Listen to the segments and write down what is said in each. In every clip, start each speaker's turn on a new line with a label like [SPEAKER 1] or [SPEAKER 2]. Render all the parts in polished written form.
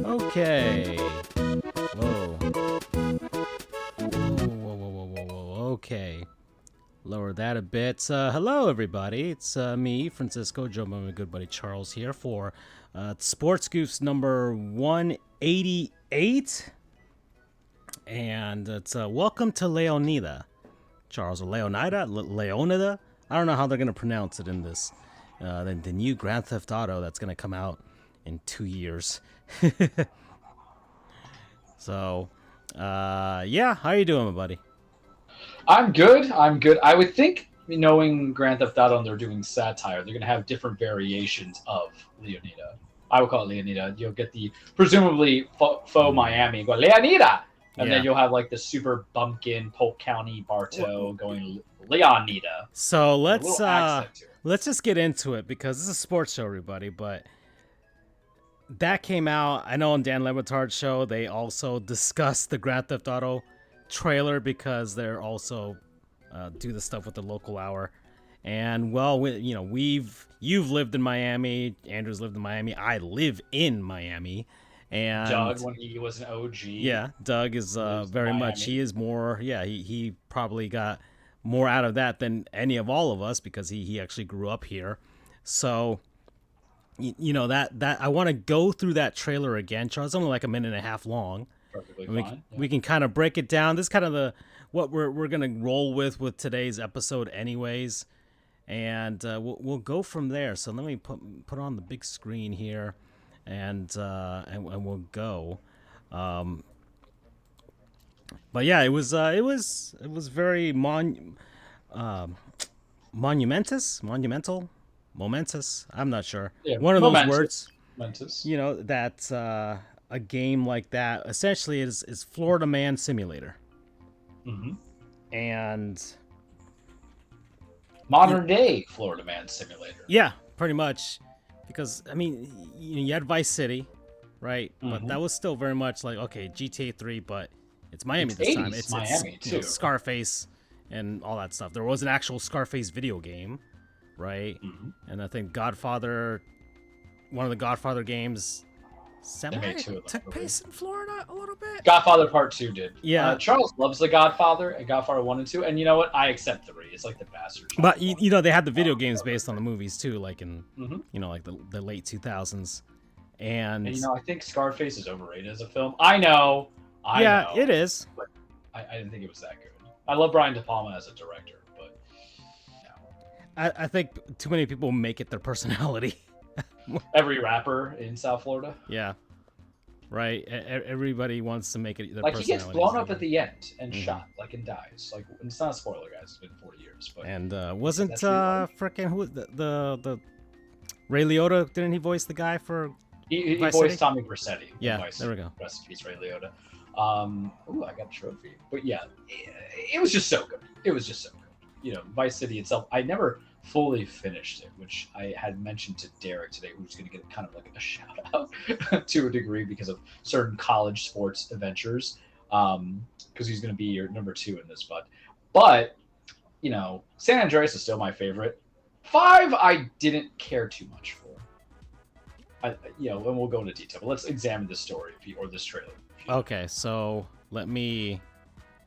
[SPEAKER 1] Okay. Whoa. Whoa. Okay. Lower that a bit. Hello, everybody. It's me, Francisco, Joe, my good buddy Charles here for Sports Goofs number 188. And it's welcome to Leonida. Charles, or Leonida? Leonida? I don't know how they're going to pronounce it in this. The new Grand Theft Auto that's going to come out in 2 years. So, yeah, how you doing, my buddy?
[SPEAKER 2] I'm good. I would think, knowing Grand Theft Auto and they're doing satire, they're going to have different variations of Leonida. I would call it Leonida. You'll get the presumably faux Miami, go Leonida! And then you'll have like the super bumpkin Polk County Bartow going Leonida.
[SPEAKER 1] So let's just get into it because this is a sports show, everybody. But that came out. I know on Dan Le Batard's show they also discussed the Grand Theft Auto trailer because they're also do the stuff with the local hour. And well, you've lived in Miami. Andrew's lived in Miami. I live in Miami. And
[SPEAKER 2] Doug, when he was an OG.
[SPEAKER 1] Yeah, Doug is very much. He is more. Yeah, he probably got more out of that than any of all of us because he actually grew up here. So, that I want to go through that trailer again. Charles, it's only like a minute and a half long.
[SPEAKER 2] Perfectly fine.
[SPEAKER 1] We can kind of break it down. This is kind of what we're gonna roll with today's episode, anyways, and we'll go from there. So let me put on the big screen here. And we'll go, but yeah, it was very monumental. I'm not sure.
[SPEAKER 2] Yeah,
[SPEAKER 1] one of those words.
[SPEAKER 2] Momentous.
[SPEAKER 1] That a game like that essentially is Florida Man Simulator, and
[SPEAKER 2] modern day Florida Man Simulator.
[SPEAKER 1] Yeah, pretty much. Because, I mean, you had Vice City, right? But that was still very much like, okay, GTA 3, but it's Miami this time. It's
[SPEAKER 2] Miami, too.
[SPEAKER 1] Scarface and all that stuff. There was an actual Scarface video game, right? And I think one of the Godfather games took place in Florida a little bit.
[SPEAKER 2] Godfather Part 2 did.
[SPEAKER 1] Yeah.
[SPEAKER 2] Charles loves The Godfather and Godfather 1 and 2. And you know what? I accept 3. It's like the bastard.
[SPEAKER 1] But, they had the video games based on the movies, too, like in, like the late 2000s. And
[SPEAKER 2] I think Scarface is overrated as a film. I know.
[SPEAKER 1] It is.
[SPEAKER 2] But I didn't think it was that good. I love Brian De Palma as a director, but
[SPEAKER 1] I think too many people make it their personality.
[SPEAKER 2] Every rapper in South Florida.
[SPEAKER 1] Yeah. Right. Everybody wants to make it their
[SPEAKER 2] personality. He gets blown up at the end and shot, and dies. It's not a spoiler, guys. It's been 40 years. But
[SPEAKER 1] and wasn't frickin' who the Ray Liotta? Didn't he voice the guy for?
[SPEAKER 2] He voiced Tommy Vercetti.
[SPEAKER 1] Yeah. There we go.
[SPEAKER 2] Rest in peace, Ray Liotta. Ooh, I got a trophy. But yeah, it was just so good. Vice City itself. I never fully finished it, which I had mentioned to Derek today, who's going to get kind of like a shout out to a degree because of certain college sports adventures, because he's going to be your number 2 in this but San Andreas is still my favorite. 5 I didn't care too much for, and we'll go into detail, but let's examine this story or this trailer.
[SPEAKER 1] Okay, so let me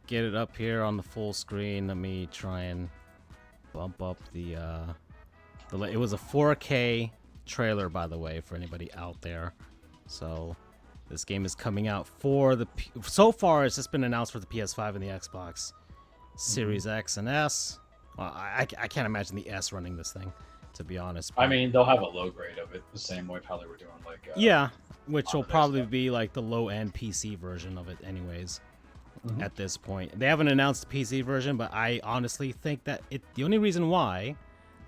[SPEAKER 1] get it up here on the full screen. Let me try and bump up the it was a 4K trailer, by the way, for anybody out there. So this game is coming out so far it's just been announced for the PS5 and the Xbox Series X and S. Well, I can't imagine the S running this thing, to be honest.
[SPEAKER 2] But I mean, they'll have a low grade of it the same way how they were doing
[SPEAKER 1] which will probably be like the low end PC version of it anyways. At this point, they haven't announced the PC version, but I honestly think that the only reason why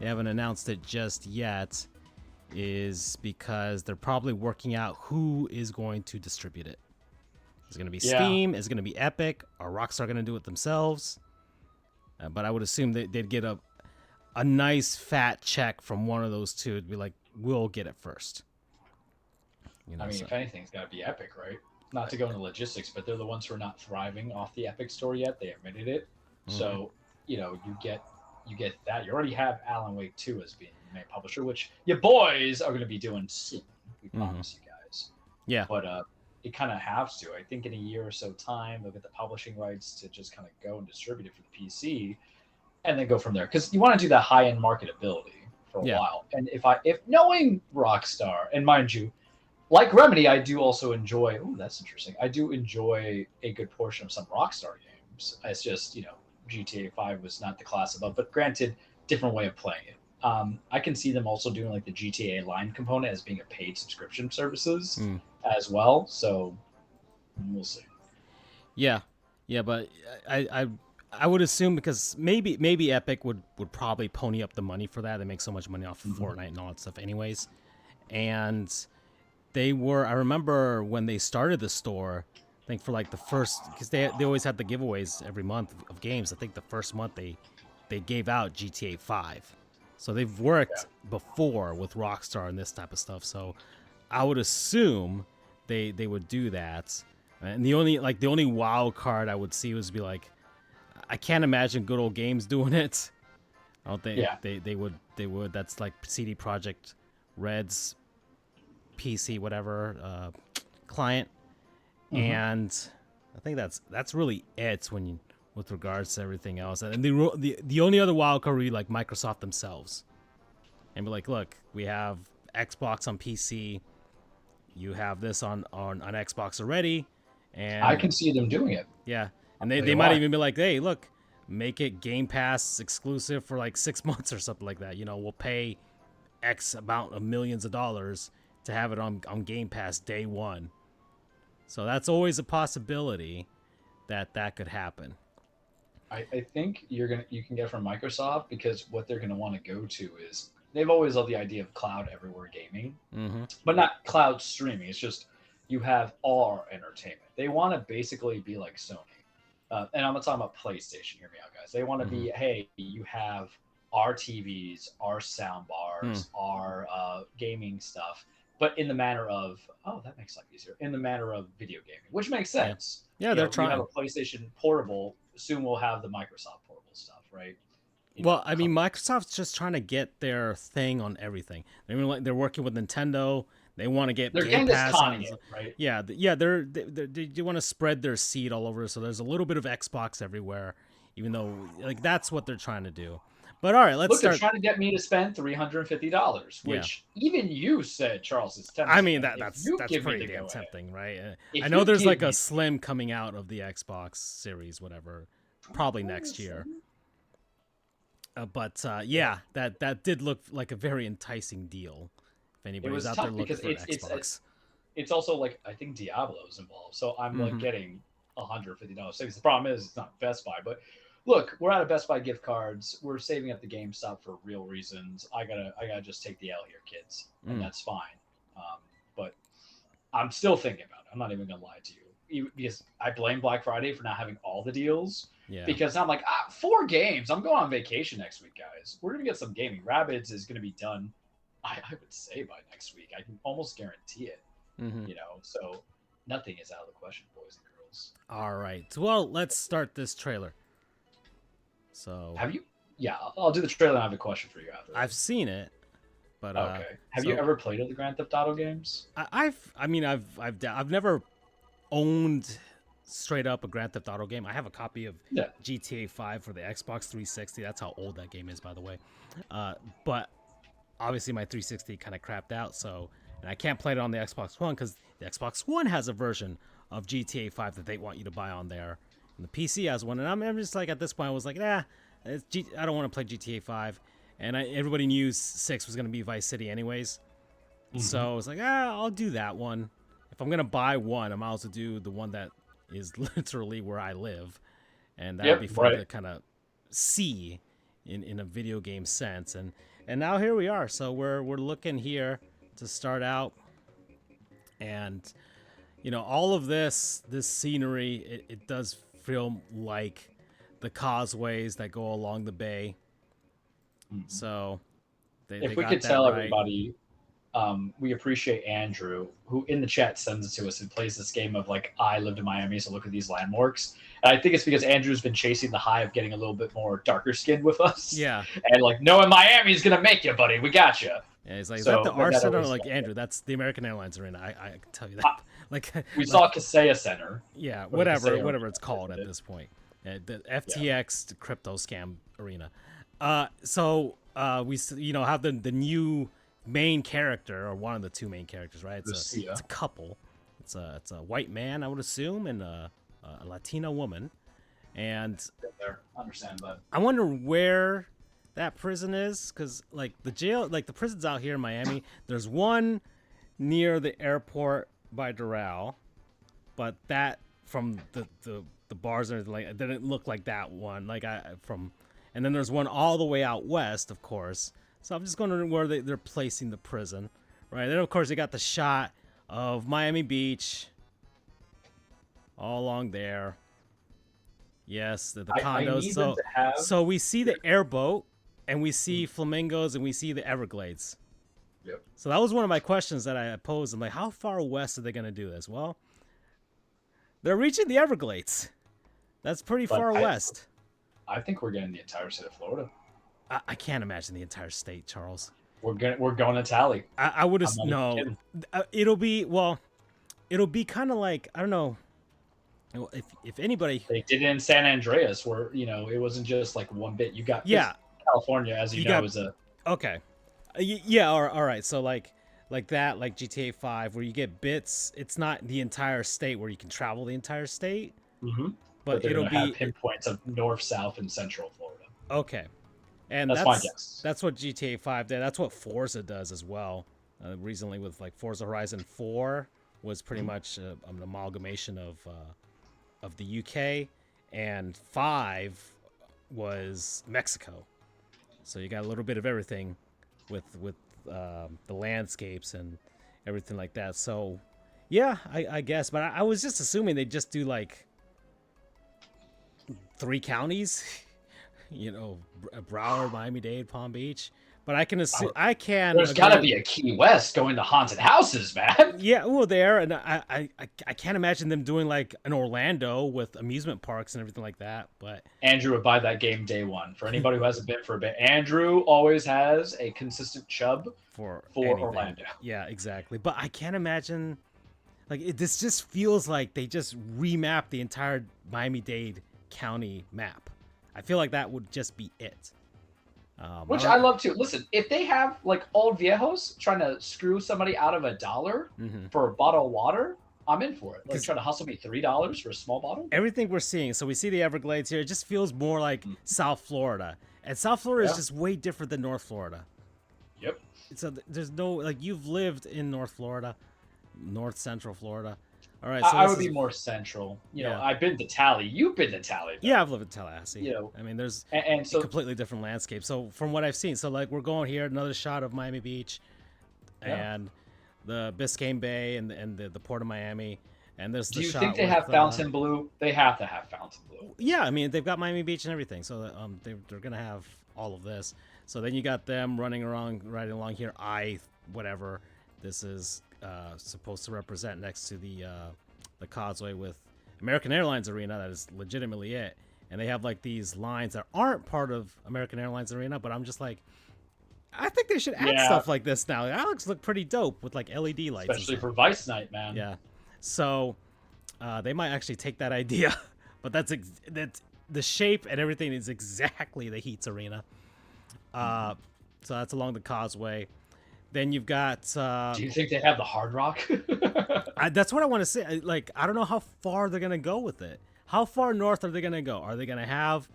[SPEAKER 1] they haven't announced it just yet is because they're probably working out who is going to distribute it. Is it going to be Steam? Is it going to be Epic? Are Rockstar going to do it themselves? But I would assume they'd get a nice fat check from one of those two. It'd be like, we'll get it first.
[SPEAKER 2] If anything, it's got to be Epic, right? Not to go into logistics, but they're the ones who are not thriving off the Epic store yet. They admitted it. So, you get that. You already have Alan Wake 2 as being the main publisher, which your boys are going to be doing soon. We promise you guys.
[SPEAKER 1] Yeah.
[SPEAKER 2] but it kind of has to. I think in a year or so time, they'll get the publishing rights to just kind of go and distribute it for the PC, and then go from there. Because you want to do that high end marketability for a
[SPEAKER 1] Yeah.
[SPEAKER 2] while. And if knowing Rockstar, and mind you, like Remedy, I do also enjoy. Oh, that's interesting. I do enjoy a good portion of some Rockstar games. It's just GTA 5 was not the class above, but granted, different way of playing it. I can see them also doing like the GTA line component as being a paid subscription services as well. So we'll see.
[SPEAKER 1] Yeah, yeah, but I would assume because maybe Epic would probably pony up the money for that. They make so much money off of Fortnite and all that stuff, anyways. And I remember when they started the store, I think for like the first, because they always had the giveaways every month of games. I think the first month they gave out GTA 5. So they've worked before with Rockstar and this type of stuff. So I would assume they would do that. And the only wild card I would see was be like, I can't imagine Good Old Games doing it. I don't think they would. That's like CD Projekt Red's PC whatever client. And I think that's really it with regards to everything else. And the only other wild card would be like Microsoft themselves, and be like, look, we have Xbox on PC, you have this on Xbox already, and
[SPEAKER 2] I can see them doing it.
[SPEAKER 1] Yeah, and they might even be like, hey, look, make it Game Pass exclusive for like 6 months or something like that. We'll pay X amount of millions of dollars to have it on Game Pass day one. So that's always a possibility that could happen.
[SPEAKER 2] I think you can get from Microsoft, because what they're going to want to go to is, they've always loved the idea of cloud everywhere gaming, but not cloud streaming. It's just you have our entertainment. They want to basically be like Sony. And I'm not talking about PlayStation. Hear me out, guys. They want to be, hey, you have our TVs, our sound bars, our gaming stuff, but in the manner of, that makes life easier, in the manner of video gaming, which makes sense.
[SPEAKER 1] Yeah, they're trying.
[SPEAKER 2] You have a PlayStation Portable. Soon we'll have the Microsoft Portable stuff, right?
[SPEAKER 1] I mean, Microsoft's just trying to get their thing on everything. They're working with Nintendo. They want to get Game Pass on it, right? Yeah. They want to spread their seed all over. So there's a little bit of Xbox everywhere, even though like that's what they're trying to do. But all right, let's start.
[SPEAKER 2] They're trying to get me to spend $350, which even you said, Charles, is tempting.
[SPEAKER 1] I mean, that's pretty damn tempting, right? I know there's like a Slim coming out of the Xbox Series, whatever, probably next year. But that did look like a very enticing deal. If anybody's out there looking for an Xbox,
[SPEAKER 2] it's also like, I think Diablo's involved, so I'm like getting $150 savings. The problem is it's not Best Buy, but look, we're out of Best Buy gift cards. We're saving up the GameStop for real reasons. I gotta just take the L here, kids, and that's fine. But I'm still thinking about it. I'm not even gonna lie to you, because I blame Black Friday for not having all the deals. Yeah. Because I'm like, 4 games. I'm going on vacation next week, guys. We're gonna get some gaming. Rabbids is gonna be done, I would say, by next week. I can almost guarantee it. So nothing is out of the question, boys and girls.
[SPEAKER 1] All right. Well, let's start this trailer. So
[SPEAKER 2] have you? Yeah, I'll do the trailer and I have a question for you after that.
[SPEAKER 1] I've seen it, but
[SPEAKER 2] okay. Have you ever played the Grand Theft Auto games?
[SPEAKER 1] I've never owned straight up a Grand Theft Auto game. I have a copy of GTA 5 for the Xbox 360. That's how old that game is, by the way. But obviously my 360 kind of crapped out, and I can't play it on the Xbox One because the Xbox One has a version of GTA 5 that they want you to buy on there. And the PC has one, and I'm just like, at this point, I was like, I don't want to play GTA 5. And everybody knew 6 was going to be Vice City anyways. So I was like, I'll do that one. If I'm going to buy one, I might also do the one that is literally where I live. And that would be fun to kind of see in a video game sense. And now here we are. So we're looking here to start out. And, all of this scenery, it does feel like the causeways that go along the bay. So
[SPEAKER 2] if we could tell everybody, we appreciate Andrew, who in the chat sends it to us and plays this game of like, I lived in Miami, so look at these landmarks. And I think it's because Andrew's been chasing the high of getting a little bit more darker skinned with us.
[SPEAKER 1] Yeah.
[SPEAKER 2] And like, knowing Miami's going to make you, buddy. We got you.
[SPEAKER 1] Yeah, he's like, is
[SPEAKER 2] So,
[SPEAKER 1] that the
[SPEAKER 2] but
[SPEAKER 1] R
[SPEAKER 2] that
[SPEAKER 1] Center?
[SPEAKER 2] always
[SPEAKER 1] Like,
[SPEAKER 2] felt
[SPEAKER 1] Andrew,
[SPEAKER 2] good.
[SPEAKER 1] that's the American Airlines Arena. I can tell you that. Like,
[SPEAKER 2] We saw Kaseya Center.
[SPEAKER 1] yeah,
[SPEAKER 2] Or the Kaseya
[SPEAKER 1] whatever
[SPEAKER 2] Arena,
[SPEAKER 1] it's called at
[SPEAKER 2] isn't it?
[SPEAKER 1] this point. The FTX crypto scam arena. We have the new main character, or one of the two main characters, right? It's
[SPEAKER 2] Lucia.
[SPEAKER 1] a couple. It's a white man, I would assume, and a Latina woman. And
[SPEAKER 2] There, understand that.
[SPEAKER 1] I wonder where that prison is, because like the prisons out here in Miami, there's one near the airport by Doral, but that from the bars and everything, like, it didn't look like that one. And then there's one all the way out west, of course. So I'm just wondering where they're placing the prison, right? Then of course they got the shot of Miami Beach, all along there. Yes, the condos.
[SPEAKER 2] I need them to have.
[SPEAKER 1] So we see the airboat, and we see flamingos, and we see the Everglades.
[SPEAKER 2] Yep.
[SPEAKER 1] So that was one of my questions that I posed. I'm like, how far west are they going to do this? Well, they're reaching the Everglades. That's pretty
[SPEAKER 2] But
[SPEAKER 1] far west.
[SPEAKER 2] I think we're getting the entire state of Florida.
[SPEAKER 1] I can't imagine the entire state, Charles.
[SPEAKER 2] We're going to tally.
[SPEAKER 1] I would have
[SPEAKER 2] I'm not even
[SPEAKER 1] no. It'll be kind of like, I don't know. If anybody,
[SPEAKER 2] They did it in San Andreas, where it wasn't just like one bit. You got California, as you know, is a
[SPEAKER 1] okay, yeah, all right. So like that, like GTA 5, where you get bits. It's not the entire state where you can travel the entire state, but it'll be
[SPEAKER 2] have pinpoints of north, south, and central Florida.
[SPEAKER 1] Okay, and
[SPEAKER 2] that's my guess.
[SPEAKER 1] That's what GTA 5 did. That's what Forza does as well. Recently, with like Forza Horizon 4 was pretty much an amalgamation of the UK, and 5 was Mexico. So you got a little bit of everything with the landscapes and everything like that. So yeah, I guess, but I was just assuming they'd just do like 3 counties, Broward, Miami-Dade, Palm Beach. But I can assume
[SPEAKER 2] There's got to be a Key West going to haunted houses, man.
[SPEAKER 1] Yeah, well, there, and I can't imagine them doing like an Orlando with amusement parks and everything like that. But
[SPEAKER 2] Andrew would buy that game day one. For anybody who hasn't been for a bit, Andrew always has a consistent chub for Orlando.
[SPEAKER 1] Yeah, exactly. But I can't imagine, this just feels like they just remapped the entire Miami-Dade County map. I feel like that would just be it.
[SPEAKER 2] Which I love too. Listen, if they have like old viejos trying to screw somebody out of $1 for a bottle of water, I'm in for it. Like trying to hustle me $3 for a small bottle.
[SPEAKER 1] Everything we're seeing, so we see the Everglades here. It just feels more like South Florida, and South Florida is just way different than North Florida.
[SPEAKER 2] Yep.
[SPEAKER 1] So there's no you've lived in North Florida, North Central Florida. All right,
[SPEAKER 2] so I would be more central. I've been to Tally. You've been to Tally.
[SPEAKER 1] Yeah, I've lived in Tallahassee.
[SPEAKER 2] I
[SPEAKER 1] mean, there's
[SPEAKER 2] and so
[SPEAKER 1] completely different landscape. So from what I've seen, so we're going here, another shot of Miami Beach, and the Biscayne Bay and the Port of Miami, and there's the shot.
[SPEAKER 2] Do you think they have Fontainebleau? They have to have Fontainebleau.
[SPEAKER 1] Yeah, I mean they've got Miami Beach and everything, so they're gonna have all of this. So then you got them right along here. Whatever this is supposed to represent next to the causeway with American Airlines Arena. That is legitimately it. And they have like these lines that aren't part of American Airlines Arena, but I'm just like, I think they should add stuff like this now. That looks pretty dope with like LED lights,
[SPEAKER 2] especially for Vice Night, man.
[SPEAKER 1] Yeah, so they might actually take that idea, but that's the shape and everything is exactly the Heat's Arena. So that's along the causeway. Then you've got.
[SPEAKER 2] Do you think they have the Hard Rock?
[SPEAKER 1] That's what I want to say. I don't know how far they're gonna go with it. How far north are they gonna go? Are they gonna have?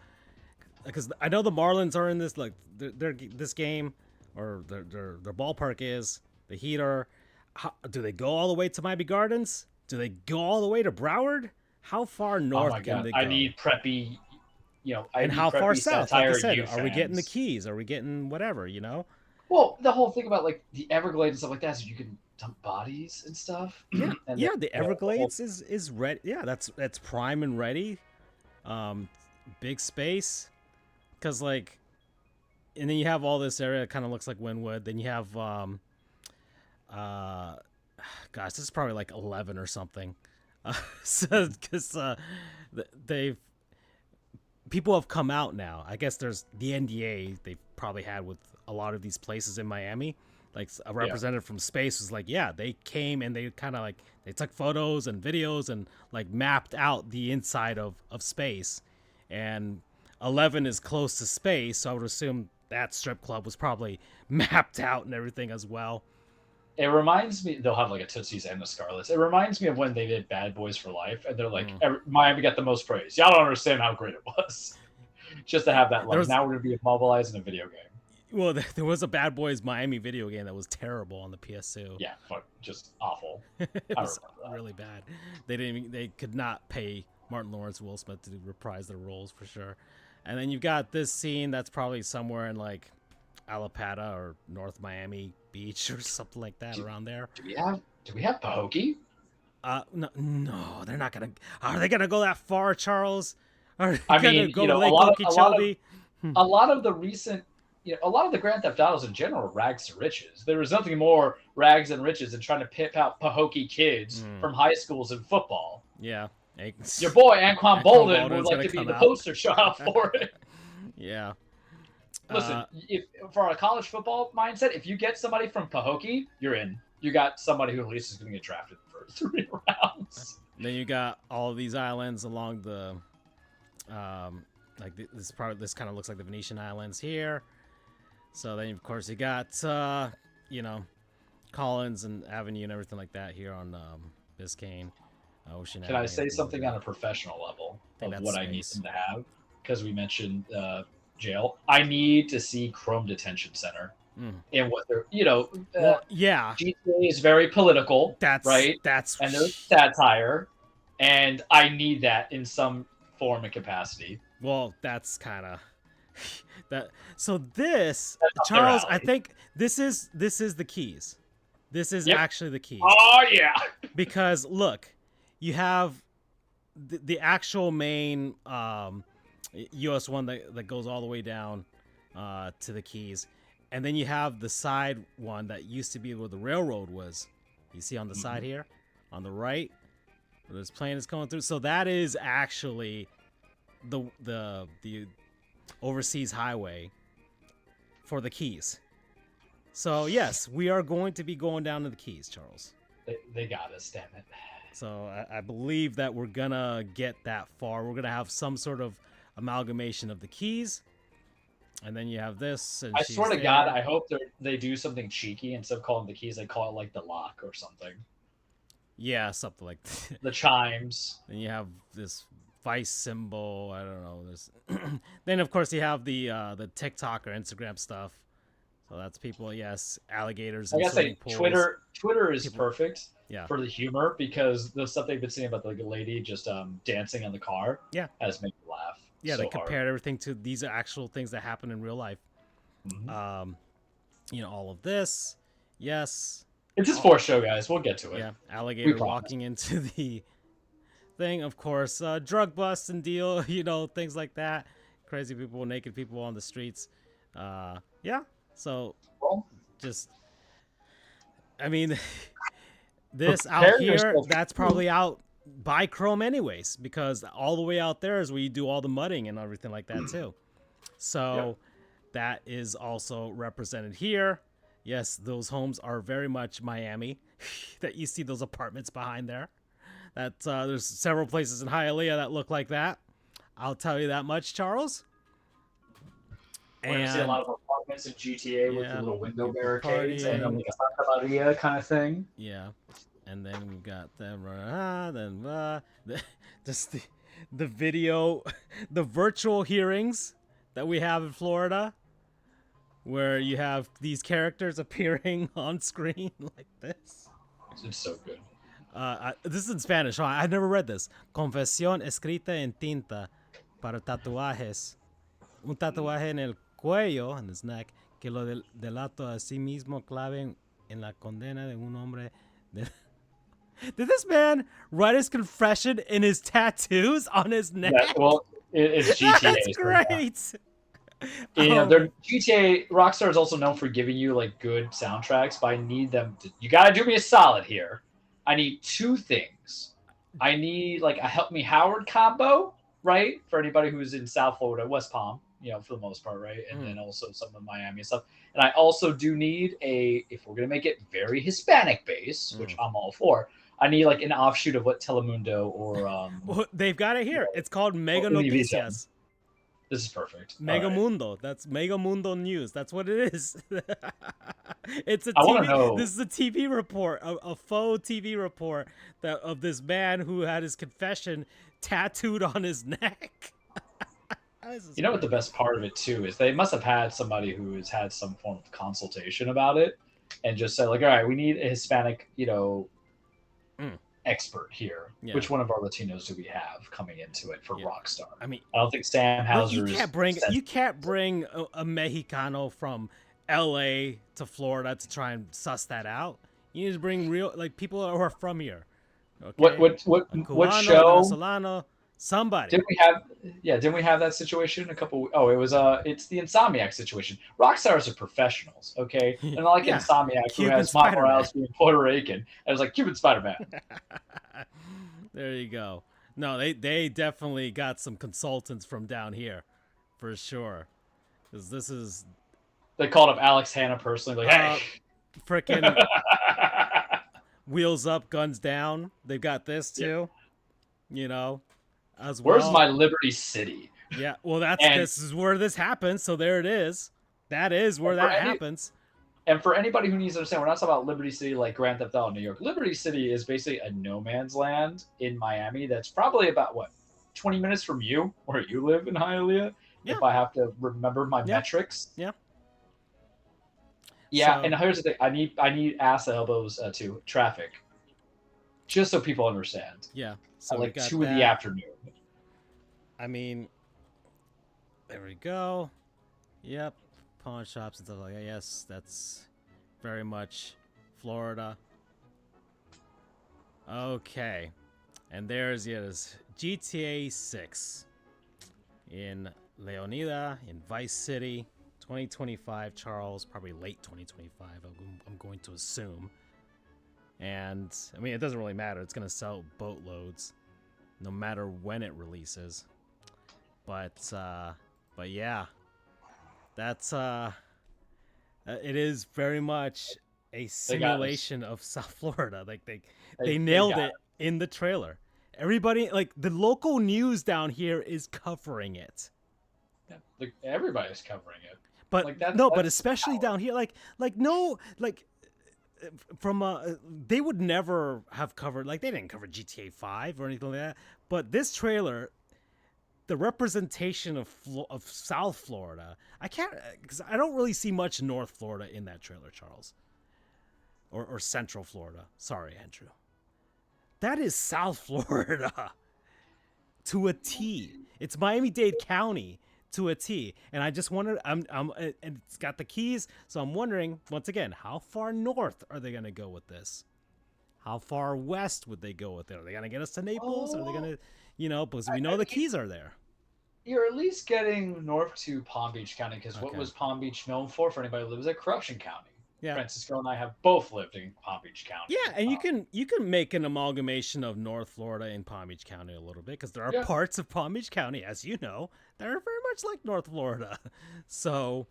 [SPEAKER 1] Because I know the Marlins are in this, they're this game, or their ballpark is. The Heat are. Do they go all the way to Miami Gardens? Do they go all the way to Broward? How far north can they go?
[SPEAKER 2] I need preppy.
[SPEAKER 1] And how far south? Like I said, are we getting the Keys? Are we getting whatever?
[SPEAKER 2] Well, the whole thing about like the Everglades and stuff like that is you can dump bodies and stuff.
[SPEAKER 1] Yeah, the Everglades is ready. Yeah, that's prime and ready. Big space, because and then you have all this area that kind of looks like Wynwood. Then you have gosh, this is probably like 11 or something. Because people have come out now. I guess there's the NDA they've probably had with a lot of these places in Miami. like a representative from space was like, yeah, they came and they kind of like they took photos and videos and like mapped out the inside of space, and 11 is close to space, so I would assume that strip club was probably mapped out and everything as well.
[SPEAKER 2] It reminds me, they'll have like a Tootsie's and a Scarlet's. It reminds me of when they did Bad Boys for Life, and they're like, Miami got the most praise. Y'all don't understand how great it was. Just to have that, like, now we're going to be immobilized in a video game.
[SPEAKER 1] Well, there was a Bad Boys Miami video game that was terrible on the PS2.
[SPEAKER 2] Yeah, just awful.
[SPEAKER 1] It was really bad. They could not pay Martin Lawrence, Will Smith to reprise their roles for sure. And then you've got this scene that's probably somewhere in like Alapata or North Miami Beach or something like that around there.
[SPEAKER 2] Do we have Pahokee?
[SPEAKER 1] No, they're not gonna. Are they gonna go that far, Charles? Are they
[SPEAKER 2] gonna
[SPEAKER 1] go to Lake Okeechobee?
[SPEAKER 2] A lot of the recent, a lot of the Grand Theft Autos in general are rags to riches. There was nothing more rags and riches than trying to pimp out Pahokee kids from high schools in football.
[SPEAKER 1] Yeah.
[SPEAKER 2] Your boy Anquan Bolden would like to be the poster child for it.
[SPEAKER 1] Yeah.
[SPEAKER 2] Listen, if for a college football mindset, if you get somebody from Pahokee, you're in. You got somebody who at least is going to get drafted in the first 3 rounds.
[SPEAKER 1] Then you got all of these islands along the, like this kind of looks like the Venetian Islands here. So then of course you got, Collins and Avenue and everything like that here on Biscayne. Ocean.
[SPEAKER 2] Can I say something on a professional level of what I need them to have? Because we mentioned jail. I need to see Chrome Detention Center and what they're,
[SPEAKER 1] yeah.
[SPEAKER 2] GTA is very political, right? And there's satire, and I need that in some form and capacity.
[SPEAKER 1] Well, that's kind of that. So this, Charles, I think this is the keys. This is actually the keys.
[SPEAKER 2] Oh yeah.
[SPEAKER 1] Because look. You have the actual main US one that goes all the way down to the Keys. And then you have the side one that used to be where the railroad was. You see on the side here? On the right? Where this plane is going through. So that is actually the overseas highway for the Keys. So yes, we are going to be going down to the Keys, Charles.
[SPEAKER 2] They got us, damn it.
[SPEAKER 1] So I believe that we're going to get that far. We're going to have some sort of amalgamation of the Keys. And then you have this. And
[SPEAKER 2] I swear to God, I hope they do something cheeky. Instead of calling the Keys, they call it like the lock or something.
[SPEAKER 1] Yeah, something like that.
[SPEAKER 2] The chimes.
[SPEAKER 1] Then you have this vice symbol. I don't know. This. Then, of course, you have the TikTok or Instagram stuff. So that's people, yes, alligators.
[SPEAKER 2] I gotta say, Twitter is perfect.
[SPEAKER 1] Yeah.
[SPEAKER 2] For the humor, because the stuff they've been seeing about the lady just dancing in the car has made me laugh.
[SPEAKER 1] Yeah, so they compared everything to these actual things that happen in real life. All of this. Yes.
[SPEAKER 2] It's a sports show, guys. We'll get to it.
[SPEAKER 1] Yeah, alligator walking into the thing. Of course, drug bust and deal, things like that. Crazy people, naked people on the streets. Yeah. So, this out here, that's probably out by Chrome anyways, because all the way out there is where you do all the mudding and everything like that too. So that is also represented here. Yes, those homes are very much Miami. That you see those apartments behind there. That there's several places in Hialeah that look like that. I'll tell you that much, Charles.
[SPEAKER 2] And I see a lot of apartments in GTA with the little window barricades and like a Santa Maria kind of thing.
[SPEAKER 1] Yeah, and then we've got them. Just the video, the virtual hearings that we have in Florida, where you have these characters appearing on screen like this.
[SPEAKER 2] It's so good.
[SPEAKER 1] This is in Spanish. Huh? I've never read this. Confesión escrita en tinta para tatuajes. Un tatuaje en el cuello, in his neck, que lo delato a sí mismo clave en la condena de un hombre. Did this man write his confession in his tattoos on his neck?
[SPEAKER 2] Yeah, well, it's GTA.
[SPEAKER 1] That's great.
[SPEAKER 2] So GTA Rockstar is also known for giving you like good soundtracks, but I need them to. You gotta do me a solid here. I need 2 things. I need like a Help Me Howard combo, right? For anybody who's in South Florida, West Palm, for the most part, right? And then also some of Miami stuff. And I also do need if we're gonna make it very Hispanic based, which I'm all for. I need like an offshoot of what Telemundo or
[SPEAKER 1] Well, they've got it here. It's called Mega
[SPEAKER 2] Univision.
[SPEAKER 1] Noticias.
[SPEAKER 2] This is perfect.
[SPEAKER 1] Mega Mundo. That's Mega Mundo News. That's what it is. It's a
[SPEAKER 2] I want
[SPEAKER 1] TV.
[SPEAKER 2] to know.
[SPEAKER 1] This is a TV report, a faux TV report of this man who had his confession tattooed on his neck.
[SPEAKER 2] You know what the best part of it too is? They must have had somebody who has had some form of consultation about it, and just said like, all right, we need a Hispanic, expert here.
[SPEAKER 1] Yeah.
[SPEAKER 2] Which one of our Latinos do we have coming into it for Rockstar?
[SPEAKER 1] I mean,
[SPEAKER 2] I don't think Sam Hauser.
[SPEAKER 1] You can't bring a Mexicano from L.A. to Florida to try and suss that out. You need to bring real people who are from here. Okay?
[SPEAKER 2] What
[SPEAKER 1] Cubano,
[SPEAKER 2] what show?
[SPEAKER 1] Venezolano, somebody.
[SPEAKER 2] Didn't we have that situation a couple? Oh, it was it's the Insomniac situation. Rockstars are professionals, okay? And like Insomniac, who has Miles Morales being Puerto Rican, I was like Cuban Spider-Man.
[SPEAKER 1] There you go. No, they definitely got some consultants from down here, for sure. Because this is.
[SPEAKER 2] They called up Alex Hanna personally, like, hey,
[SPEAKER 1] frickin' wheels up, guns down. They've got this too, as well.
[SPEAKER 2] Where's my Liberty City?
[SPEAKER 1] Yeah, well, this is where this happens. So there it is. That is where that happens.
[SPEAKER 2] And for anybody who needs to understand, we're not talking about Liberty City like Grand Theft Auto New York. Liberty City is basically a no man's land in Miami. That's probably about 20 minutes from you, where you live in Hialeah. Yeah. If I have to remember my metrics.
[SPEAKER 1] Yeah.
[SPEAKER 2] Yeah, and here's the thing: I need ass elbows to traffic, just so people understand.
[SPEAKER 1] Yeah,
[SPEAKER 2] so like 2 in the afternoon.
[SPEAKER 1] I mean, there we go. Yep, pawn shops and stuff like that. Yes, that's very much Florida. Okay, and there's GTA 6 in Leonida in Vice City. 2025, Charles, probably late 2025, I'm going to assume. And, I mean, it doesn't really matter. It's going to sell boatloads no matter when it releases. But yeah, that's, it is very much a simulation of South Florida. Like, they nailed it in the trailer. Everybody, like, the local news down here is covering it.
[SPEAKER 2] Yeah, like, everybody's covering it.
[SPEAKER 1] But but especially down here, they would never have covered, they didn't cover GTA 5 or anything like that. But this trailer, the representation of South Florida, because I don't really see much North Florida in that trailer, Charles, or Central Florida. Sorry, Andrew. That is South Florida to a T. It's Miami-Dade County to a T, and I just wondered. And it's got the keys, so I'm wondering once again, how far north are they gonna go with this? How far west would they go with it? Are they gonna get us to Naples? Are they gonna, because we know the keys are there.
[SPEAKER 2] You're at least getting north to Palm Beach County, because what was Palm Beach known for anybody who lives at Corruption County? Yeah. Francisco and I have both lived in Palm Beach County.
[SPEAKER 1] Yeah, and you can make an amalgamation of North Florida and Palm Beach County a little bit, because there are parts of Palm Beach County, as you know, that are very much like North Florida. So,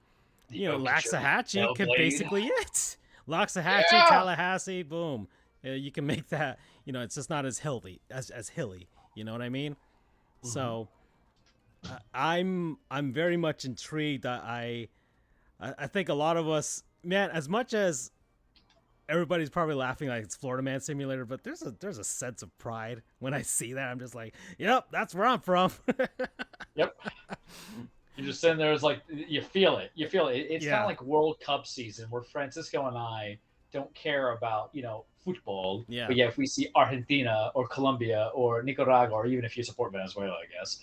[SPEAKER 1] Waxahachie could basically it. Waxahachie, Tallahassee, boom. You can make that. It's just not as hilly as hilly. You know what I mean? Mm-hmm. So, I'm very much intrigued. I think a lot of us. Man, as much as everybody's probably laughing like it's Florida Man Simulator, but there's a sense of pride when I see that. I'm just like, yep, that's where I'm from.
[SPEAKER 2] Yep. You're just sitting there, it's like you feel it. It's kind of like World Cup season where Francisco and I don't care about football. Yeah. But if we see Argentina or Colombia or Nicaragua, or even if you support Venezuela, I guess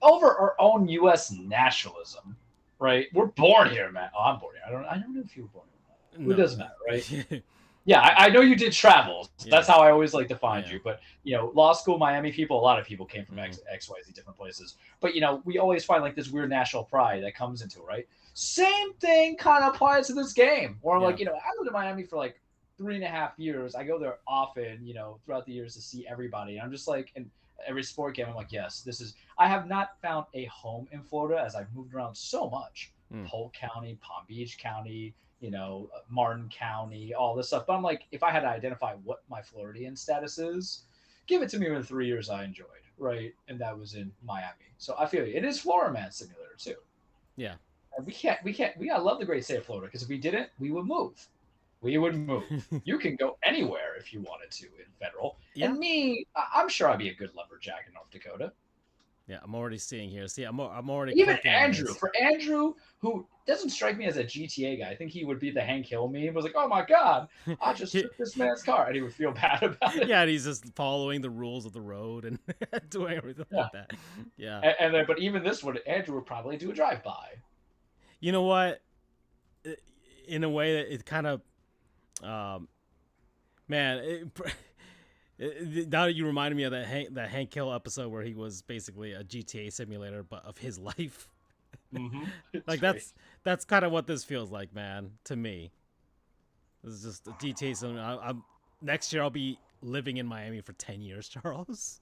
[SPEAKER 2] over our own U.S. nationalism. Right, we're born here, man. Oh, I'm born here. I don't know if you were born here. No. It doesn't matter, right? Yeah, I know you did travel. That's how I always like to find you. But law school, Miami people, a lot of people came from XYZ different places. But we always find this weird national pride that comes into it, right? Same thing kind of applies to this game. Where I'm like, I lived in Miami for 3.5 years. I go there often, throughout the years to see everybody. And I'm just like, and every sport game, I'm like, yes, this is. I have not found a home in Florida as I've moved around so much. Polk County, Palm Beach County, Martin County, all this stuff. But I'm like, if I had to identify what my Floridian status is, give it to me in the 3 years I enjoyed, right? And that was in Miami. So I feel you. It is Florida Man Simulator too.
[SPEAKER 1] Yeah.
[SPEAKER 2] And we gotta love the great state of Florida, because if we didn't, we would move. We would move. You can go anywhere if you wanted to in federal. Yeah. And me, I'm sure I'd be a good lumberjack in North Dakota.
[SPEAKER 1] Yeah, I'm already seeing here. See, I'm already
[SPEAKER 2] even Andrew. For Andrew, who doesn't strike me as a GTA guy, I think he would be the Hank Hill meme. Was like, oh my god, I just took this man's car, and he would feel bad about it.
[SPEAKER 1] Yeah, and he's just following the rules of the road and doing everything like that. Yeah,
[SPEAKER 2] and then, but even this one, Andrew would probably do a drive-by.
[SPEAKER 1] You know what? In a way that it kind of, man. Now that you reminded me of that Hank Hill episode where he was basically a GTA simulator, but of his life.
[SPEAKER 2] Mm-hmm.
[SPEAKER 1] Like that's kind of what this feels like, man. To me, this is just a GTA simulator. Next year I'll be living in Miami for 10 years, Charles.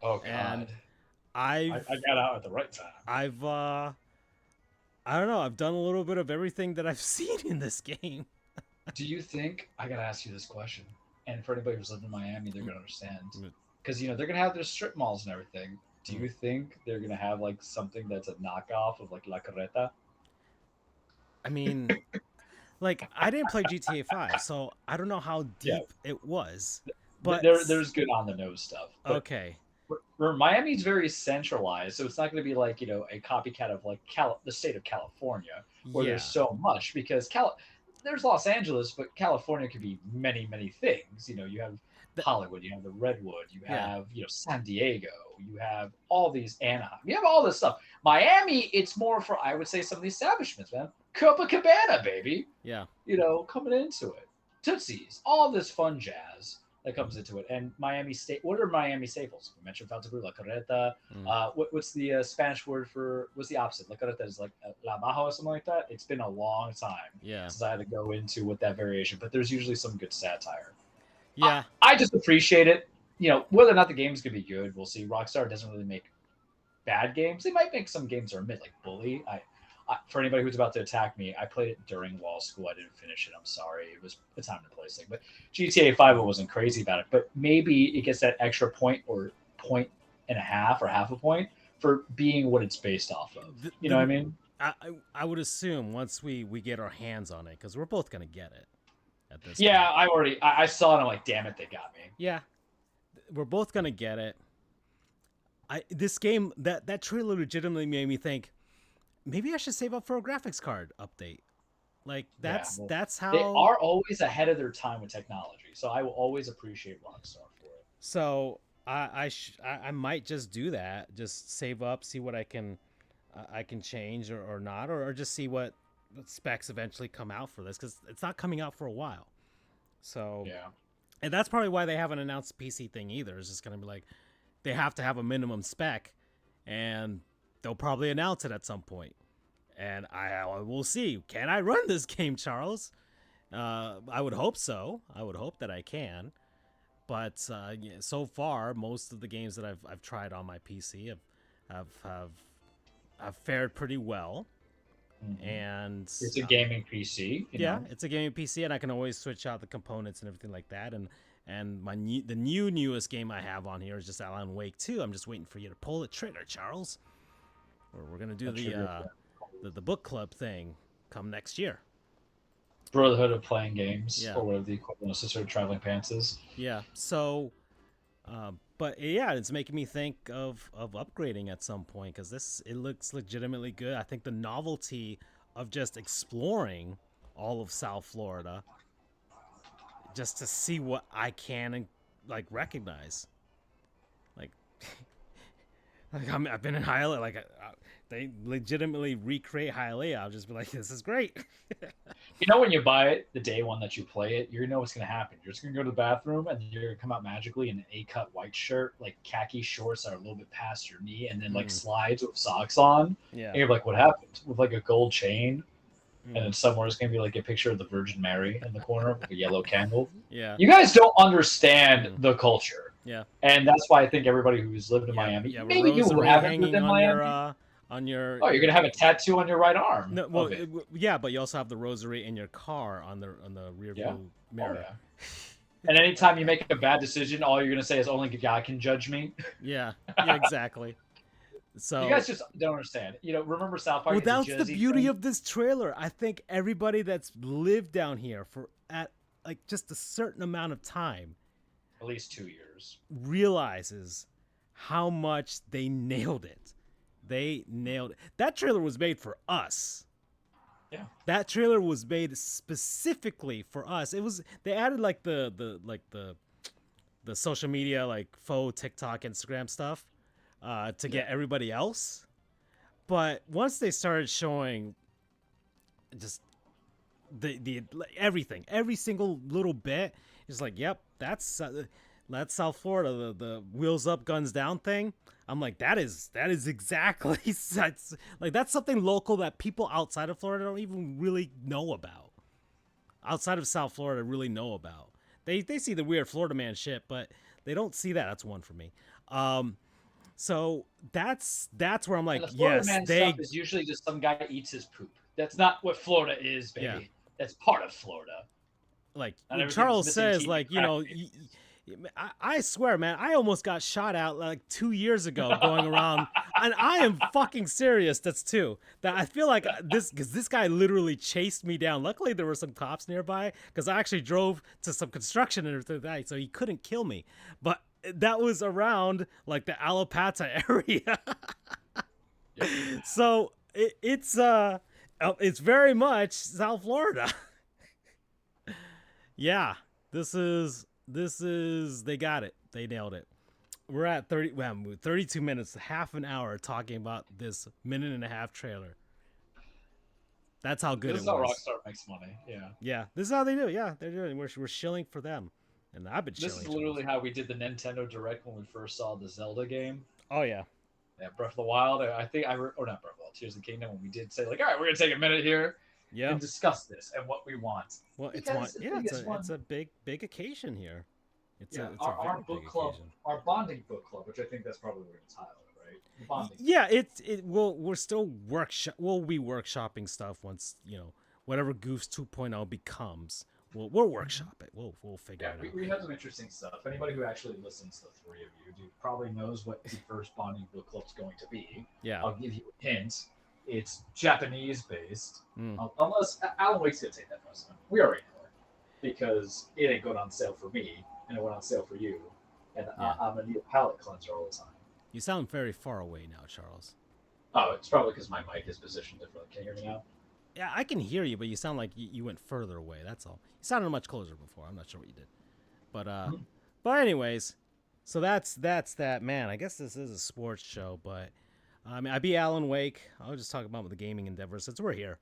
[SPEAKER 2] Oh God! And
[SPEAKER 1] I
[SPEAKER 2] got out at the right time.
[SPEAKER 1] I don't know. I've done a little bit of everything that I've seen in this game.
[SPEAKER 2] Do you think I gotta ask you this question? And for anybody who's lived in Miami, they're gonna understand, because they're gonna have their strip malls and everything. Do you think they're gonna have like something that's a knockoff of like La Carreta?
[SPEAKER 1] I mean, like I didn't play GTA 5, so I don't know how deep it was. But
[SPEAKER 2] there's good on the nose stuff.
[SPEAKER 1] Okay.
[SPEAKER 2] Miami's very centralized, so it's not going to be like a copycat of like the state of California, where there's so much, because there's Los Angeles, but California could be many, many things. You have Hollywood, you have the Redwood, you have San Diego, you have all these Anaheim, you have all this stuff. Miami, it's more for, I would say, some of the establishments, man. Copacabana, baby.
[SPEAKER 1] Yeah.
[SPEAKER 2] Coming into it. Tootsie's, all this fun jazz that comes into it. And Miami State, what are Miami staples? We mentioned Fontainebleau, La Carreta. What's the Spanish word for, what's the opposite? La Carreta is like La Baja or something like that. It's been a long time since I had to go into with that variation, but there's usually some good satire.
[SPEAKER 1] Yeah.
[SPEAKER 2] I just appreciate it. Whether or not the game's going to be good, we'll see. Rockstar doesn't really make bad games. They might make some games that are mid, like Bully. For anybody who's about to attack me, I played it during law school. I didn't finish it. I'm sorry. It was a time and place thing. But GTA 5, I wasn't crazy about it. But maybe it gets that extra point or point and a half or half a point for being what it's based off of. You know what I mean?
[SPEAKER 1] I would assume once we get our hands on it, because we're both going to get it at this
[SPEAKER 2] point. I saw it. I'm like, damn it, they got me.
[SPEAKER 1] Yeah. We're both going to get it. This game, that trailer legitimately made me think, maybe I should save up for a graphics card update. Like that's how
[SPEAKER 2] they are always ahead of their time with technology. So I will always appreciate Rockstar for it.
[SPEAKER 1] So I might just do that. Just save up, see what I can change or not, or just see what specs eventually come out for this, because it's not coming out for a while. So and that's probably why they haven't announced the PC thing either. It's just gonna be like they have to have a minimum spec, and they'll probably announce it at some point, and I will see. Can I run this game, Charles? I would hope so. I would hope that I can. But so far, most of the games that I've tried on my PC have fared pretty well. Mm-hmm. And
[SPEAKER 2] it's a gaming PC. You know?
[SPEAKER 1] It's a gaming PC, and I can always switch out the components and everything like that. And the newest game I have on here is just Alan Wake 2. I'm just waiting for you to pull the trigger, Charles. We're gonna do the book club thing come next year.
[SPEAKER 2] Brotherhood of Playing Games, or whatever the equivalent of Sister Traveling Pants is.
[SPEAKER 1] Yeah. So, but yeah, it's making me think of upgrading at some point, because it looks legitimately good. I think the novelty of just exploring all of South Florida, just to see what I can recognize, I've been in Hialeah. They legitimately recreate Hialeah. I'll just be like, this is great.
[SPEAKER 2] When you buy it, the day one that you play it, you know what's going to happen. You're just going to go to the bathroom, and you're going to come out magically in an A-cut white shirt, like khaki shorts that are a little bit past your knee, and then slides with socks on.
[SPEAKER 1] Yeah.
[SPEAKER 2] And you're like, what happened? With a gold chain. and then somewhere it's gonna be like a picture of the Virgin Mary in the corner with a yellow candle.
[SPEAKER 1] Yeah.
[SPEAKER 2] You guys don't understand the culture.
[SPEAKER 1] Yeah.
[SPEAKER 2] And that's why I think everybody who's lived in Miami,
[SPEAKER 1] Yeah,
[SPEAKER 2] maybe you
[SPEAKER 1] rosary
[SPEAKER 2] haven't
[SPEAKER 1] hanging
[SPEAKER 2] lived in Miami.
[SPEAKER 1] on your.
[SPEAKER 2] Oh, you're gonna have a tattoo on your right arm.
[SPEAKER 1] No, well, yeah, but you also have the rosary in your car on the rear view mirror.
[SPEAKER 2] Oh, yeah. And anytime you make a bad decision, all you're gonna say is only God can judge me.
[SPEAKER 1] Yeah, exactly. So
[SPEAKER 2] you guys just don't understand. Remember South Park?
[SPEAKER 1] Well, that's the beauty of this trailer. I think everybody that's lived down here for at like just a certain amount of time,
[SPEAKER 2] at least 2 years,
[SPEAKER 1] realizes how much they nailed it. They nailed it. That trailer was made for us.
[SPEAKER 2] Yeah.
[SPEAKER 1] That trailer was made specifically for us. They added like the social media like faux TikTok, Instagram stuff to get everybody else. But once they started showing just the everything, every single little bit, it's like, yep, that's South Florida, the wheels up, guns down thing. I'm like, that is exactly that's something local that people outside of Florida don't even really know about. Outside of South Florida, really know about. They see the weird Florida man shit, but they don't see that. That's one for me. So that's where I'm like,
[SPEAKER 2] and the Florida man
[SPEAKER 1] they
[SPEAKER 2] stuff is usually just some guy eats his poop. That's not what Florida is, baby.
[SPEAKER 1] Yeah.
[SPEAKER 2] That's part of Florida.
[SPEAKER 1] Like Charles says, like, I swear, man, I almost got shot out like 2 years ago going around, and I am fucking serious. That's two. That I feel like this guy literally chased me down. Luckily, there were some cops nearby because I actually drove to some construction and everything, so he couldn't kill me. But that was around like the Alapata area, so it's very much South Florida. Yeah, this is they got it. They nailed it. We're at 32 minutes, half an hour talking about this minute and a half trailer. That's how good it was.
[SPEAKER 2] This is how Rockstar makes money. Yeah.
[SPEAKER 1] Yeah, this is how they do it. Yeah, they're doing. We're shilling for them, and I've been shilling.
[SPEAKER 2] This is literally how we did the Nintendo Direct when we first saw the Zelda game.
[SPEAKER 1] Oh yeah.
[SPEAKER 2] Yeah, Breath of the Wild. I think or not Breath of the Wild, Tears of the Kingdom. When we did say like, all right, we're gonna take a minute here.
[SPEAKER 1] Yeah.
[SPEAKER 2] And discuss this and what we want.
[SPEAKER 1] Well, it's a big occasion here. It's
[SPEAKER 2] our book club, our bonding book club, which I think that's probably what it's titled, right? Bonding.
[SPEAKER 1] Yeah, we're still we'll be workshopping stuff once, whatever Goofs 2.0 becomes. We'll workshop it. We'll figure it out.
[SPEAKER 2] We have some interesting stuff. Anybody who actually listens to the three of you probably knows what the first bonding book club's going to be.
[SPEAKER 1] Yeah.
[SPEAKER 2] I'll give you a hint. It's Japanese based, unless Alan Wake's gonna take that precedent. We already know it because it ain't going on sale for me, and it went on sale for you, and I'm gonna need a palate cleanser all the time.
[SPEAKER 1] You sound very far away now, Charles.
[SPEAKER 2] Oh, it's probably because my mic is positioned differently. Can you hear me now?
[SPEAKER 1] Yeah, I can hear you, but you sound like you went further away. That's all. You sounded much closer before. I'm not sure what you did, but anyways, so that's that. Man, I guess this is a sports show, but. I mean, I beat Alan Wake. I'll just talk about the gaming endeavors since we're here.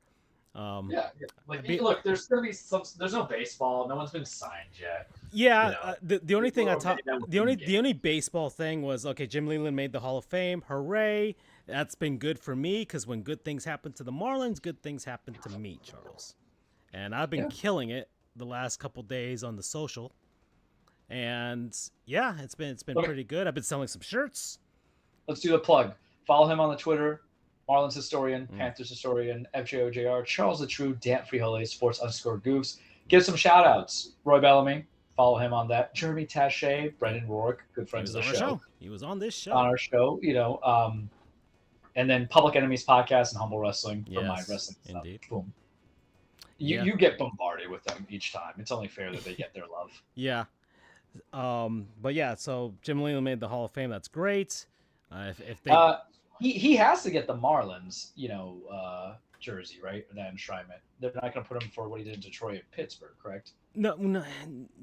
[SPEAKER 2] Look, there's gonna be there's no baseball. No one's been signed yet.
[SPEAKER 1] Yeah, the only thing the only baseball thing was Jim Leland made the Hall of Fame. Hooray! That's been good for me because when good things happen to the Marlins, good things happen to me, Charles. And I've been killing it the last couple days on the social. And yeah, it's been pretty good. I've been selling some shirts.
[SPEAKER 2] Let's do the plug. Follow him on the Twitter, Marlins Historian, Panthers Historian, FJOJR, Charles the True, Dan Freeholey, Sports_Goofs. Give some shout-outs. Roy Bellamy, follow him on that. Jeremy Taché, Brendan Rourke, good friends of the show.
[SPEAKER 1] He was on this show.
[SPEAKER 2] On our show, and then Public Enemies Podcast and Humble Wrestling for my wrestling stuff.
[SPEAKER 1] Indeed.
[SPEAKER 2] Boom. You get bombarded with them each time. It's only fair that they get their love.
[SPEAKER 1] Yeah. But yeah, so Jim Leland made the Hall of Fame. That's great. If they
[SPEAKER 2] he has to get the Marlins, jersey, right? That enshrinement. They're not going to put him for what he did in Detroit and Pittsburgh, correct?
[SPEAKER 1] No,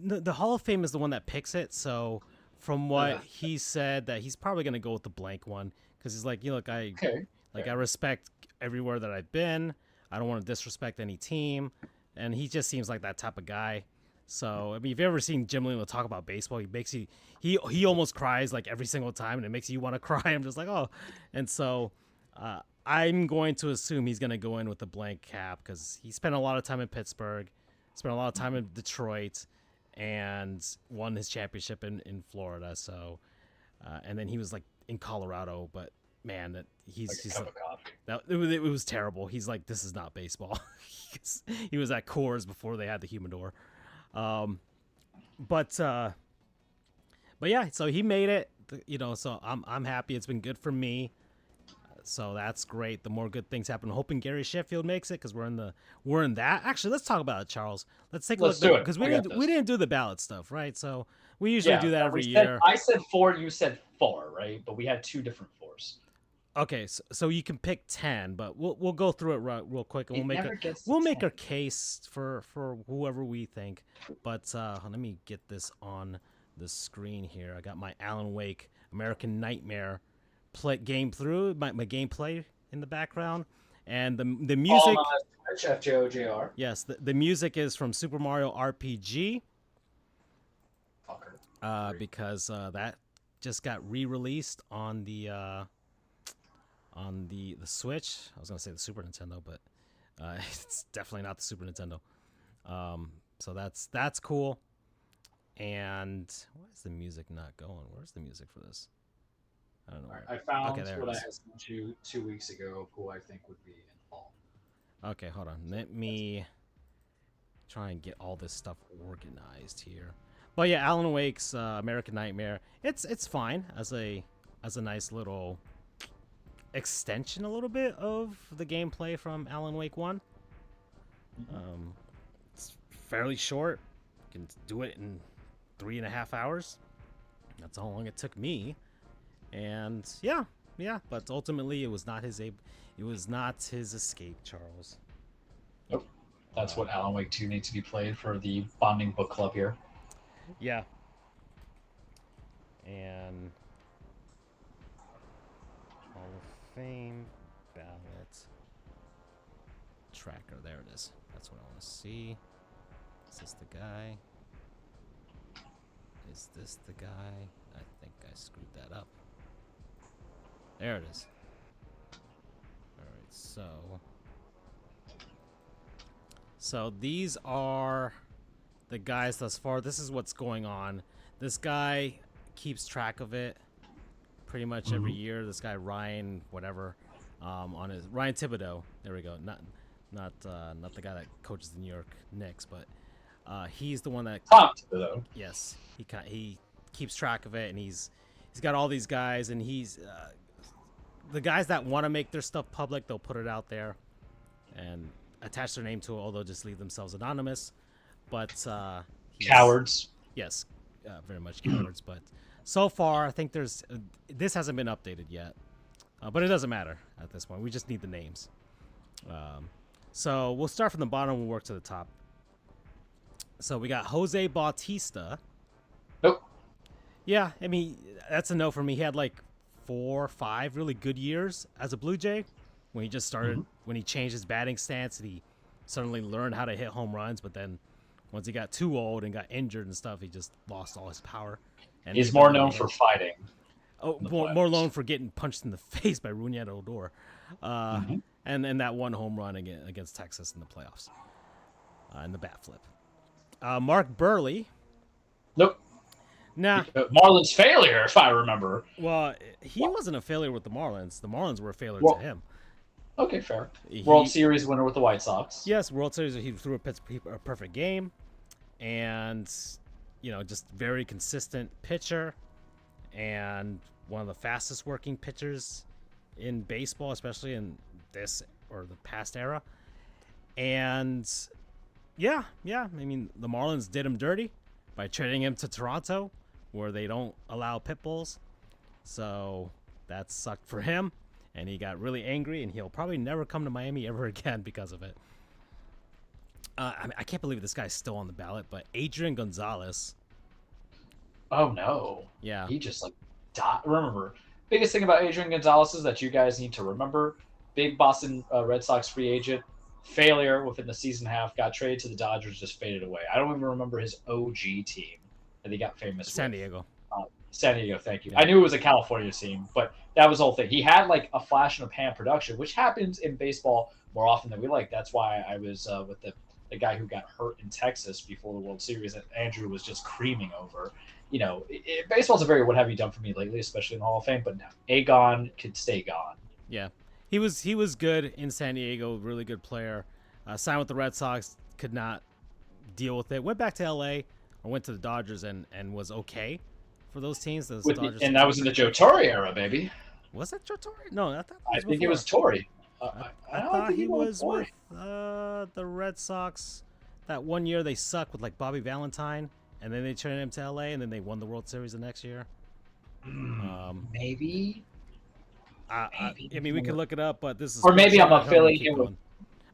[SPEAKER 1] the Hall of Fame is the one that picks it. So from what he said, that he's probably going to go with the blank one because he's like, I respect everywhere that I've been. I don't want to disrespect any team, and he just seems like that type of guy. So I mean, if you've ever seen Jim Leland talk about baseball, he almost cries like every single time, and it makes you want to cry. I'm just like, oh, and so I'm going to assume he's going to go in with a blank cap because he spent a lot of time in Pittsburgh, spent a lot of time in Detroit, and won his championship in Florida. So, and then he was like in Colorado, but man, that he's
[SPEAKER 2] Cup of coffee.
[SPEAKER 1] it was terrible. He's like, this is not baseball. He was at Coors before they had the humidor. But yeah, so he made it. So I'm happy. It's been good for me. So that's great. The more good things happen. I'm hoping Gary Sheffield makes it because we're in that. Actually, let's talk about it, Charles. Let's take a look because we didn't do the ballot stuff, right? So we usually do that every year.
[SPEAKER 2] I said 4, you said 4, right? But we had 2 different 4s.
[SPEAKER 1] Okay, so you can pick 10, but we'll go through it real quick, and we'll make a case for whoever we think. But let me get this on the screen here. I got my Alan Wake American Nightmare game through my gameplay in the background, and the music.
[SPEAKER 2] FJOJR.
[SPEAKER 1] Yes, the music is from Super Mario RPG. Because that just got re-released on the Switch. I was gonna say the Super Nintendo, but it's definitely not the Super Nintendo. So that's cool. And why is the music not going? Where's the music for this? I don't know.
[SPEAKER 2] I found what I had sent you 2 weeks ago of who I think would be in fall.
[SPEAKER 1] Okay, hold on. Let me try and get all this stuff organized here. But yeah, Alan Wake's American Nightmare. It's fine as a nice little extension, a little bit of the gameplay from Alan Wake 1. It's fairly short. You can do it in 3.5 hours. That's how long it took me. And yeah, but ultimately it was not his escape, Charles.
[SPEAKER 2] Nope. That's what Alan Wake 2 needs to be played for the bonding book club here.
[SPEAKER 1] Yeah. And Hall of Fame ballot tracker. There it is. That's what I want to see. Is this the guy? Is this the guy? I think I screwed that up. There it is. Alright, so these are the guys thus far. This is what's going on. This guy keeps track of it pretty much every year. This guy Ryan whatever on his Ryan Thibodeau. There we go. Not the guy that coaches the New York Knicks, but he's the one that
[SPEAKER 2] Tom Thibodeau.
[SPEAKER 1] Yes, he keeps track of it, and he's got all these guys, and he's the guys that want to make their stuff public, they'll put it out there and attach their name to it, or they'll just leave themselves anonymous. But
[SPEAKER 2] cowards.
[SPEAKER 1] Yes, very much cowards. But so far, I think this hasn't been updated yet. But it doesn't matter at this point. We just need the names. So we'll start from the bottom. We'll work to the top. So we got Jose Bautista.
[SPEAKER 2] Nope.
[SPEAKER 1] Yeah, I mean, that's a no for me. He had like 4 or 5 really good years as a Blue Jay when he just started, when he changed his batting stance and he suddenly learned how to hit home runs. But then once he got too old and got injured and stuff, he just lost all his power. And
[SPEAKER 2] he's more known for fighting.
[SPEAKER 1] Oh, more known for getting punched in the face by Rougned Odor. And that one home run against Texas in the playoffs. In the bat flip. Mark Burley.
[SPEAKER 2] Nope.
[SPEAKER 1] Nah.
[SPEAKER 2] Marlins failure, if I remember.
[SPEAKER 1] Well, he wasn't a failure with the Marlins. The Marlins were a failure to him.
[SPEAKER 2] Okay, fair. World Series winner with the White Sox.
[SPEAKER 1] Yes, World Series. He threw a perfect game. And, just very consistent pitcher. And one of the fastest working pitchers in baseball, especially in this or the past era. And, yeah. I mean, the Marlins did him dirty by trading him to Toronto, where they don't allow pit bulls. So that sucked for him, and he got really angry, and he'll probably never come to Miami ever again because of it. I can't believe this guy's still on the ballot, but Adrian Gonzalez.
[SPEAKER 2] Oh, no.
[SPEAKER 1] Yeah.
[SPEAKER 2] He just, died. Remember, biggest thing about Adrian Gonzalez is that you guys need to remember, big Boston Red Sox free agent, failure within the season half, got traded to the Dodgers, just faded away. I don't even remember his OG team that he got famous
[SPEAKER 1] San Diego.
[SPEAKER 2] San Diego, thank you. I knew it was a California team, but that was the whole thing. He had like a flash in the pan production, which happens in baseball more often than we like. That's why I was with the guy who got hurt in Texas before the World Series that Andrew was just creaming over. You know, baseball's a very what have you done for me lately, especially in the Hall of Fame. But no, Agon could stay gone.
[SPEAKER 1] Yeah, he was good in San Diego, really good player. Signed with the Red Sox, could not deal with it. Went back to L.A. or went to the Dodgers and was okay for those teams.
[SPEAKER 2] And that was in the Joe Torre era, baby.
[SPEAKER 1] Was that Joe Torre? No,
[SPEAKER 2] I think it was Torre.
[SPEAKER 1] I thought he was with the Red Sox. That one year they sucked with like Bobby Valentine, and then they turned him to LA, and then they won the World Series the next year.
[SPEAKER 2] Maybe.
[SPEAKER 1] I mean, we could look it up, but this is.
[SPEAKER 2] Or maybe I'm affiliated with.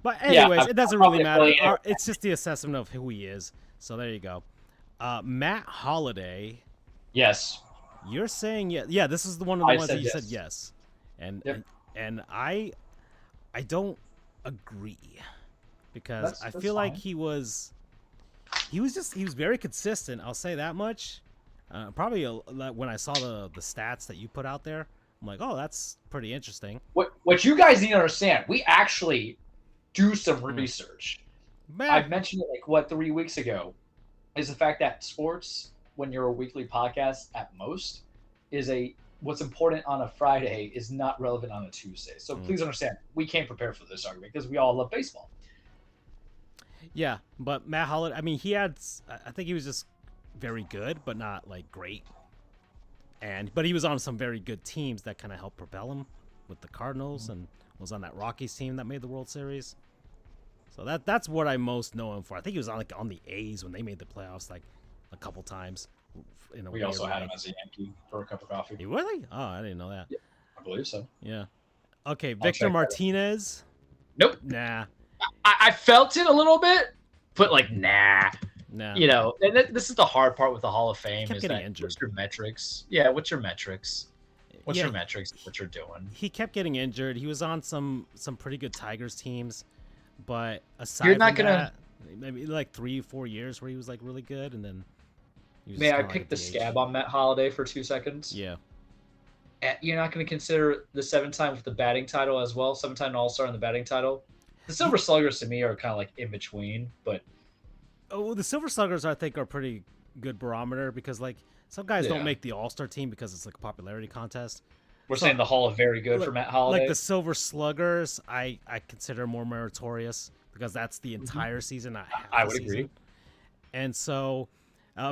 [SPEAKER 1] But anyways, it doesn't really matter. It's just the assessment of who he is. So there you go. Matt Holliday.
[SPEAKER 2] Yes.
[SPEAKER 1] You're saying yes. Yeah, this is the one of the ones that you said yes, and
[SPEAKER 2] Yep.
[SPEAKER 1] and I don't agree because I feel
[SPEAKER 2] fine.
[SPEAKER 1] like he was very consistent. I'll say that much. Probably when I saw the stats that you put out there, I'm like, oh, that's pretty interesting.
[SPEAKER 2] What you guys need to understand, we actually do some research. I've mentioned it like 3 weeks ago, is the fact that sports, when you're a weekly podcast at most, is what's important on a Friday is not relevant on a Tuesday. So please understand, we can't prepare for this argument because we all love baseball.
[SPEAKER 1] Yeah, but Matt Holliday, I mean, I think he was just very good, but not like great. But he was on some very good teams that kind of helped propel him with the Cardinals and was on that Rockies team that made the World Series. So that's what I most know him for. I think he was on the A's when they made the playoffs like a couple times.
[SPEAKER 2] We also had him as a Yankee for a cup of coffee.
[SPEAKER 1] Really? Oh, I didn't know that.
[SPEAKER 2] Yeah, I believe so.
[SPEAKER 1] Yeah. Okay, Victor Martinez.
[SPEAKER 2] Nope.
[SPEAKER 1] Nah.
[SPEAKER 2] I felt it a little bit, but like, nah.
[SPEAKER 1] Nah.
[SPEAKER 2] You know, and this is the hard part with the Hall of Fame is that
[SPEAKER 1] injured.
[SPEAKER 2] What's your metrics? Yeah, what's your metrics? What's your metrics? What you're doing?
[SPEAKER 1] He kept getting injured. He was on some pretty good Tigers teams, but aside from that, maybe like 3-4 years where he was like really good, and then.
[SPEAKER 2] May I pick the scab on Matt Holliday for 2 seconds?
[SPEAKER 1] Yeah.
[SPEAKER 2] You're not going to consider the 7-time with the batting title as well, 7-time All-Star in the batting title. The Silver Sluggers to me are kind of like in between, but.
[SPEAKER 1] Oh, the Silver Sluggers I think are pretty good barometer because like some guys don't make the All-Star team because it's like a popularity contest.
[SPEAKER 2] We're saying the Hall of Very Good for Matt Holliday.
[SPEAKER 1] Like the Silver Sluggers, I consider more meritorious because that's the entire season.
[SPEAKER 2] I would agree.
[SPEAKER 1] And so.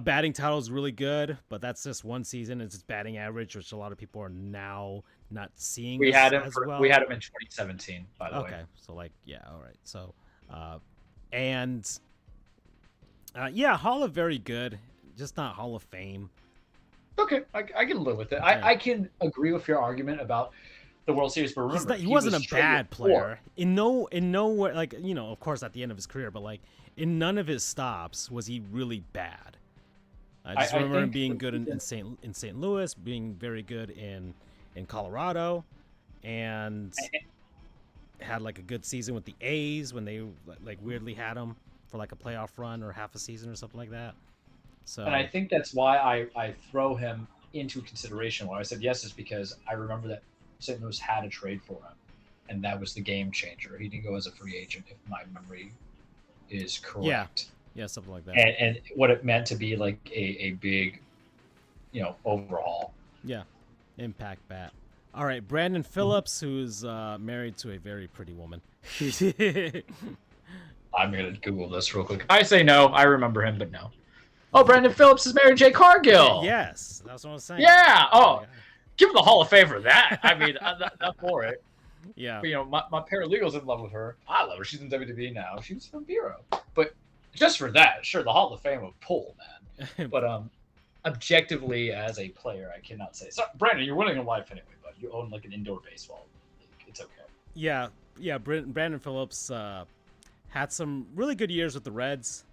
[SPEAKER 1] Batting title is really good, but that's just one season. It's batting average, which a lot of people are now not seeing.
[SPEAKER 2] We had him in 2017, by the way.
[SPEAKER 1] Okay, so like, yeah, all right. So, Hall of Very Good, just not Hall of Fame.
[SPEAKER 2] Okay, I can live with it. I can agree with your argument about the World Series, but remember,
[SPEAKER 1] he wasn't a bad player. In no way, like, you know, of course, at the end of his career, but like in none of his stops was he really bad. I just remember him being good in St. Louis, being very good in Colorado, and had like a good season with the A's when they like weirdly had him for like a playoff run or half a season or something like that. So,
[SPEAKER 2] and I think that's why I throw him into consideration. Why I said yes is because I remember that St. Louis had a trade for him, and that was the game changer. He didn't go as a free agent, if my memory is correct.
[SPEAKER 1] Yeah, something like that.
[SPEAKER 2] And what it meant to be like a big, you know, overhaul.
[SPEAKER 1] Yeah, impact bat. All right, Brandon Phillips, who's married to a very pretty woman.
[SPEAKER 2] I'm going to Google this real quick. I say no. I remember him, but no. Oh, Brandon Phillips is married to Jay Cargill.
[SPEAKER 1] Yes, that's what I was saying.
[SPEAKER 2] Yeah. Oh, give him the Hall of Fame for that. I mean, I'm not for it.
[SPEAKER 1] Yeah.
[SPEAKER 2] But, you know, my paralegal's in love with her. I love her. She's in WWE now. She was from Bureau. But just for that, sure, the Hall of Fame would pull, man. But objectively, as a player, I cannot say. So, Brandon, you're winning in life anyway, but you own like an indoor baseball league. It's okay.
[SPEAKER 1] Yeah. Brandon Phillips had some really good years with the Reds,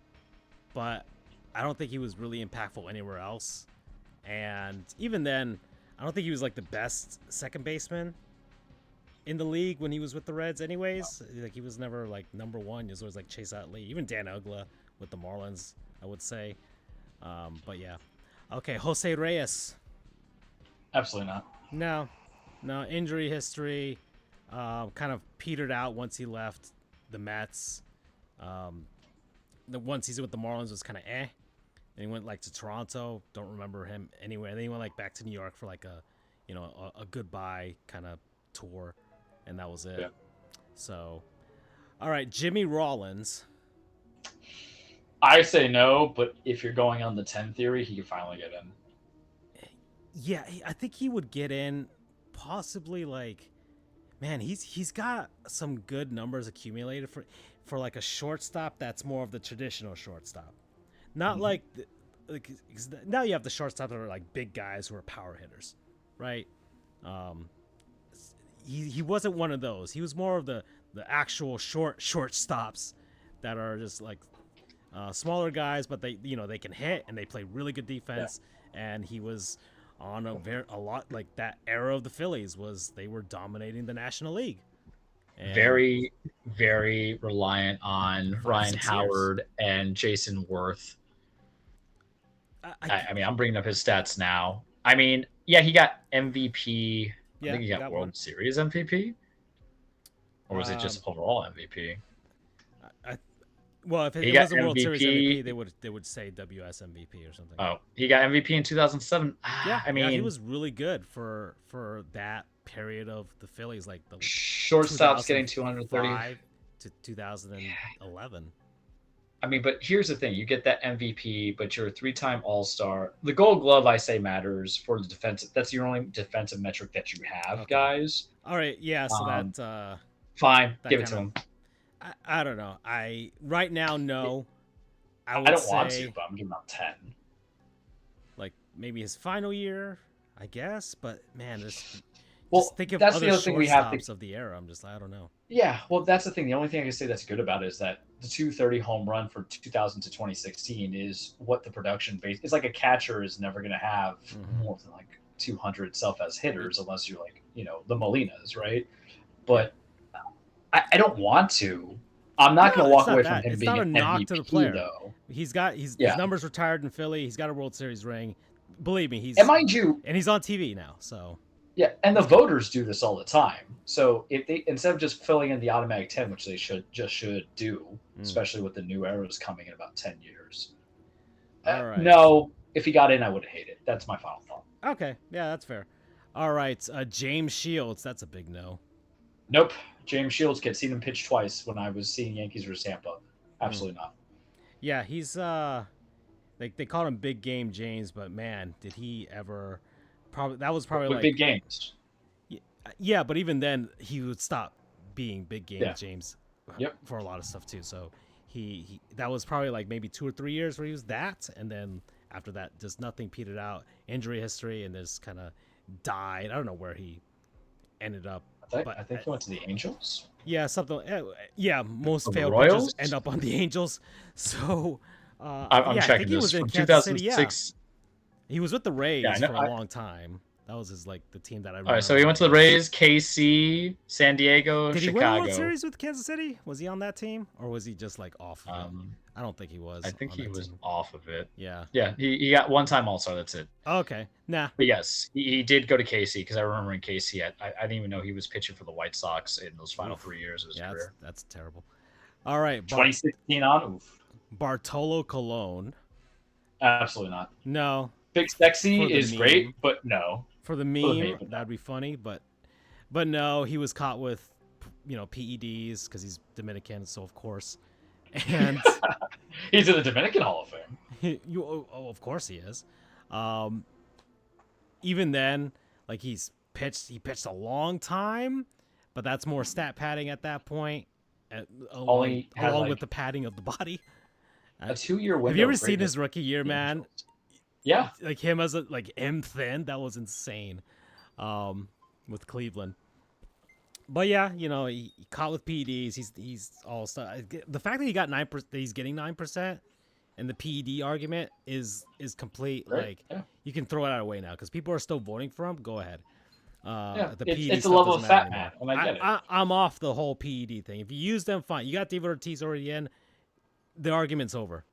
[SPEAKER 1] but I don't think he was really impactful anywhere else. And even then, I don't think he was like the best second baseman in the league when he was with the Reds anyways. Like he was never like number one. He was always like Chase Utley, even Dan Ugla with the Marlins, I would say. But yeah. Okay, Jose Reyes.
[SPEAKER 2] Absolutely not.
[SPEAKER 1] No injury history. Kind of petered out once he left the Mets. The one season with the Marlins was kind of eh. And he went like to Toronto. Don't remember him anywhere. And then he went like back to New York for like a goodbye kind of tour, and that was it.
[SPEAKER 2] Yeah.
[SPEAKER 1] So, all right, Jimmy Rollins.
[SPEAKER 2] I say no, but if you're going on the 10 theory, he could finally get in.
[SPEAKER 1] Yeah, I think he would get in. Possibly like, man, he's got some good numbers accumulated for like a shortstop that's more of the traditional shortstop. Not like now you have the shortstops that are like big guys who are power hitters, right? He wasn't one of those. He was more of the actual shortstops that are just like smaller guys, but they can hit and they play really good defense. Yeah. And he was on a lot like that era of the Phillies they were dominating the National League.
[SPEAKER 2] And very, very reliant on Ryan Howard and Jason Worth. I mean, I'm bringing up his stats now. I mean, yeah, he got MVP. I think he got World Series MVP. Or was it just overall MVP?
[SPEAKER 1] Well, if it was a World Series MVP, they would say WS MVP or something.
[SPEAKER 2] Oh, he got MVP in 2007.
[SPEAKER 1] Yeah, I mean, he was really good for that period of the Phillies, like the
[SPEAKER 2] shortstops getting 230
[SPEAKER 1] to 2011.
[SPEAKER 2] I mean, but here's the thing: you get that MVP, but you're a 3-time All-Star. The Gold Glove, I say, matters for the defensive. That's your only defensive metric that you have, guys.
[SPEAKER 1] All right, yeah. So that
[SPEAKER 2] fine, give it to him.
[SPEAKER 1] I don't know. Right now, no.
[SPEAKER 2] I don't want to, but I'm giving him 10.
[SPEAKER 1] Like maybe his final year, I guess. But man, just think of
[SPEAKER 2] that's
[SPEAKER 1] other
[SPEAKER 2] the other thing we have
[SPEAKER 1] of the era. I don't know.
[SPEAKER 2] Yeah, well, that's the thing. The only thing I can say that's good about it is that the 230 home run for 2000 to 2016 is what the production base. It's like a catcher is never going to have more than like 200 self as hitters unless you're like the Molinas, right? But I don't want to. I'm not going to walk away from him being an MVP, to the player. Though.
[SPEAKER 1] His numbers retired in Philly. He's got a World Series ring. Believe me,
[SPEAKER 2] and mind you,
[SPEAKER 1] and he's on TV now. So
[SPEAKER 2] yeah, and the voters do this all the time. So if they instead of just filling in the automatic 10, which they should do, especially with the new eras coming in about 10 years.
[SPEAKER 1] All right.
[SPEAKER 2] No, if he got in, I would hate it. That's my final thought.
[SPEAKER 1] Okay, yeah, that's fair. All right, James Shields. That's a big no.
[SPEAKER 2] Nope. James Shields gets seen him pitch twice when I was seeing Yankees versus Tampa. Absolutely not.
[SPEAKER 1] Yeah, he's they called him Big Game James, but man, did he ever? That was probably like
[SPEAKER 2] big games.
[SPEAKER 1] Yeah, but even then, he would stop being Big Game James. For a lot of stuff too. So he that was probably like maybe 2 or 3 years where he was that, and then after that, just nothing petered out. Injury history, and just kind of died. I don't know where he ended up.
[SPEAKER 2] I think he went to the Angels.
[SPEAKER 1] Yeah, something. Yeah, most failed pitchers end up on the Angels. So
[SPEAKER 2] I'm checking this from 2006.
[SPEAKER 1] He was with the Rays for a long time. That was his the team that I remember.
[SPEAKER 2] All right, so he went to the Rays, KC, San Diego,
[SPEAKER 1] Did
[SPEAKER 2] Chicago.
[SPEAKER 1] Did he win a World Series with Kansas City? Was he on that team, or was he just off of it? I don't think he was.
[SPEAKER 2] I think he was off of it.
[SPEAKER 1] Yeah.
[SPEAKER 2] Yeah, he got one-time All-Star. That's it.
[SPEAKER 1] Okay. Nah.
[SPEAKER 2] But yes, he did go to KC because I remember in KC, I didn't even know he was pitching for the White Sox in those final 3 years of his career.
[SPEAKER 1] That's terrible. All right.
[SPEAKER 2] 2016 on.
[SPEAKER 1] Bartolo Colon.
[SPEAKER 2] Absolutely not.
[SPEAKER 1] No.
[SPEAKER 2] Big Sexy is great, but no.
[SPEAKER 1] For the meme, that'd be funny, but no, he was caught with, PEDs because he's Dominican, so of course, and
[SPEAKER 2] he's in the Dominican Hall of Fame.
[SPEAKER 1] Of course he is. Even then, he pitched a long time, but that's more stat padding at that point, along with the padding of the body.
[SPEAKER 2] A 2-year window.
[SPEAKER 1] Have you ever seen his rookie year, man?
[SPEAKER 2] Yeah,
[SPEAKER 1] him as him thin, that was insane, with Cleveland. But yeah, he caught with PEDs. He's all stuff. The fact that he got 9%, that he's getting 9%, and the PED argument is complete.
[SPEAKER 2] Right.
[SPEAKER 1] You can throw it out away now because people are still voting for him. Go ahead.
[SPEAKER 2] It's a level of fat man. And I get it.
[SPEAKER 1] I'm off the whole PED thing. If you use them, fine. You got David Ortiz already in. The argument's over.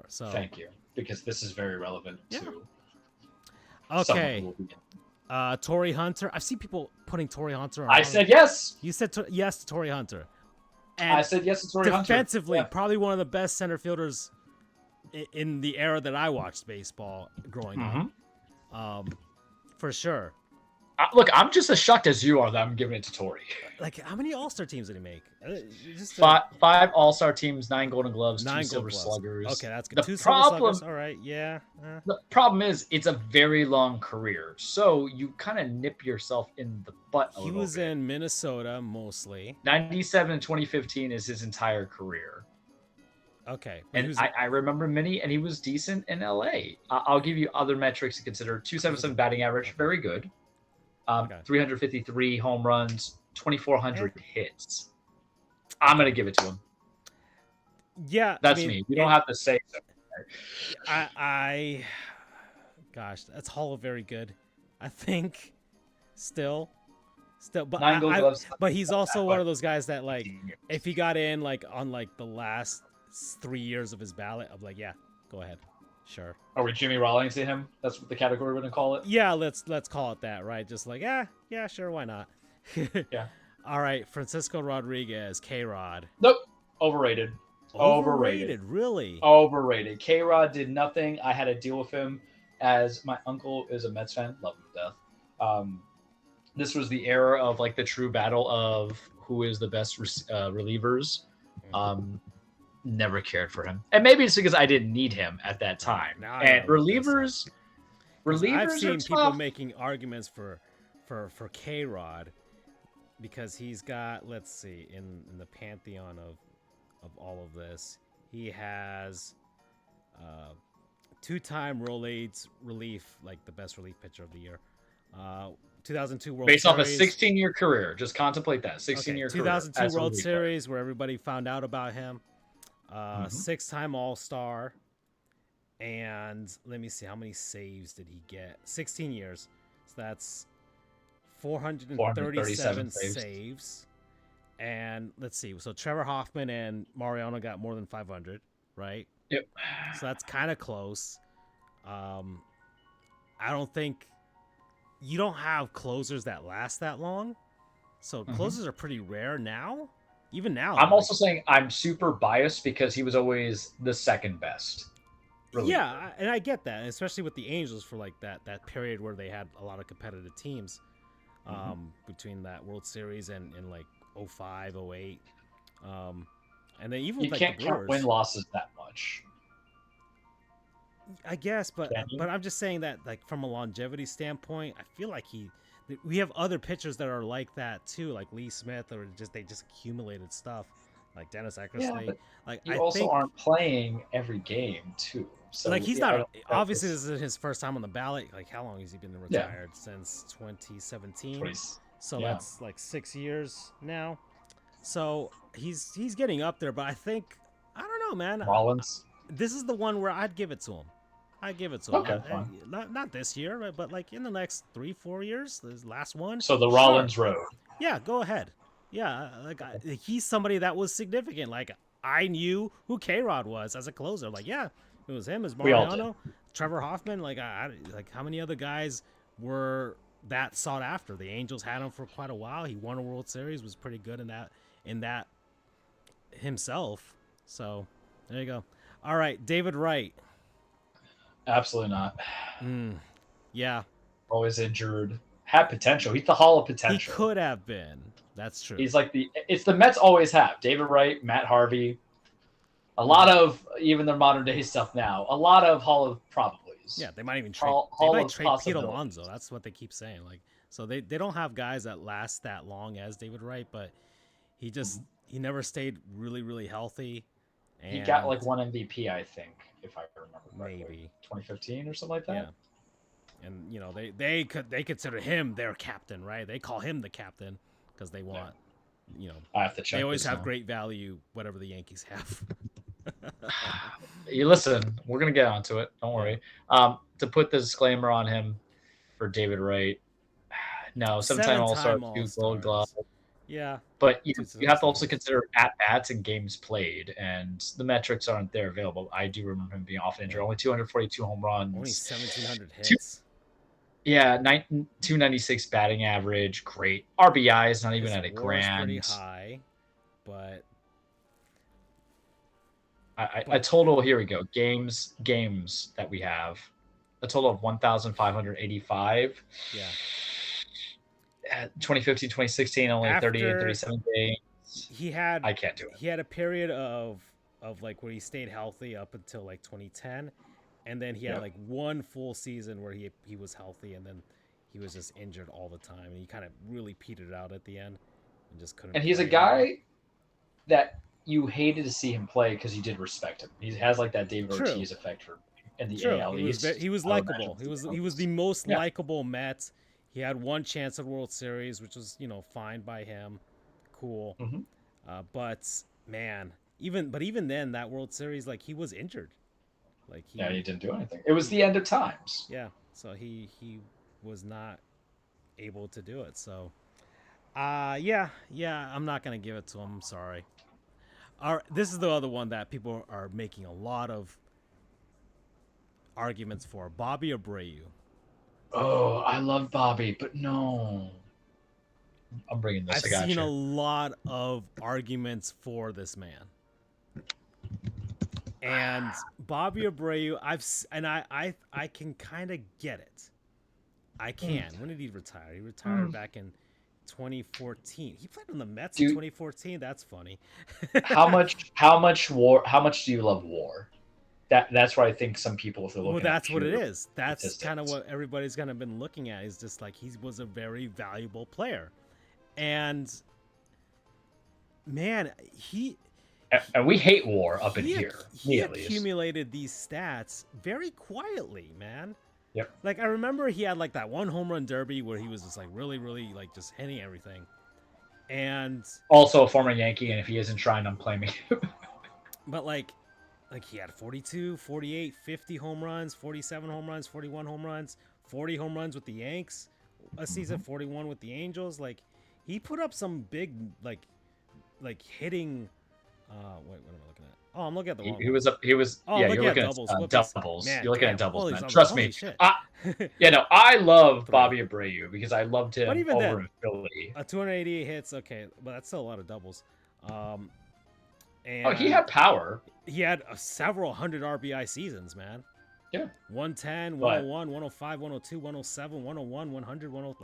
[SPEAKER 1] So
[SPEAKER 2] thank you. Because this is very relevant to
[SPEAKER 1] okay.
[SPEAKER 2] someone who will be
[SPEAKER 1] Torrey Hunter. I've seen people putting Torrey Hunter on.
[SPEAKER 2] I said yes.
[SPEAKER 1] You said yes to Torrey Hunter. And
[SPEAKER 2] I said yes to Torrey Hunter.
[SPEAKER 1] Defensively, probably one of the best center fielders in the era that I watched baseball growing up. For sure.
[SPEAKER 2] Look, I'm just as shocked as you are that I'm giving it to Torrey.
[SPEAKER 1] Like, how many All-Star teams did he make?
[SPEAKER 2] Five All-Star teams, 9 Golden Gloves, 2 Silver Sluggers.
[SPEAKER 1] Okay, that's good. 2 Silver Sluggers. All right, yeah.
[SPEAKER 2] The problem is, it's a very long career, so you kind of nip yourself in the butt a little bit.
[SPEAKER 1] He was in Minnesota mostly.
[SPEAKER 2] 97 and 2015 is his entire career.
[SPEAKER 1] Okay.
[SPEAKER 2] And I remember many, and he was decent in LA. I'll give you other metrics to consider. 277 batting average, very good. 353 home runs, 2,400 hits. I'm going to give it to him.
[SPEAKER 1] Yeah.
[SPEAKER 2] That's me. You don't have to say so.
[SPEAKER 1] Gosh, that's Hall of very good. I think still, but
[SPEAKER 2] 9 Gold Gloves.
[SPEAKER 1] But he's also one of those guys that, like, if he got in like on like the last 3 years of his ballot, I'm like, yeah, go ahead. Sure.
[SPEAKER 2] Are we Jimmy Rawlings to him? That's what the category we're going to call it?
[SPEAKER 1] Yeah, let's call it that, right? Just like, yeah, sure, why not?
[SPEAKER 2] Yeah.
[SPEAKER 1] All right, Francisco Rodriguez, K-Rod.
[SPEAKER 2] Nope. Overrated.
[SPEAKER 1] Really?
[SPEAKER 2] Overrated. K-Rod did nothing. I had to deal with him as my uncle is a Mets fan. Love him to death. This was the era of, like, the true battle of who is the best relievers. Never cared for him, and maybe it's because I didn't need him at that time. And relievers
[SPEAKER 1] I've seen
[SPEAKER 2] are
[SPEAKER 1] people
[SPEAKER 2] tough.
[SPEAKER 1] making arguments for K-Rod because he's got, let's see, in the pantheon of all of this, he has 2-time Rollades relief, like the best relief pitcher of the year. 2002 World
[SPEAKER 2] Based
[SPEAKER 1] Series.
[SPEAKER 2] off a 16-year career. Just contemplate that. 16-year career.
[SPEAKER 1] 2002 World Series, where everybody found out about him. 6-time All-Star. And let me see, how many saves did he get? 16 years. So that's 437 saves. And let's see. So Trevor Hoffman and Mariano got more than 500, right?
[SPEAKER 2] Yep.
[SPEAKER 1] So that's kind of close. I don't think you don't have closers that last that long. So closers are pretty rare now. Even now.
[SPEAKER 2] I'm also saying I'm super biased because he was always the second best.
[SPEAKER 1] Yeah, and I get that, especially with the Angels for like that period where they had a lot of competitive teams between that World Series and like 05, 08. And then even
[SPEAKER 2] you
[SPEAKER 1] with,
[SPEAKER 2] can't
[SPEAKER 1] the Brewers,
[SPEAKER 2] count win-losses that much.
[SPEAKER 1] I guess, but I'm just saying that, like, from a longevity standpoint, I feel like we have other pitchers that are like that too, like Lee Smith, or they just accumulated stuff, like Dennis Eckersley.
[SPEAKER 2] Yeah,
[SPEAKER 1] like
[SPEAKER 2] you
[SPEAKER 1] I think,
[SPEAKER 2] aren't playing every game too. So
[SPEAKER 1] like he's not obviously this is his first time on the ballot. Like, how long has he been retired? Since 2017. So that's like 6 years now. So he's getting up there, but I think, I don't know, man.
[SPEAKER 2] Rollins.
[SPEAKER 1] This is the one where I'd give it to him.
[SPEAKER 2] Okay, fine.
[SPEAKER 1] Not this year, but like in the next 3-4 years, this last one.
[SPEAKER 2] So the Rollins road.
[SPEAKER 1] Yeah, go ahead. Yeah, like he's somebody that was significant. Like, I knew who K-Rod was as a closer. Like, yeah, it was him, as Mariano, Trevor Hoffman. Like, like how many other guys were that sought after? The Angels had him for quite a while. He won a World Series, was pretty good in that himself. So there you go. All right, David Wright.
[SPEAKER 2] Absolutely not.
[SPEAKER 1] Yeah.
[SPEAKER 2] Always injured. Had potential. He's the Hall of potential.
[SPEAKER 1] He could have been. That's true.
[SPEAKER 2] He's like it's the Mets always have. David Wright, Matt Harvey. A lot of, even their modern day stuff now, a lot of Hall of probablys.
[SPEAKER 1] Yeah, they might even trade. They might trade Pete Alonso. That's what they keep saying. Like, so they don't have guys that last that long as David Wright, but he just he never stayed really, really healthy. And
[SPEAKER 2] he got like one MVP, I think, if I remember correctly.
[SPEAKER 1] Maybe
[SPEAKER 2] 2015 or something like that.
[SPEAKER 1] Yeah. And you know they consider him their captain, right? They call him the captain because they want, you know,
[SPEAKER 2] I have to check.
[SPEAKER 1] They always have great value, whatever the Yankees have.
[SPEAKER 2] You listen, we're gonna get onto it. Don't worry. To put the disclaimer on him for David Wright, no, 7-time All-Star, 2 Gold Glove.
[SPEAKER 1] Yeah,
[SPEAKER 2] but you have to also consider at-bats and games played, and the metrics aren't there available. I do remember him being often injured. Only 242 home runs.
[SPEAKER 1] Only 1,700 hits.
[SPEAKER 2] Yeah, 296 batting average, great. RBI is not even
[SPEAKER 1] His
[SPEAKER 2] at a
[SPEAKER 1] WAR is pretty
[SPEAKER 2] grand.
[SPEAKER 1] high, but
[SPEAKER 2] A total, here we go, games that we have. A total of 1,585.
[SPEAKER 1] yeah.
[SPEAKER 2] 2015, 2016, only 38 and
[SPEAKER 1] After
[SPEAKER 2] 37 games.
[SPEAKER 1] he had
[SPEAKER 2] I can't do it.
[SPEAKER 1] he had a period of like where he stayed healthy up until like 2010, and then he had
[SPEAKER 2] Yep.
[SPEAKER 1] like one full season where he was healthy, and then he was just injured all the time, and he kind of really petered out at the end and just couldn't.
[SPEAKER 2] And he's a
[SPEAKER 1] play anymore.
[SPEAKER 2] guy that you hated to see him play because you did respect him. He has like that David
[SPEAKER 1] True.
[SPEAKER 2] Ortiz effect for in the
[SPEAKER 1] True.
[SPEAKER 2] AL
[SPEAKER 1] He was
[SPEAKER 2] East.
[SPEAKER 1] he was
[SPEAKER 2] I would
[SPEAKER 1] likable.
[SPEAKER 2] imagine.
[SPEAKER 1] He was the most
[SPEAKER 2] Yeah.
[SPEAKER 1] likable Met. He had one chance at World Series, which was fine by him, cool.
[SPEAKER 2] Mhm.
[SPEAKER 1] But man, even then, that World Series, like he was injured. Like
[SPEAKER 2] he didn't do anything. It was the end of times.
[SPEAKER 1] Yeah, so he was not able to do it. So, yeah, I'm not gonna give it to him. I'm sorry. This is the other one that people are making a lot of arguments for. Bobby Abreu.
[SPEAKER 2] Oh, I love Bobby, but no. I'm bringing this.
[SPEAKER 1] I've seen a lot of arguments for this man. And Bobby Abreu, I can kind of get it. I can. When did he retire? He retired back in 2014. He played on the Mets in 2014. That's funny.
[SPEAKER 2] How much WAR? How much do you love WAR? That's where I think some people, if they're looking.
[SPEAKER 1] Well, that's
[SPEAKER 2] at
[SPEAKER 1] what it is. That's
[SPEAKER 2] statistics.
[SPEAKER 1] kind of what everybody's kind of been looking at. Is just like he was a very valuable player, and man,
[SPEAKER 2] and we hate WAR up in here.
[SPEAKER 1] He accumulated these stats very quietly, man.
[SPEAKER 2] Yep.
[SPEAKER 1] Like I remember he had like that one home run derby where he was just like really, really like just hitting everything. And
[SPEAKER 2] also a former Yankee, and if he isn't trying, I'm claiming him.
[SPEAKER 1] But like he had 42, 48, 50 home runs, 47 home runs, 41 home runs, 40 home runs with the Yanks a season, 41 with the Angels. Like he put up some big like hitting. Wait, what am I looking at? Oh, I'm looking at the wrong.
[SPEAKER 2] He was.
[SPEAKER 1] Oh,
[SPEAKER 2] yeah, you're looking
[SPEAKER 1] at doubles.
[SPEAKER 2] at doubles.
[SPEAKER 1] Man,
[SPEAKER 2] you're looking
[SPEAKER 1] damn,
[SPEAKER 2] at doubles, man.
[SPEAKER 1] Holy
[SPEAKER 2] Trust me.
[SPEAKER 1] shit.
[SPEAKER 2] I love Bobby Abreu because I loved him over in Philly.
[SPEAKER 1] 288 hits, okay, but that's still a lot of doubles.
[SPEAKER 2] And he had power.
[SPEAKER 1] He had several hundred RBI seasons, man.
[SPEAKER 2] Yeah.
[SPEAKER 1] 110, 101, 105, 102, 107, 101, 100, 100,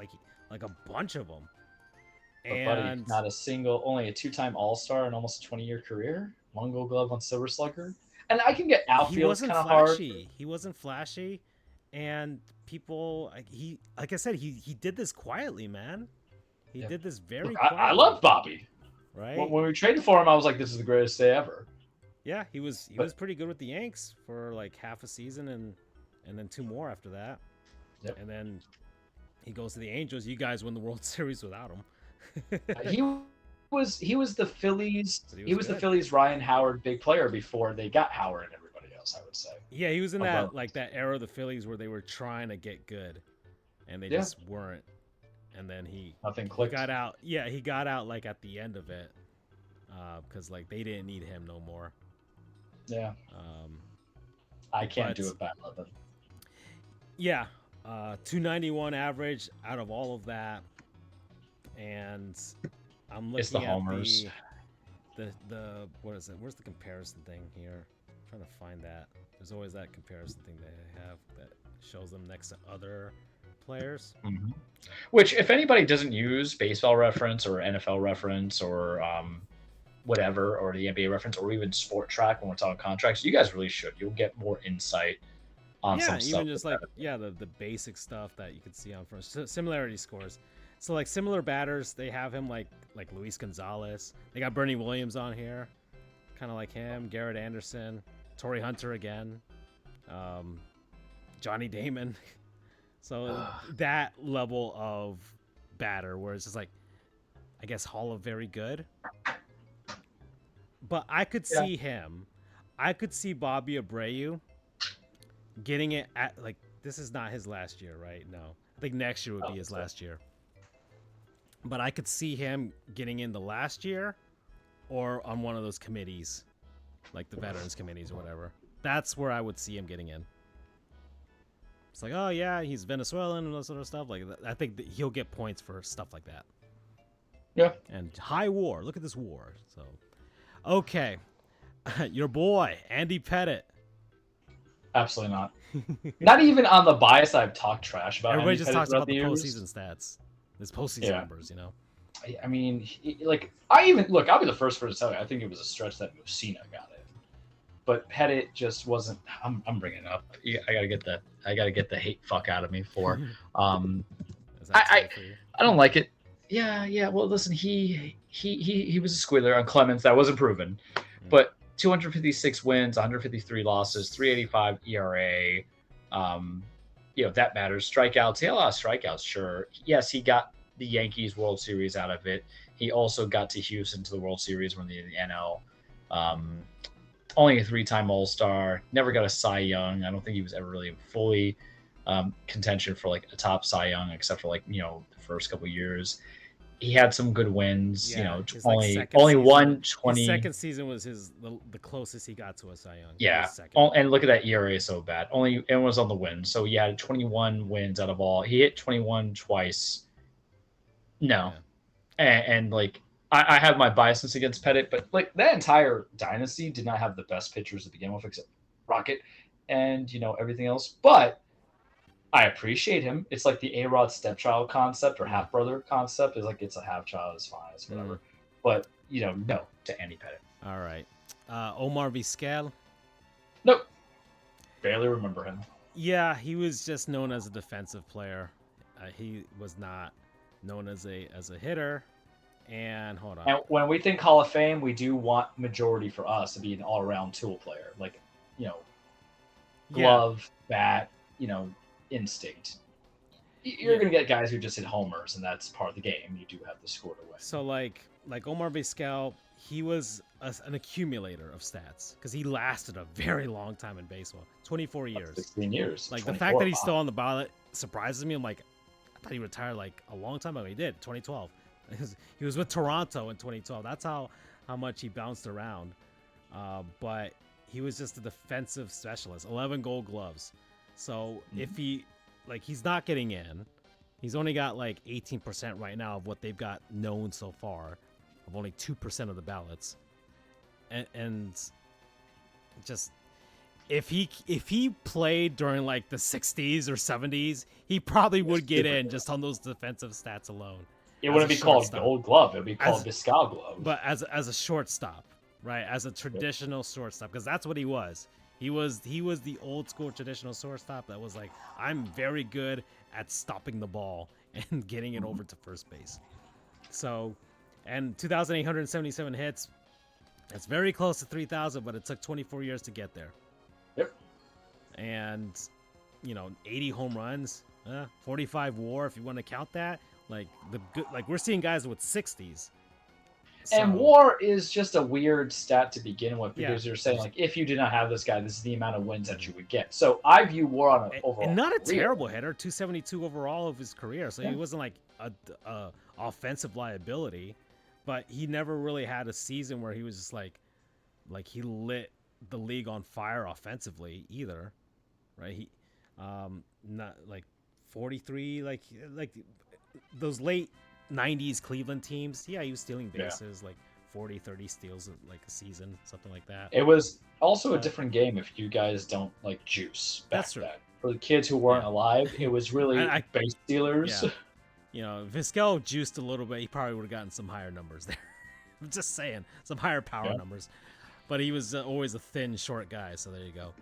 [SPEAKER 1] like a bunch of them.
[SPEAKER 2] But buddy, not a single, only a two-time All-Star in almost a 20-year career. One Gold Glove, one Silver Slugger. And I can get outfield kind of hard.
[SPEAKER 1] He wasn't flashy, and people, like I said, he did this quietly, man. He did this very quietly.
[SPEAKER 2] I love Bobby.
[SPEAKER 1] Right.
[SPEAKER 2] When we traded for him, I was like, "This is the greatest day ever."
[SPEAKER 1] Yeah, he was pretty good with the Yanks for like half a season, and then two more after that.
[SPEAKER 2] Yep.
[SPEAKER 1] And then he goes to the Angels. You guys win the World Series without him.
[SPEAKER 2] He was the Phillies. He was the Phillies Ryan Howard big player before they got Howard and everybody else, I would say.
[SPEAKER 1] Yeah, he was in that era of the Phillies where they were trying to get good, and they just weren't. And then
[SPEAKER 2] nothing clicked.
[SPEAKER 1] He got out. Yeah, he got out like at the end of it, because like they didn't need him no more.
[SPEAKER 2] Yeah. I can't do it bad, Levin.
[SPEAKER 1] Yeah, 291 average out of all of that, and I'm looking
[SPEAKER 2] it's the
[SPEAKER 1] at
[SPEAKER 2] homers.
[SPEAKER 1] The what is it? Where's the comparison thing here? I'm trying to find that. There's always that comparison thing they have that shows them next to other players.
[SPEAKER 2] Mm-hmm. Which, if anybody doesn't use Baseball Reference or NFL Reference or whatever, or the NBA Reference, or even Sport Track when we're talking contracts, you guys really should. You'll get more insight on some stuff. Yeah, even
[SPEAKER 1] just like the basic stuff that you can see on first similarity scores. So like similar batters, they have him like Luis Gonzalez. They got Bernie Williams on here, kind of like him. Garrett Anderson, Torrey Hunter again, Johnny Damon. So that level of batter, where it's just like, I guess Hall of Very Good. But I could see him. I could see Bobby Abreu getting it at like, this is not his last year, right? No, I think next year would be his last year. But I could see him getting in the last year, or on one of those committees, like the veterans committees or whatever. That's where I would see him getting in. It's like, oh yeah, he's Venezuelan and that sort of stuff. Like, I think that he'll get points for stuff like that.
[SPEAKER 2] Yeah.
[SPEAKER 1] And high war. Look at this war. So, okay, your boy Andy Pettit.
[SPEAKER 2] Absolutely not. Not even on the bias I've talked trash about.
[SPEAKER 1] Everybody
[SPEAKER 2] Andy
[SPEAKER 1] just
[SPEAKER 2] Pettit
[SPEAKER 1] talks
[SPEAKER 2] throughout
[SPEAKER 1] about the
[SPEAKER 2] years.
[SPEAKER 1] postseason stats. His postseason numbers, you know.
[SPEAKER 2] I mean, I'll be the first person to tell you, I think it was a stretch that Mussina got it, but Pettit just wasn't. I'm bringing it up. I gotta get the hate fuck out of me for. I don't like it. Yeah. Well, listen, he was a squealer on Clemens. That wasn't proven, but 256 wins, 153 losses, 385 ERA. That matters. Strikeouts. He had a lot of strikeouts. Sure. Yes, he got the Yankees World Series out of it. He also got to Houston to the World Series when they did the NL. Only a 3-time All-Star. Never got a Cy Young. I don't think he was ever really fully contention for like a top Cy Young, except for the first couple of years. He had some good wins.
[SPEAKER 1] Yeah,
[SPEAKER 2] only won 20.
[SPEAKER 1] His second season was the closest he got to a Cy Young.
[SPEAKER 2] Yeah, and look at that ERA, so bad. It was on the win. So he had 21 wins out of all. He hit 21 twice. No, yeah. and I have my biases against Pettit, but that entire dynasty did not have the best pitchers to begin with, except Rocket and everything else. But I appreciate him. It's like the A-Rod stepchild concept or half brother concept. Is it's a half child, it's fine, it's whatever. But no to Andy Pettit.
[SPEAKER 1] All right, Omar Vizquel.
[SPEAKER 2] Nope, barely remember him.
[SPEAKER 1] Yeah, he was just known as a defensive player. He was not known as a hitter. And hold on.
[SPEAKER 2] And when we think Hall of Fame, we do want majority for us to be an all-around tool player, glove, bat, instinct. You're gonna get guys who just hit homers, and that's part of the game. You do have to score to win.
[SPEAKER 1] So like Omar Vizquel, he was an accumulator of stats because he lasted a very long time in baseball, 24 years.
[SPEAKER 2] 16 years.
[SPEAKER 1] The fact that he's still on the ballot surprises me. I'm I thought he retired a long time ago. He did, 2012. He was with Toronto in 2012. That's how much he bounced around. But he was just a defensive specialist. 11 Gold Gloves. So if he's not getting in, he's only got 18% right now of what they've got known so far, of only 2% of the ballots, and just if he played during the 60s or 70s, he probably would get in just on those defensive stats alone.
[SPEAKER 2] It wouldn't be called Gold Glove. It would be called Vizquel Glove.
[SPEAKER 1] But as a shortstop, right? As a traditional shortstop, because that's what he was. He was the old school traditional shortstop that was I'm very good at stopping the ball and getting it over to first base. So, and 2,877 hits. That's very close to 3,000, but it took 24 years to get there.
[SPEAKER 2] Yep.
[SPEAKER 1] And 80 home runs, 45 WAR if you want to count that. We're seeing guys with 60s. So,
[SPEAKER 2] and WAR is just a weird stat to begin with because you're saying if you did not have this guy, this is the amount of wins that you would get. So I view WAR on an overall. And
[SPEAKER 1] not a terrible hitter, 272 overall of his career. So he wasn't a offensive liability, but he never really had a season where he was just he lit the league on fire offensively either, right? He not 43 those late 90s Cleveland teams. Yeah, he was stealing bases 40, 30 steals a season, something like that.
[SPEAKER 2] It was also a different game if you guys don't like juice back then. For the kids who weren't alive, it was really base stealers.
[SPEAKER 1] Yeah. Vizquel juiced a little bit. He probably would have gotten some higher numbers there. I'm just saying, some higher power numbers. But he was always a thin, short guy, so there you go.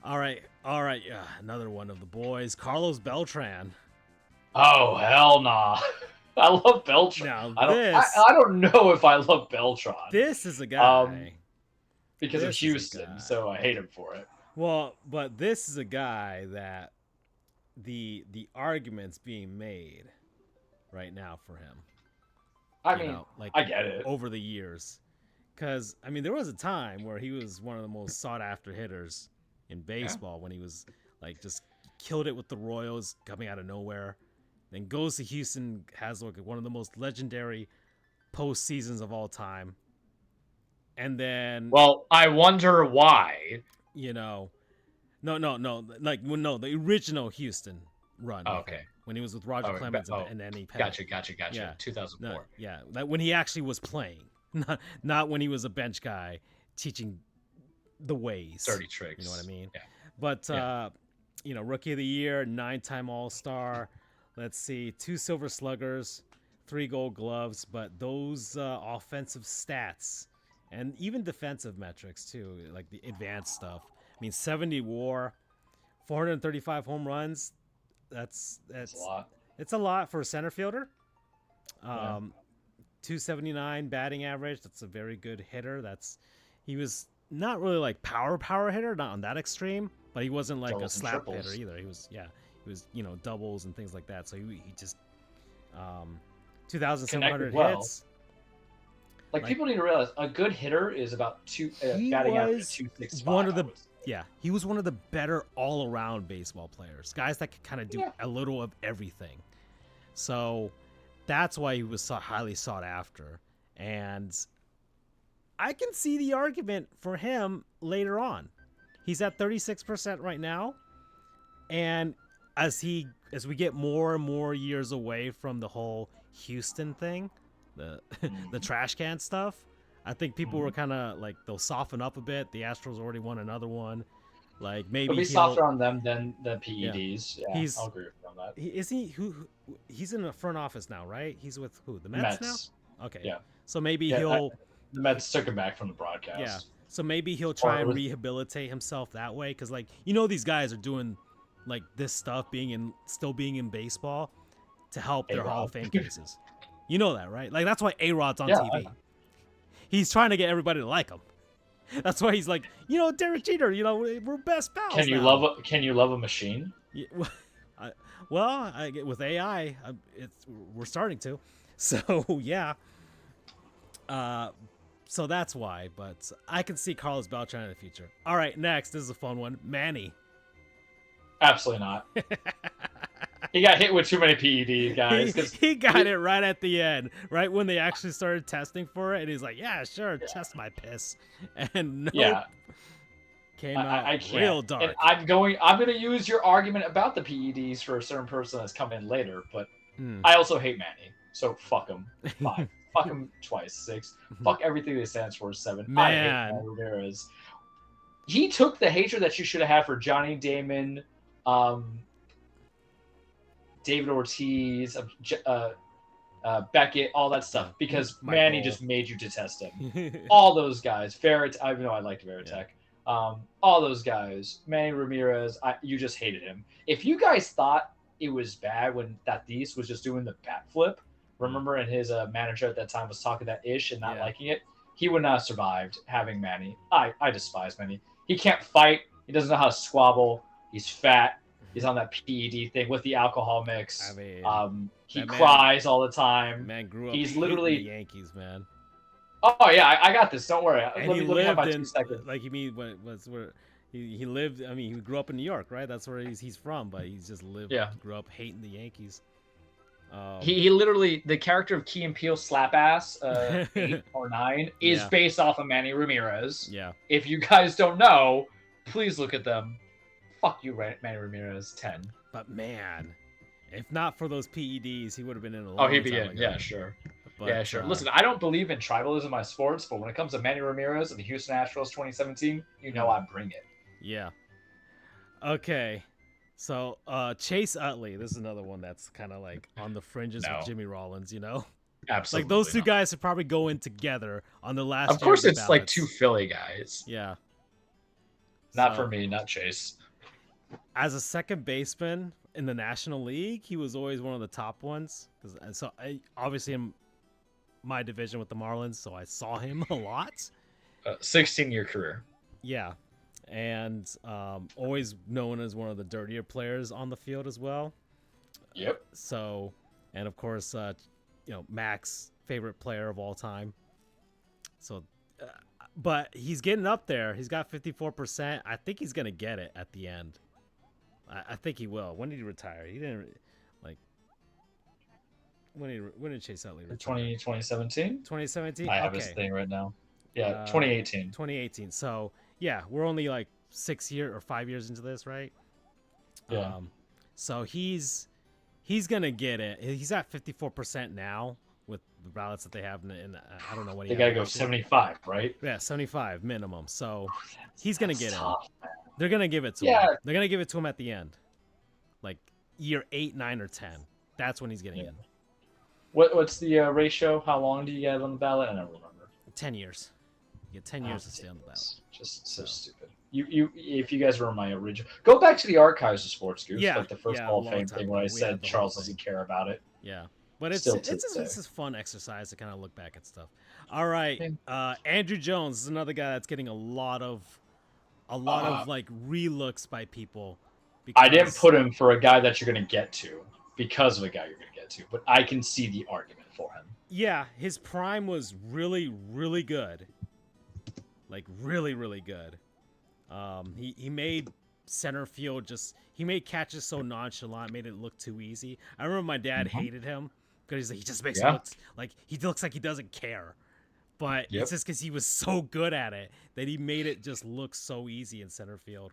[SPEAKER 1] All right. Yeah, another one of the boys, Carlos Beltran.
[SPEAKER 2] Oh, hell nah. I love Beltran. I don't know if I love Beltran.
[SPEAKER 1] This is a guy.
[SPEAKER 2] Because of Houston, so I hate him for it.
[SPEAKER 1] Well, but this is a guy that the argument's being made right now for him.
[SPEAKER 2] I get it.
[SPEAKER 1] Over the years. Because, there was a time where he was one of the most sought-after hitters in baseball when he was, just killed it with the Royals coming out of nowhere. Then goes to Houston, has one of the most legendary postseasons of all time. And then...
[SPEAKER 2] Well, I wonder why.
[SPEAKER 1] No, no, the original Houston run.
[SPEAKER 2] Oh, okay.
[SPEAKER 1] When he was with Roger Clemens and then he
[SPEAKER 2] Gotcha.
[SPEAKER 1] Yeah.
[SPEAKER 2] 2004.
[SPEAKER 1] That when he actually was playing, not when he was a bench guy teaching the ways.
[SPEAKER 2] Dirty tricks.
[SPEAKER 1] You know what I mean?
[SPEAKER 2] Yeah.
[SPEAKER 1] But Rookie of the Year, 9-time All-Star. Let's see, 2 Silver Sluggers, 3 Gold Gloves. But those offensive stats and even defensive metrics too, like the advanced stuff. I mean, 70 WAR, 435 home runs. That's
[SPEAKER 2] a lot.
[SPEAKER 1] It's a lot for a center fielder. 279 batting average. That's a very good hitter. He was not really like power hitter, not on that extreme, but he wasn't like
[SPEAKER 2] Doubles
[SPEAKER 1] a slap
[SPEAKER 2] and
[SPEAKER 1] hitter either. He was doubles and things like that. So he just 2,700 hits.
[SPEAKER 2] Like people need to realize a good hitter is about batting average 265.
[SPEAKER 1] He was one of the better all-around baseball players. Guys that could kind of do a little of everything. So that's why he was so highly sought after. And I can see the argument for him later on. He's at 36% right now. And as we get more and more years away from the whole Houston thing, the trash can stuff, I think people were kind of like, they'll soften up a bit. The Astros already won another one. Like maybe
[SPEAKER 2] he'll be softer on them than the PEDs. Yeah, I'll agree with you on that.
[SPEAKER 1] He's in the front office now, right? He's with who? The Mets now? Okay.
[SPEAKER 2] Yeah.
[SPEAKER 1] So maybe
[SPEAKER 2] the Mets took him back from the broadcast.
[SPEAKER 1] Yeah. So maybe he'll try and rehabilitate himself that way, because these guys are doing like this stuff, still being in baseball, to help their Hall of Fame cases. You know that, right? Like that's why A-Rod's on TV. He's trying to get everybody to like him. That's why he's like, Derek Jeter, we're best pals.
[SPEAKER 2] Can you love a machine?
[SPEAKER 1] Yeah, with AI, we're starting to. So yeah. So that's why. But I can see Carlos Beltran in the future. All right, next, this is a fun one. Manny.
[SPEAKER 2] Absolutely not. He got hit with too many PEDs, guys.
[SPEAKER 1] He got it right at the end, right when they actually started testing for it, and he's like, "Yeah, sure, test my piss," and came out real dark.
[SPEAKER 2] And I'm going to use your argument about the PEDs for a certain person that's come in later, but I also hate Manny, so fuck him. 5, fuck him twice. 6, fuck everything that stands for. 7.
[SPEAKER 1] Man.
[SPEAKER 2] I hate Manny Ramirez. He took the hatred that you should have had for Johnny Damon, David Ortiz, Beckett, all that stuff, because Manny just made you detest him. All those guys, Ferret, I know I liked Veritek. All those guys, Manny Ramirez, you just hated him. If you guys thought it was bad when Tatis was just doing the bat flip, remember, and his manager at that time was talking that ish and not liking it, he would not have survived having Manny. I despise Manny. He can't fight. He doesn't know how to squabble. He's fat. He's on that PED thing with the alcohol mix.
[SPEAKER 1] I mean,
[SPEAKER 2] he cries all the time.
[SPEAKER 1] Man grew up
[SPEAKER 2] He's literally
[SPEAKER 1] the Yankees, man.
[SPEAKER 2] Oh yeah, I got this. Don't worry.
[SPEAKER 1] And
[SPEAKER 2] let me have my 2 seconds.
[SPEAKER 1] Like, you mean where he lived? I mean, he grew up in New York, right? That's where he's from. But he's just grew up hating the Yankees.
[SPEAKER 2] He literally, the character of Key and Peele Slap Ass 8 or 9 is based off of Manny Ramirez.
[SPEAKER 1] Yeah.
[SPEAKER 2] If you guys don't know, please look at them. Fuck you, Manny Ramirez. 10.
[SPEAKER 1] But man, if not for those PEDs, he would have been in a long
[SPEAKER 2] Oh, he'd be
[SPEAKER 1] time
[SPEAKER 2] in.
[SPEAKER 1] ago.
[SPEAKER 2] Yeah, sure. But, sure. Listen, I don't believe in tribalism in my sports, but when it comes to Manny Ramirez and the Houston Astros 2017, I bring it.
[SPEAKER 1] Yeah. Okay. So, Chase Utley, this is another one that's kind of like on the fringes with Jimmy Rollins,
[SPEAKER 2] Absolutely.
[SPEAKER 1] Like those two guys would probably go in together on the last.
[SPEAKER 2] Of course, it's like 2 Philly guys.
[SPEAKER 1] Yeah.
[SPEAKER 2] Not for me, not Chase.
[SPEAKER 1] As a second baseman in the National League, he was always one of the top ones. So I obviously in my division with the Marlins, so I saw him a lot.
[SPEAKER 2] 16-year career.
[SPEAKER 1] Yeah. And always known as one of the dirtier players on the field as well.
[SPEAKER 2] Yep.
[SPEAKER 1] So, and of course, Mac's favorite player of all time. So, but he's getting up there. He's got 54%. I think he's going to get it at the end. I think he will. When did he retire? He didn't, when did Chase Utley retire?
[SPEAKER 2] 2017?
[SPEAKER 1] 2017?
[SPEAKER 2] I have his thing right now. Yeah, 2018.
[SPEAKER 1] 2018. So, yeah, we're only like 6 or 5 years into this, right?
[SPEAKER 2] Yeah.
[SPEAKER 1] So he's gonna get it. He's at 54% now with the ballots that they have in I don't know what
[SPEAKER 2] they gotta go 75, right?
[SPEAKER 1] Yeah, 75 minimum. So he's gonna get
[SPEAKER 2] tough,
[SPEAKER 1] in.
[SPEAKER 2] man.
[SPEAKER 1] They're gonna give it to him. They're gonna give it to him at the end, like year 8, 9, or 10. That's when he's getting in.
[SPEAKER 2] What's the ratio? How long do you get on the ballot? I never remember.
[SPEAKER 1] 10 years. You get 10 years to stay on the ballot.
[SPEAKER 2] Just so stupid. If you guys remember my original, go back to the archives of Sports Goofs, like the first Hall of Fame thing where I said Charles doesn't care about it.
[SPEAKER 1] Yeah, but it's a fun exercise to kind of look back at stuff. All right, Andrew Jones is another guy that's getting a lot of like relooks by people.
[SPEAKER 2] I didn't put him for a guy that you're going to get to because of a guy you're going to get to, but I can see the argument for him.
[SPEAKER 1] Yeah, his prime was really, really good. Like really, really good. He made center field he made catches so nonchalant, made it look too easy. I remember my dad hated him because he just makes it look like he looks like he doesn't care. But it's just because he was so good at it that he made it just look so easy in center field.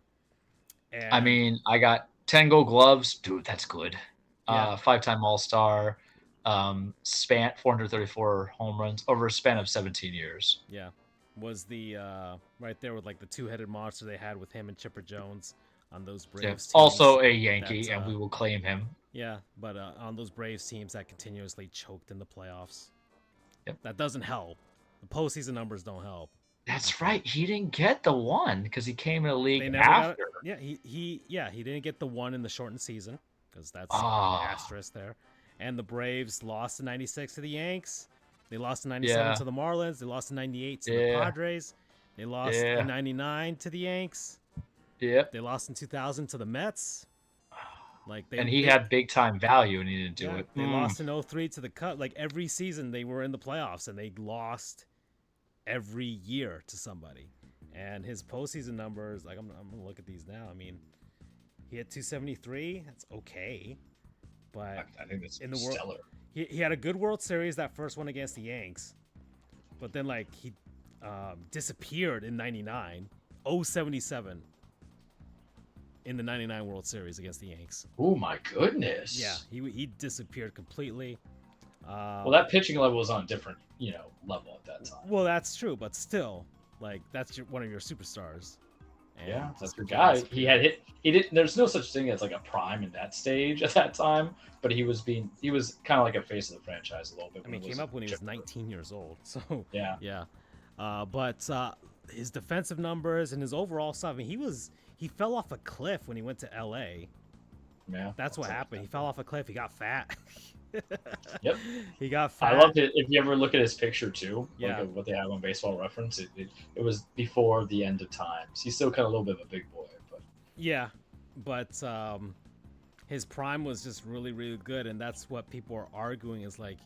[SPEAKER 1] And,
[SPEAKER 3] I mean, I got 10 Gold Gloves, dude. That's good. 5-time All-Star, span 434 home runs over a span of 17 years.
[SPEAKER 1] Yeah. Was the right there with like the two-headed monster they had with him and Chipper Jones on those Braves teams.
[SPEAKER 3] Also a Yankee, and we will claim him.
[SPEAKER 1] Yeah, but on those Braves teams that continuously choked in the playoffs.
[SPEAKER 3] Yep.
[SPEAKER 1] That doesn't help. The postseason numbers don't help.
[SPEAKER 3] That's right. He didn't get the one because he came in the league after.
[SPEAKER 1] He didn't get the one in the shortened season because that's an asterisk there. And the Braves lost in '96 to the Yanks. They lost in '97 to the Marlins. They lost in '98 to the Padres. They lost in '99 to the Yanks.
[SPEAKER 3] Yep.
[SPEAKER 1] They lost in 2000 to the Mets.
[SPEAKER 3] He had big time value and he didn't do it.
[SPEAKER 1] They lost in 03 to the Cubs. Like every season they were in the playoffs and they lost every year to somebody. And his postseason numbers, like I'm gonna look at these now. I mean, he had 273. That's okay, but
[SPEAKER 2] I think that's
[SPEAKER 1] in the
[SPEAKER 2] stellar.
[SPEAKER 1] world. He had a good World Series that first one against the Yanks, but then like he disappeared in '99, 077 in the '99 World Series against the Yanks.
[SPEAKER 2] Oh my goodness!
[SPEAKER 1] Yeah, he disappeared completely.
[SPEAKER 2] Well, that pitching level was on a different level at that time.
[SPEAKER 1] Well, that's true, but still, like that's one of your superstars.
[SPEAKER 2] And that's your guy. He had hit. He didn't. There's no such thing as like a prime in that stage at that time. But he was kind of like a face of the franchise a little bit.
[SPEAKER 1] I mean, he came up when he was 19 years old. So
[SPEAKER 2] yeah.
[SPEAKER 1] But his defensive numbers and his overall stuff. I mean, he fell off a cliff when he went to LA.
[SPEAKER 2] Yeah,
[SPEAKER 1] that's what happened. He fell off a cliff. He got fat.
[SPEAKER 2] Yep.
[SPEAKER 1] He got fat.
[SPEAKER 2] I loved it. If you ever look at his picture too,
[SPEAKER 1] like
[SPEAKER 2] what they have on Baseball Reference, it was before the end of times. He's still kind of a little bit of a big boy, but
[SPEAKER 1] his prime was just really, really good, and that's what people are arguing is like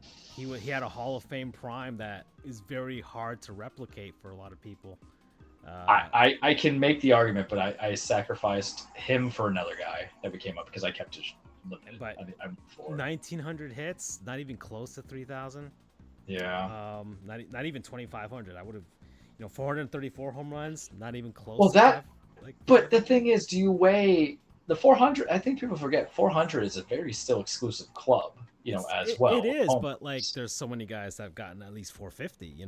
[SPEAKER 1] he had a Hall of Fame prime that is very hard to replicate for a lot of people.
[SPEAKER 2] I can make the argument, but I sacrificed him for another guy that became up because I kept it limited.
[SPEAKER 1] But
[SPEAKER 2] I'm
[SPEAKER 1] 1,900 hits, not even close to 3,000.
[SPEAKER 2] Yeah.
[SPEAKER 1] Not even 2,500. I would have, 434 home runs, not even close.
[SPEAKER 2] Well, but the thing is, do you weigh the 400? I think people forget 400 is a very still exclusive club, as well.
[SPEAKER 1] It is, but like, there's so many guys that have gotten at least 450.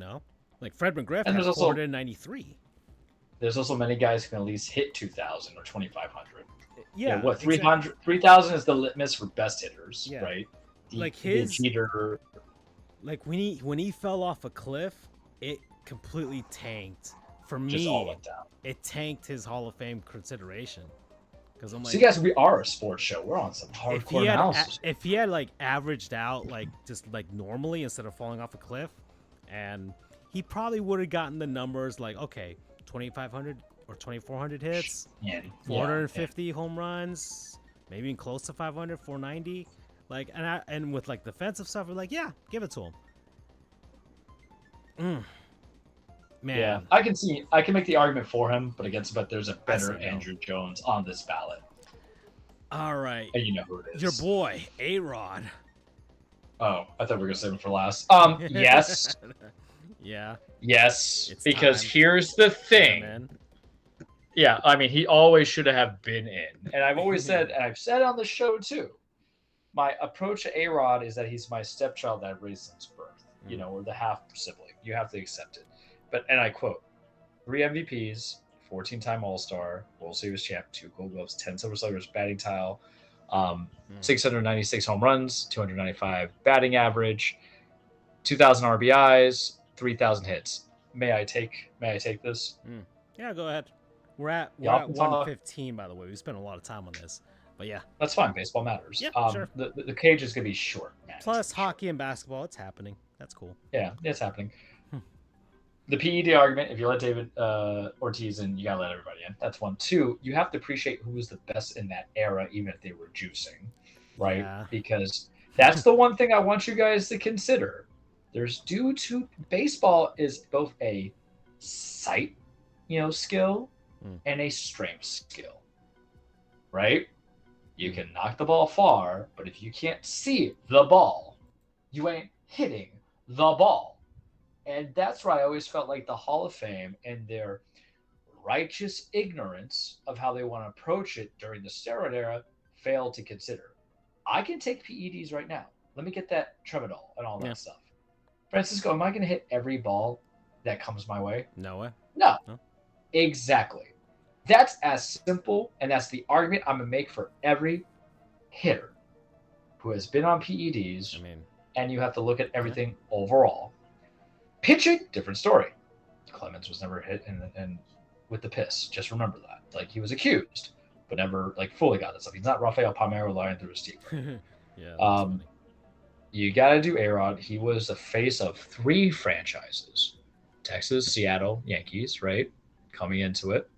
[SPEAKER 1] Like Fred McGriff had 493.
[SPEAKER 2] There's also many guys who can at least hit 2,000 or 2,500.
[SPEAKER 1] Yeah,
[SPEAKER 2] what 300, 3,000 is the litmus for best hitters, right?
[SPEAKER 1] Like his
[SPEAKER 2] cheater.
[SPEAKER 1] Like when he fell off a cliff, it completely tanked. For me,
[SPEAKER 2] just all went down.
[SPEAKER 1] It tanked his Hall of Fame consideration. Because I'm like,
[SPEAKER 2] see, guys, we are a sports show. We're on some hardcore analysis.
[SPEAKER 1] If he had like averaged out like just like normally instead of falling off a cliff, and he probably would have gotten the numbers like 2,500 or 2,400 hits, 450 home runs, maybe even close to 500, 490. Like and with like defensive stuff, we're like, yeah, give it to him. Man,
[SPEAKER 2] yeah, I can make the argument for him, but there's a better Andrew Jones on this ballot.
[SPEAKER 1] All right,
[SPEAKER 2] and you know who it is.
[SPEAKER 1] Your boy, A-Rod.
[SPEAKER 2] Oh, I thought we were gonna save him for last. Yes.
[SPEAKER 1] Yeah.
[SPEAKER 2] Yes, because here's the thing.
[SPEAKER 3] Yeah, I mean, he always should have been in. And I've always said, and I've said on the show too, my approach to A-Rod is that he's my stepchild that I raised since birth, or the half sibling. You have to accept it. And I quote, 3 MVPs, 14-time All-Star, World Series champ, 2 Gold Gloves, 10 Silver Sluggers, batting title, 696 home runs, 295 batting average, 2,000 RBIs, 3,000 hits. May I take this?
[SPEAKER 1] Yeah, go ahead. We're at 115, by the way. We spent a lot of time on this, but yeah,
[SPEAKER 2] that's fine. Baseball matters.
[SPEAKER 1] Yeah, sure.
[SPEAKER 2] The cage is gonna be short. Man.
[SPEAKER 1] Plus hockey and basketball, it's happening. That's cool.
[SPEAKER 2] Yeah, it's happening. The PED argument: if you let David Ortiz in, you gotta let everybody in. That's 1. 2, you have to appreciate who was the best in that era, even if they were juicing, right? Yeah. Because that's the one thing I want you guys to consider. There's due to baseball is both a sight, skill and a strength skill, right? You can knock the ball far, but if you can't see the ball, you ain't hitting the ball. And that's why I always felt like the Hall of Fame and their righteous ignorance of how they want to approach it during the steroid era failed to consider. I can take PEDs right now. Let me get that Tramadol and all that stuff. Francisco, am I going to hit every ball that comes my way?
[SPEAKER 1] No way.
[SPEAKER 2] No. Exactly. That's as simple, and that's the argument I'm going to make for every hitter who has been on PEDs, and you have to look at everything overall. Pitching, different story. Clemens was never hit and with the piss. Just remember that. Like, he was accused, but never, fully got it. So he's not Rafael Palmeiro lying through his teeth.
[SPEAKER 1] Yeah,
[SPEAKER 2] you got to do A-Rod. He was the face of 3 franchises. Texas, Seattle, Yankees, right? Coming into it.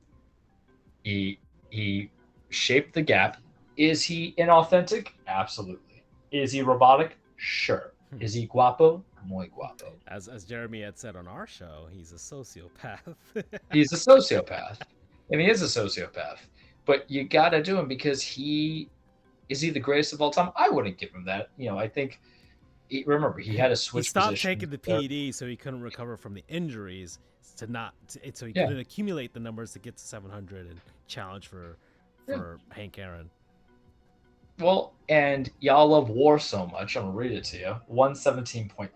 [SPEAKER 2] He shaped the gap. Is he inauthentic? Absolutely. Is he robotic? Sure. Is he guapo? Muy guapo.
[SPEAKER 1] As Jeremy had said on our show, he's a sociopath.
[SPEAKER 2] He's a sociopath. And he is a sociopath. But you got to do him because is he the greatest of all time? I wouldn't give him that. I think... Remember, he had to switch.
[SPEAKER 1] He stopped
[SPEAKER 2] position.
[SPEAKER 1] taking the PED so he couldn't recover from the injuries so he couldn't accumulate the numbers to get to 700 and challenge for Hank Aaron.
[SPEAKER 2] Well, and y'all love WAR so much. I'm gonna read it to you. 117.5.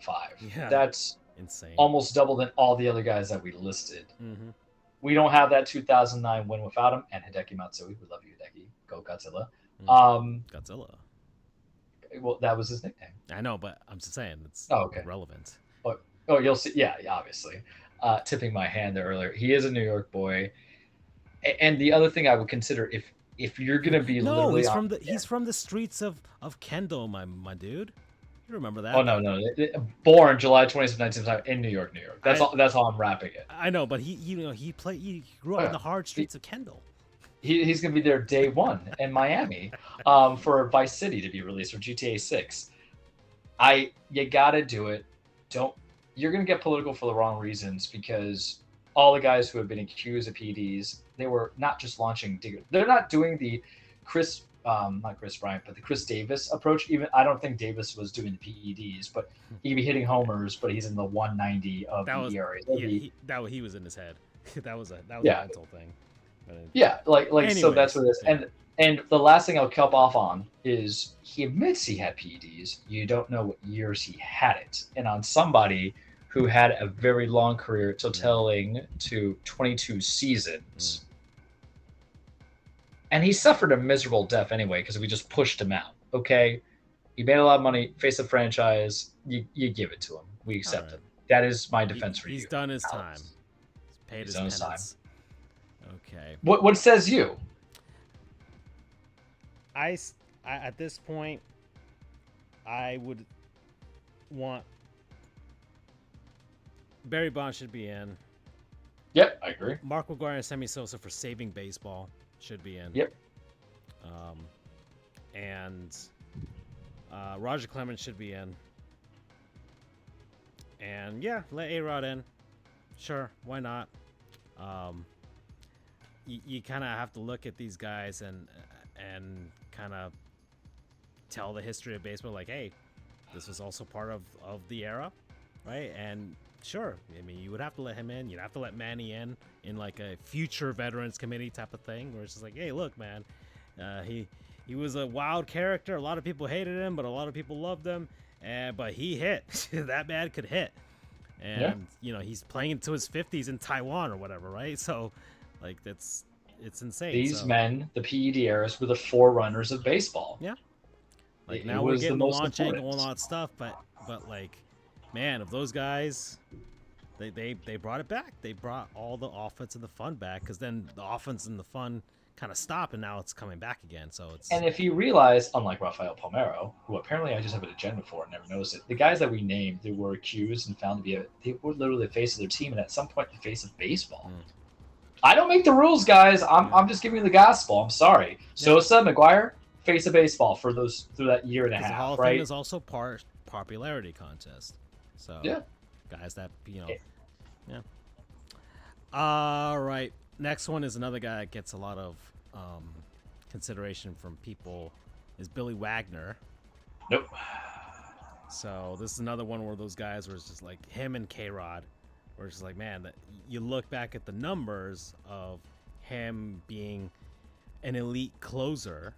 [SPEAKER 1] Yeah,
[SPEAKER 2] that's
[SPEAKER 1] insane.
[SPEAKER 2] Almost double than all the other guys that we listed.
[SPEAKER 1] Mm-hmm.
[SPEAKER 2] We don't have that 2009 win without him. And Hideki Matsui, we love you, Hideki. Go Godzilla.
[SPEAKER 1] Godzilla.
[SPEAKER 2] Well, that was his nickname.
[SPEAKER 1] I know, but I'm just saying it's relevant.
[SPEAKER 2] Oh, you'll see. Yeah, obviously. Tipping my hand there earlier. He is a New York boy. And the other thing I would consider, if you're gonna be literally
[SPEAKER 1] he's from the streets of Kendall, my dude. You remember that?
[SPEAKER 2] Oh no. Born July 27th, 1975 in New York. That's how I'm wrapping it.
[SPEAKER 1] I know, but he grew up in the hard streets of Kendall.
[SPEAKER 2] He's going to be there day 1 in Miami for Vice City to be released, or GTA 6. You got to do it. You're going to get political for the wrong reasons, because all the guys who have been accused of PEDs, they were not just launching. They're not doing the not Chris Bryant, but the Chris Davis approach. Even I don't think Davis was doing the PEDs, but he could be hitting homers, but he's in the 190 of the area.
[SPEAKER 1] He was in his head. that was a mental thing.
[SPEAKER 2] Yeah, anyways, so that's what it is. And the last thing I'll cap off on is he admits he had PEDs. You don't know what years he had it. And on somebody who had a very long career, totaling to 22 seasons. And he suffered a miserable death anyway, because we just pushed him out. Okay? He made a lot of money, face the franchise, you give it to him. We accept it. That is my defense for you.
[SPEAKER 1] He's done his time. He's paid his penance. Okay.
[SPEAKER 2] What says you?
[SPEAKER 1] I at this point, I would want Barry Bonds should be in.
[SPEAKER 2] Yep, I agree.
[SPEAKER 1] Mark McGwire and Sammy Sosa for saving baseball should be in.
[SPEAKER 2] Yep.
[SPEAKER 1] And Roger Clemens should be in. And let A-Rod in. Sure, why not? You kind of have to look at these guys and kind of tell the history of baseball, like, hey, this was also part of the era, right? And sure. I mean, you would have to let him in. You'd have to let Manny in like a future veterans committee type of thing, where it's just like, hey, look, man, he was a wild character. A lot of people hated him, but a lot of people loved him. But he hit. That man could hit. And he's playing into his 50s in Taiwan or whatever, right? So, like, it's insane.
[SPEAKER 2] These men, the PED eras, were the forerunners of baseball.
[SPEAKER 1] Yeah. Like, now we're getting the launch angle and all that stuff, but like, man, of those guys, they brought it back. They brought all the offense and the fun back, because then the offense and the fun kind of stopped, and now it's coming back again. So it's.
[SPEAKER 2] And if you realize, unlike Rafael Palmeiro, who apparently I just have an agenda for and never noticed it, the guys that we named, they were accused and found to be they were literally the face of their team, and at some point the face of baseball. I don't make the rules, guys. I'm just giving you the gospel. I'm sorry. Sosa, McGuire, face of baseball through that year and a half.
[SPEAKER 1] The Hall of Fame is also part popularity contest. So guys that All right. Next one is another guy that gets a lot of consideration from people. Is Billy Wagner.
[SPEAKER 2] Nope.
[SPEAKER 1] So this is another one where those guys were just like him and K-Rod. Where it's just like, man, that you look back at the numbers of him being an elite closer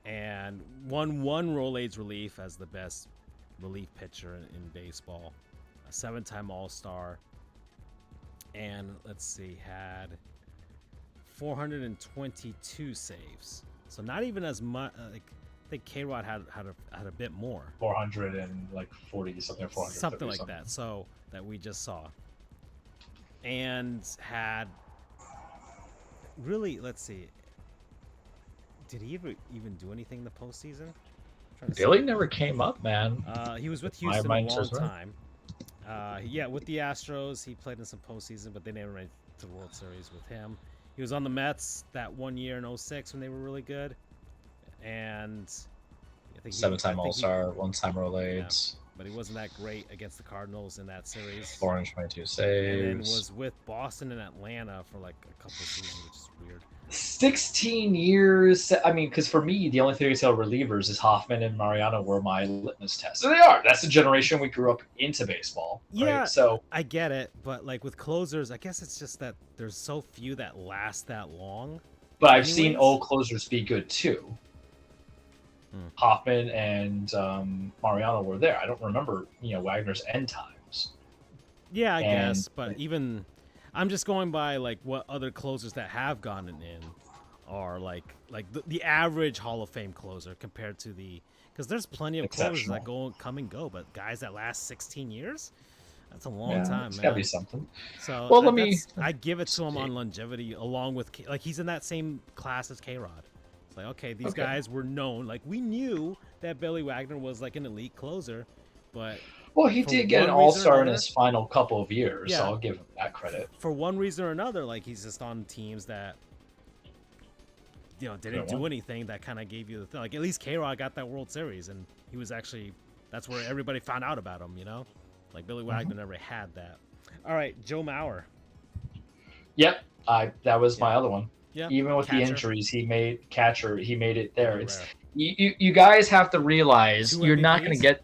[SPEAKER 1] and won one Rolaids relief as the best relief pitcher in baseball, a 7-time All-Star, and let's see, had 422 saves. So not even as much. I think K-Rod had a bit more.
[SPEAKER 2] 440 something, 430
[SPEAKER 1] something like that. So that we just saw, and had really. Let's see. Did he even do anything in the postseason?
[SPEAKER 2] Billy never came up, man.
[SPEAKER 1] He was with Houston a long time. With the Astros, he played in some postseason, but they never made to the World Series with him. He was on the Mets that one year in 06 when they were really good, and I think
[SPEAKER 2] 7-time All-Star, 1-time Rolaids.
[SPEAKER 1] But he wasn't that great against the Cardinals in that series.
[SPEAKER 2] 422 saves.
[SPEAKER 1] And then was with Boston and Atlanta for like a couple of seasons, which is weird.
[SPEAKER 2] 16 years. I mean, because for me, the only theory tale relievers is Hoffman and Mariano were my litmus test. So they are. That's the generation we grew up into baseball. Right?
[SPEAKER 1] Yeah,
[SPEAKER 2] so
[SPEAKER 1] I get it. But like with closers, I guess it's just that there's so few that last that long.
[SPEAKER 2] But I've seen old closers be good too. Hoffman and Mariano were there. I don't remember, Wagner's end times.
[SPEAKER 1] Yeah, I guess. But even, I'm just going by like what other closers that have gone in are like the average Hall of Fame closer compared to because there's plenty of closers that come and go, but guys that last 16 years, that's a long time,
[SPEAKER 2] it's
[SPEAKER 1] man.
[SPEAKER 2] gotta be something.
[SPEAKER 1] So
[SPEAKER 2] well,
[SPEAKER 1] I give it to him on longevity, along with like he's in that same class as K-Rod. Like, okay, these guys were known. Like, we knew that Billy Wagner was like an elite closer, but
[SPEAKER 2] he did get an All-Star in his final couple of years, so I'll give him that credit.
[SPEAKER 1] For one reason or another, like he's just on teams that didn't do anything that kind of gave you the thing. Like at least K-Rod got that World Series, and he was actually that's where everybody found out about him. Like Billy Wagner never had that. All right, Joe Mauer.
[SPEAKER 2] Yep, that was my other one.
[SPEAKER 1] Yeah,
[SPEAKER 2] even with
[SPEAKER 1] catcher.
[SPEAKER 2] The injuries, he made it there. It's you guys have to realize you're not going to get.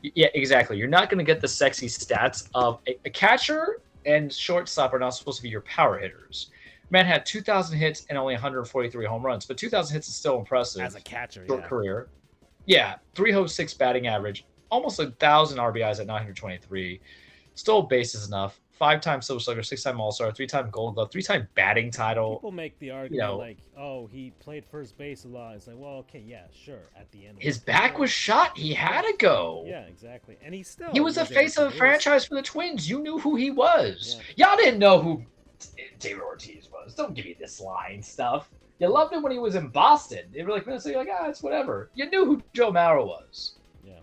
[SPEAKER 2] Yeah, exactly. You're not going to get the sexy stats of a catcher and shortstop are not supposed to be your power hitters. Man had 2,000 hits and only 143 home runs, but 2,000 hits is still impressive
[SPEAKER 1] as a catcher.
[SPEAKER 2] Short career. Yeah, 306 batting average, almost 1,000 RBIs at 923. Still bases enough. 5-time Silver Slugger, 6-time All-Star, 3-time Gold Glove, 3-time batting title.
[SPEAKER 1] People make the argument like, oh, he played first base a lot. It's like, well, okay, yeah, sure. At the end,
[SPEAKER 2] his back was shot. He had to go.
[SPEAKER 1] Yeah, exactly. And he
[SPEAKER 2] was the face of the franchise for the Twins. You knew who he was. Yeah. Y'all didn't know who David Ortiz was. Don't give me this line stuff. You loved him when he was in Boston. They were like, it's whatever. You knew who Joe Mauer was.
[SPEAKER 1] Yeah.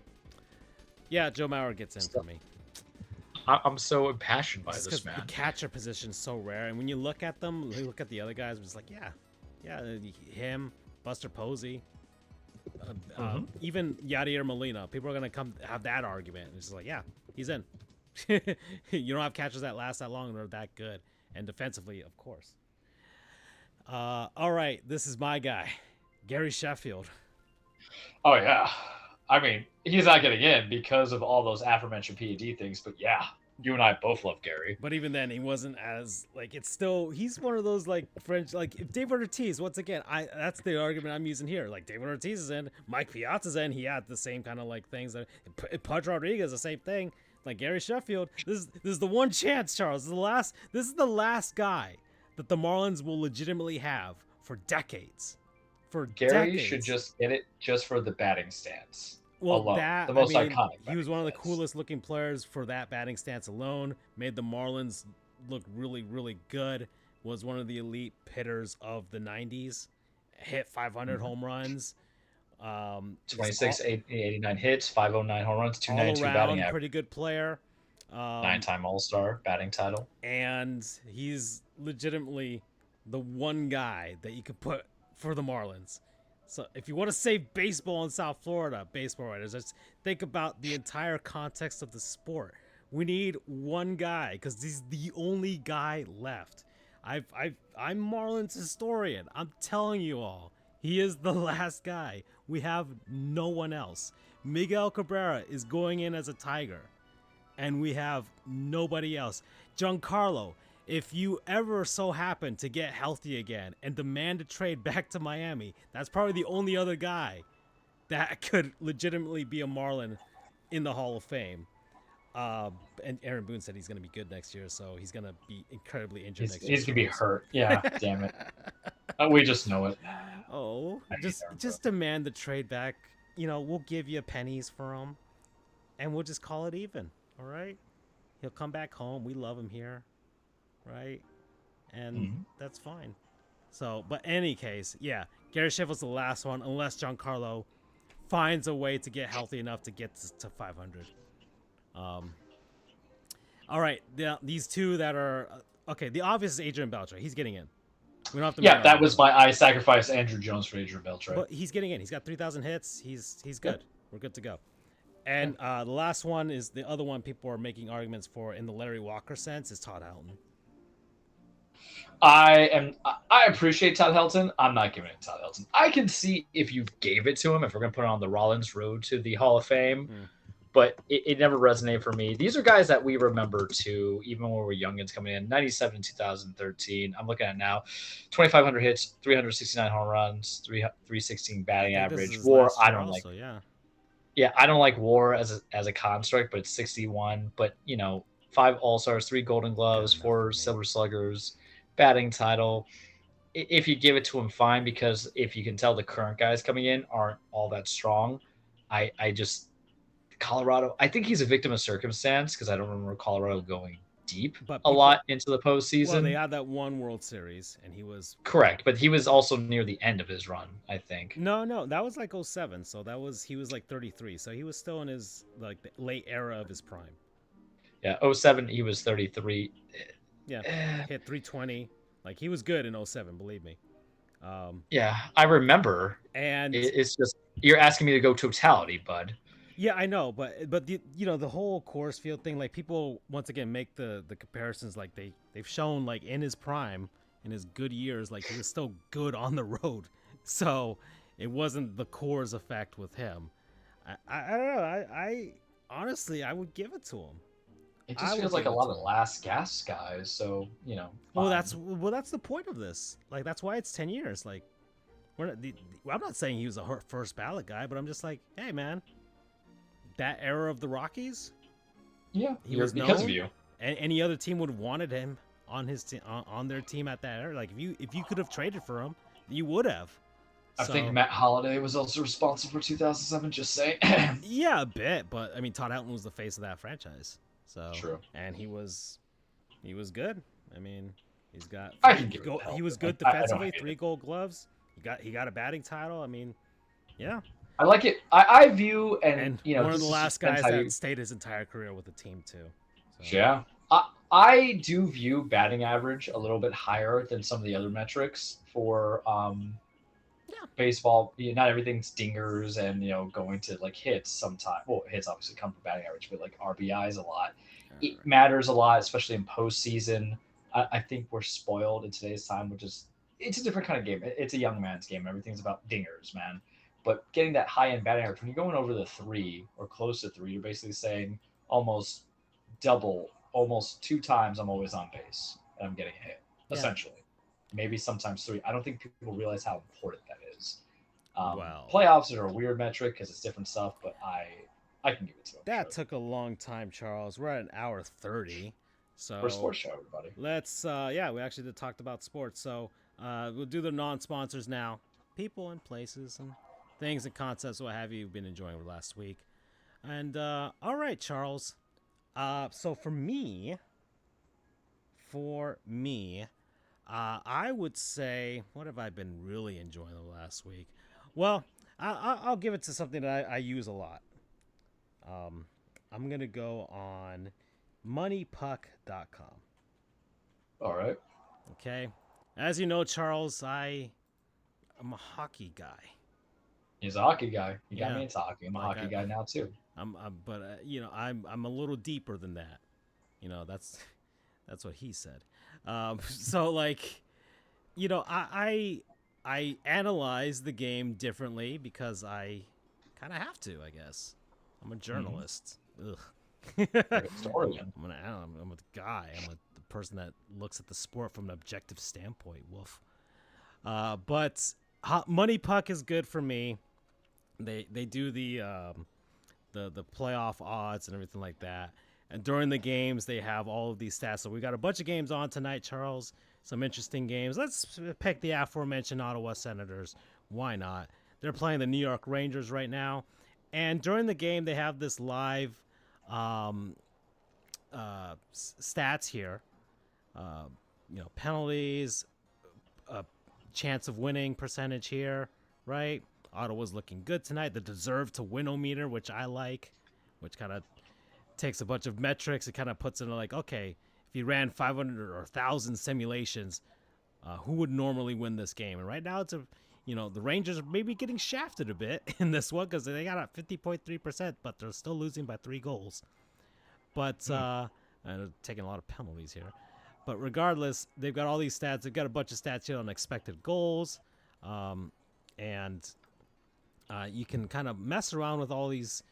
[SPEAKER 1] Yeah, Joe Mauer gets in for me.
[SPEAKER 2] I'm so impassioned by this, man.
[SPEAKER 1] The catcher position is so rare, and when you look at them, you look at the other guys, it's like, him, Buster Posey, even Yadier Molina. People are gonna come have that argument. It's just like, yeah, he's in. You don't have catchers that last that long and are that good, and defensively, of course. All right, this is my guy, Gary Sheffield.
[SPEAKER 2] Oh yeah.
[SPEAKER 3] I mean, he's not getting in because of all those aforementioned PED things. But yeah, you and I both love Gary.
[SPEAKER 1] But even then, he wasn't as like. It's still he's one of those like French like if David Ortiz. Once again, that's the argument I'm using here. Like David Ortiz is in, Mike Piazza's in. He had the same kind of like things. Pudge Rodriguez, the same thing. Like Gary Sheffield. This is the one chance, Charles. This is the last guy that the Marlins will legitimately have for decades.
[SPEAKER 3] Gary should just get it just for the batting stance.
[SPEAKER 1] Well,
[SPEAKER 3] alone.
[SPEAKER 1] the
[SPEAKER 3] most
[SPEAKER 1] iconic.
[SPEAKER 3] iconic.
[SPEAKER 1] He was one of the coolest looking players for that batting stance alone. Made the Marlins look really, really good. Was one of the elite hitters of the 90s. Hit 500 home runs.
[SPEAKER 3] 26, 89 hits, 509 home runs, 292 batting average.
[SPEAKER 1] Pretty good player.
[SPEAKER 3] 9-time All-Star batting title.
[SPEAKER 1] And he's legitimately the one guy that you could put for the Marlins. So if you want to save baseball in South Florida, baseball writers, let's think about the entire context of the sport. We need one guy because he's the only guy left. I'm Marlins historian. I'm telling you all, he is the last guy. We have no one else. Miguel Cabrera is going in as a Tiger, and we have nobody else. Giancarlo, if you ever so happen to get healthy again and demand a trade back to Miami, that's probably the only other guy that could legitimately be a Marlin in the Hall of Fame. And Aaron Boone said he's going to be good next year, so he's going to be incredibly injured next year.
[SPEAKER 3] He's going to be hurt. Yeah, damn it. We just know it.
[SPEAKER 1] Oh, just demand the trade back. You know, we'll give you pennies for him, and we'll just call it even. All right? He'll come back home. We love him here. Right? And that's fine. So, but any case, yeah, Gary Sheffield's the last one, unless Giancarlo finds a way to get healthy enough to get to 500. All right, these two that are okay. The obvious is Adrian Beltre. He's getting in. We don't have to.
[SPEAKER 3] Yeah, that was I sacrificed Andrew Jones for Adrian Beltre.
[SPEAKER 1] But he's getting in. He's got 3,000 hits. He's good. Yep. We're good to go. And the last one is the other one people are making arguments for in the Larry Walker sense is Todd Helton.
[SPEAKER 3] I appreciate Todd Helton. I'm not giving it to Todd Helton. I can see if you gave it to him, if we're going to put it on the Rollins road to the Hall of Fame, but it never resonated for me. These are guys that we remember too, even when we were youngins coming in. 97, 2013. I'm looking at it now. 2,500 hits, 369 home runs, 316 batting average. WAR, I don't also, like. Yeah, I don't like WAR as a construct, but it's 61. But, 5 All-Stars, 3 Golden Gloves, 4 Silver Sluggers, batting title. If you give it to him, fine, because if you can tell the current guys coming in aren't all that strong. I just Colorado, I think he's a victim of circumstance because I don't remember Colorado going deep a lot into the postseason.
[SPEAKER 1] Well, they had that one World Series, and he was
[SPEAKER 3] correct, but he was also near the end of his run, I think.
[SPEAKER 1] No, that was like 07, so he was like 33, so he was still in his like the late era of his prime.
[SPEAKER 3] Yeah, 07 he was 33.
[SPEAKER 1] Yeah, hit 320. Like he was good in 07, believe me.
[SPEAKER 3] Yeah, I remember.
[SPEAKER 1] And
[SPEAKER 3] it's just you're asking me to go totality, bud.
[SPEAKER 1] Yeah, I know, but the whole Coors Field thing, like people once again make the comparisons, like they've shown like in his prime, in his good years, like he was still good on the road. So it wasn't the Coors effect with him. I don't know. I honestly I would give it to him.
[SPEAKER 3] It just feels like a lot of last gas guys. So
[SPEAKER 1] Well, that's the point of this. Like that's why it's 10 years. Like I'm not saying he was a first ballot guy, but I'm just like, hey man. That era of the Rockies,
[SPEAKER 3] he was because of you.
[SPEAKER 1] And any other team would have wanted him on his on their team at that era. Like if you could have traded for him, you would have.
[SPEAKER 3] I think Matt Holliday was also responsible for 2007. Just saying.
[SPEAKER 1] Yeah, a bit, but I mean Todd Helton was the face of that franchise. So
[SPEAKER 3] true,
[SPEAKER 1] and he was good. I mean, he's got.
[SPEAKER 3] He
[SPEAKER 1] was good defensively. 3 Gold Gloves. He got a batting title. I mean, yeah.
[SPEAKER 3] I like it. I view and
[SPEAKER 1] one of the last guys that stayed his entire career with the team too.
[SPEAKER 3] So. Yeah, I do view batting average a little bit higher than some of the other metrics for baseball. Not everything's dingers and going to like hits sometimes. Well, hits obviously come from batting average, but like RBIs a lot. It matters a lot, especially in postseason. I think we're spoiled in today's time, which is it's a different kind of game. It's a young man's game. Everything's about dingers, man. But getting that high end batting average, when you're going over the 3 or close to 3, you're basically saying almost double, almost 2 times I'm always on base and I'm getting a hit, essentially. Maybe sometimes 3. I don't think people realize how important that is.
[SPEAKER 1] Wow.
[SPEAKER 3] Playoffs are a weird metric because it's different stuff, but I can give it to them.
[SPEAKER 1] That took a long time, Charles. We're at an hour 30. So
[SPEAKER 3] For a sports show, everybody.
[SPEAKER 1] Let's, we actually did talked about sports. So we'll do the non-sponsors now. People and places and things and concepts, what have you been enjoying last week. And, all right, Charles. So for me, I would say, what have I been really enjoying the last week? Well, I'll give it to something that I use a lot. I'm going to go on moneypuck.com.
[SPEAKER 3] All right.
[SPEAKER 1] Okay. As you know, Charles, I'm a hockey guy.
[SPEAKER 3] He's a hockey guy. You got me into hockey. I'm a hockey guy now too.
[SPEAKER 1] I'm a little deeper than that. That's what he said. So like, I analyze the game differently because I kind of have to, I guess. I'm a journalist. Ugh.
[SPEAKER 3] Historian.
[SPEAKER 1] I'm a guy. I'm the person that looks at the sport from an objective standpoint. Woof. But Money Puck is good for me. They do the playoff odds and everything like that. And during the games, they have all of these stats. So we got a bunch of games on tonight, Charles. Some interesting games. Let's pick the aforementioned Ottawa Senators. Why not? They're playing the New York Rangers right now. And during the game, they have this live stats here. Penalties, chance of winning percentage here, right? Ottawa's looking good tonight. The deserve to win-o-meter, which I like, which kind of takes a bunch of metrics. It kind of puts in like, okay, if you ran 500 or 1,000 simulations, who would normally win this game? And right now it's the Rangers are maybe getting shafted a bit in this one because they got a 50.3%, but they're still losing by 3 goals. But and taking a lot of penalties here. But regardless, they've got all these stats. They've got a bunch of stats here on expected goals. And you can kind of mess around with all these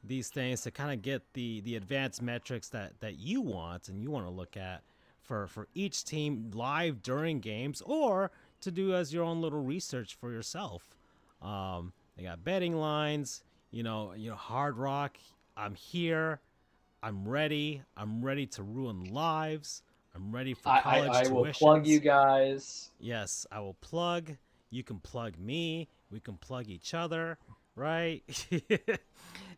[SPEAKER 1] things to kind of get the advanced metrics that you want and you want to look at for each team live during games, or to do as your own little research for yourself. They got betting lines, Hard Rock. I'm here. I'm ready to ruin lives. I'm ready for college tuitions.
[SPEAKER 3] I will plug you guys.
[SPEAKER 1] Yes, I will plug. You can plug me. We can plug each other, right?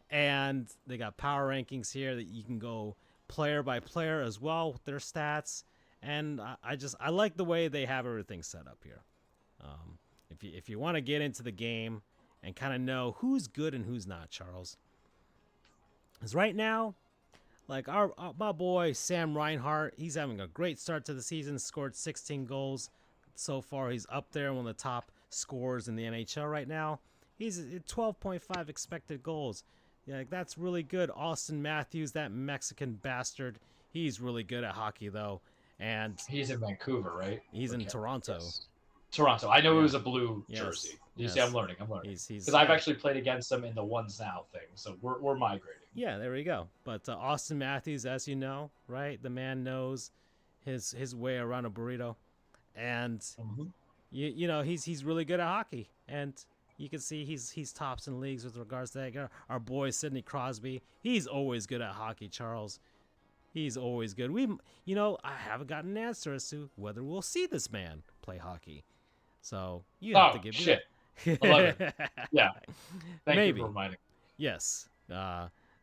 [SPEAKER 1] And they got power rankings here that you can go player by player as well with their stats. And I like the way they have everything set up here. If you want to get into the game and kind of know who's good and who's not, Charles. Because right now, like my boy Sam Reinhart, he's having a great start to the season. Scored 16 goals so far. He's up there, one of the top scorers in the NHL right now. He's at 12.5 expected goals. Yeah, that's really good. Austin Matthews, that Mexican bastard, he's really good at hockey though. And
[SPEAKER 3] he's in Vancouver, right?
[SPEAKER 1] He's in Toronto.
[SPEAKER 3] Yes. Toronto. I know it was a blue jersey. You see, I'm learning. Because I've actually played against them in the Ones Now thing, so we're migrating.
[SPEAKER 1] Yeah, there we go. But Austin Matthews, as you know, right? The man knows his way around a burrito, and he's really good at hockey, and you can see he's tops in leagues with regards to that. Our boy Sidney Crosby, he's always good at hockey, Charles. He's always good. I haven't gotten an answer as to whether we'll see this man play hockey. So you have to give me
[SPEAKER 3] shit. 11. Yeah. Thank you for reminding me.
[SPEAKER 1] Yes.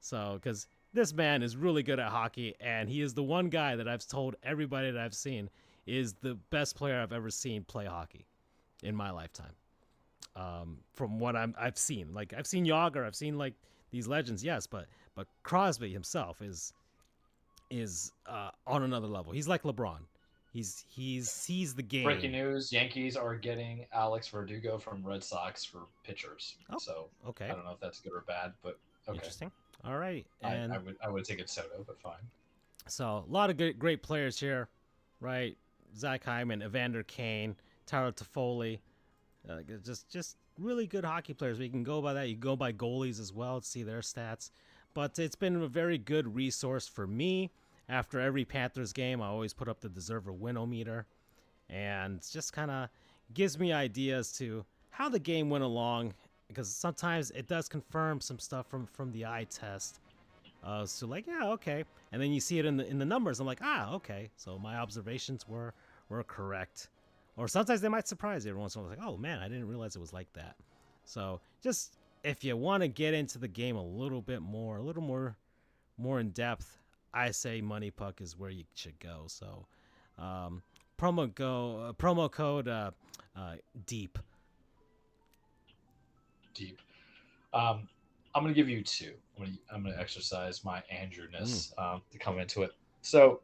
[SPEAKER 1] So because this man is really good at hockey, and he is the one guy that I've told everybody that I've seen is the best player I've ever seen play hockey in my lifetime. From what I've seen, like I've seen Yager, I've seen like these legends, yes, but Crosby himself is on another level. He's like LeBron. He sees the game.
[SPEAKER 3] Breaking news: Yankees are getting Alex Verdugo from Red Sox for pitchers.
[SPEAKER 1] Oh,
[SPEAKER 3] so
[SPEAKER 1] okay.
[SPEAKER 3] I don't know if that's good or bad, but okay.
[SPEAKER 1] Interesting. All right. And
[SPEAKER 3] I would take it Soto, but fine.
[SPEAKER 1] So a lot of great players here, right? Zach Hyman, Evander Kane, Tyler Toffoli, Just really good hockey players. We can go by that. You go by goalies as well to see their stats. But it's been a very good resource for me. After every Panthers game, I always put up the deserve a win-o-meter, and just kind of gives me ideas to how the game went along, because sometimes it does confirm some stuff from the eye test. So like, yeah, okay, and then you see it in the numbers. I'm like, okay, so my observations were correct. Or sometimes they might surprise you every once in a while. Like, oh man, I didn't realize it was like that. So just if you want to get into the game a little more in depth, I say Money Puck is where you should go. So promo code deep.
[SPEAKER 3] Deep. I'm gonna give you two. I'm gonna exercise my Andrewness to come into it. So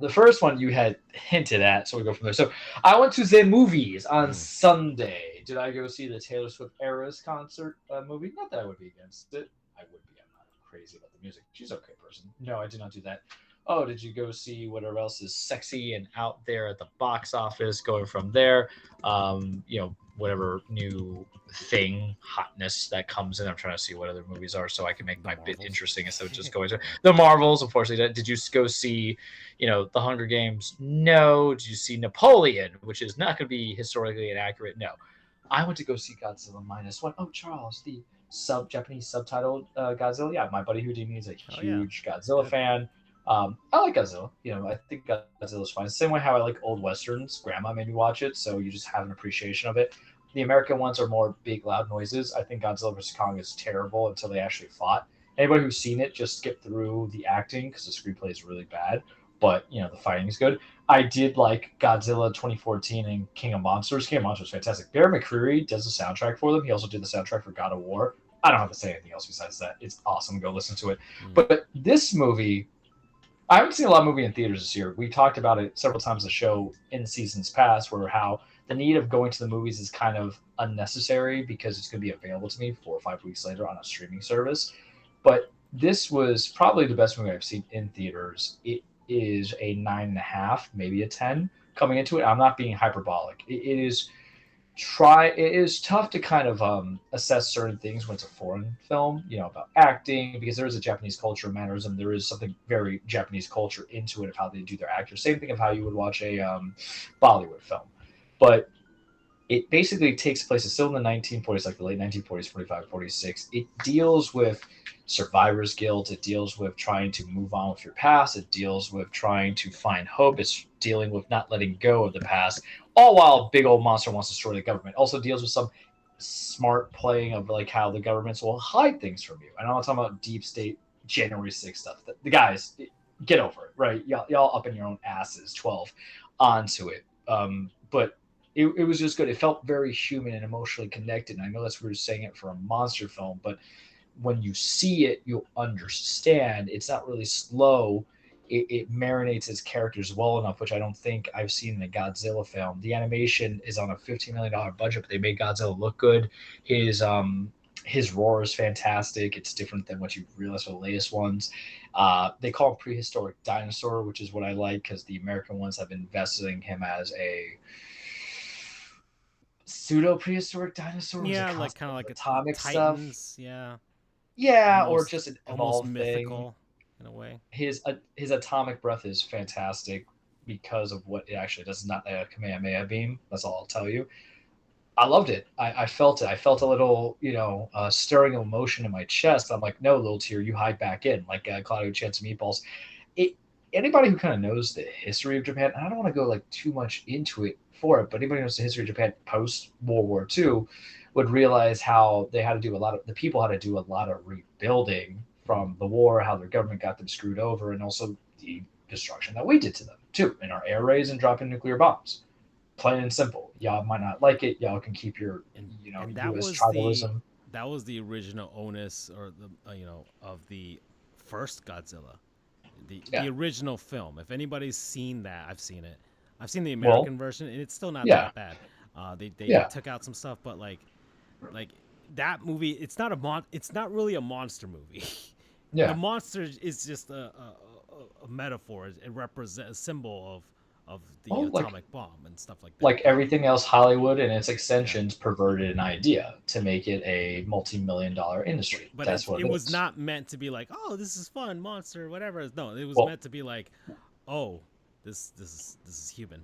[SPEAKER 3] the first one you had hinted at, so we go from there. So I went to the movies on Sunday. Did I go see the Taylor Swift Eras concert movie? Not that I would be against it. I would be. I'm not crazy about the music. She's an okay person. No, I did not do that. Oh, did you go see whatever else is sexy and out there at the box office? Going from there, whatever new thing, hotness that comes in. I'm trying to see what other movies are so I can make my bit interesting instead of just going to the Marvels. Unfortunately, did you go see, the Hunger Games? No. Did you see Napoleon, which is not going to be historically inaccurate? No. I went to go see Godzilla -1. Oh, Charles, the Japanese subtitled Godzilla. Yeah, my buddy Houdini is a huge Godzilla fan. I like Godzilla. I think Godzilla's fine. Same way how I like old westerns. Grandma made me watch it, so you just have an appreciation of it. The American ones are more big, loud noises. I think Godzilla vs. Kong is terrible until they actually fought. Anybody who's seen it, just skip through the acting because the screenplay is really bad. But, the fighting is good. I did like Godzilla 2014 and King of Monsters. King of Monsters is fantastic. Bear McCreary does the soundtrack for them. He also did the soundtrack for God of War. I don't have to say anything else besides that. It's awesome. Go listen to it. But this movie, I haven't seen a lot of movie in theaters this year. We talked about it several times on the show in seasons past, where how the need of going to the movies is kind of unnecessary because it's going to be available to me 4 or 5 weeks later on a streaming service. But this was probably the best movie I've seen in theaters. It is a 9.5, maybe a 10 coming into it. I'm not being hyperbolic. It is tough to kind of assess certain things when it's a foreign film, about acting, because there is a Japanese culture mannerism. There is something very Japanese culture into it of how they do their actors. Same thing of how you would watch a Bollywood film. But it basically takes place, it's still in the 1940s, like the late 1940s, 45, 46. It deals with survivor's guilt. It deals with trying to move on with your past. It deals with trying to find hope. It's dealing with not letting go of the past, all while a big old monster wants to destroy the government. Also deals with some smart playing of like how the governments will hide things from you. And I'm not talking about deep state January 6th stuff. The guys, get over it, right? Y'all up in your own asses, 12 onto it. But it was just good. It felt very human and emotionally connected. And I know that's weird saying it for a monster film, but when you see it, you'll understand. It's not really slow. It marinates its characters well enough, which I don't think I've seen in a Godzilla film. The animation is on a $15 million budget, but they made Godzilla look good. His roar is fantastic. It's different than what you realize for the latest ones. They call him prehistoric dinosaur, which is what I like because the American ones have been investing him as a pseudo prehistoric dinosaur.
[SPEAKER 1] Yeah, like kind of like
[SPEAKER 3] atomic
[SPEAKER 1] Titans,
[SPEAKER 3] stuff.
[SPEAKER 1] Yeah,
[SPEAKER 3] Yeah,
[SPEAKER 1] almost,
[SPEAKER 3] or just an
[SPEAKER 1] almost
[SPEAKER 3] evolved
[SPEAKER 1] mythical
[SPEAKER 3] thing.
[SPEAKER 1] in a way.
[SPEAKER 3] His atomic breath is fantastic because of what it actually does. Not a Kamehameha beam. That's all I'll tell you. I loved it. I felt it. I felt a little, stirring of emotion in my chest. I'm like, no, little tear, you hide back in, like Claudio Chance Meatballs. Anybody who kind of knows the history of Japan, and I don't want to go like too much into it for it, but anybody who knows the history of Japan post World War II would realize how they had to do the people had to do a lot of rebuilding from the war, how their government got them screwed over, and also the destruction that we did to them too in our air raids and dropping nuclear bombs. Plain and simple. Y'all might not like it. Y'all can keep your,
[SPEAKER 1] and that
[SPEAKER 3] U.S.
[SPEAKER 1] was
[SPEAKER 3] tribalism.
[SPEAKER 1] That was the original onus, or the of the first Godzilla, the original film. If anybody's seen that, I've seen it. I've seen the American version, and it's still not that bad. They took out some stuff, but like that movie, it's not really a monster movie. The monster is just a metaphor. It represents a symbol of the atomic bomb and stuff like that.
[SPEAKER 2] Like everything else, Hollywood and its extensions perverted an idea to make it a multi-million-dollar industry.
[SPEAKER 1] But
[SPEAKER 2] that's what
[SPEAKER 1] it was not meant to be like, oh, this is fun, monster, whatever. No, it was meant to be like, oh, this is human.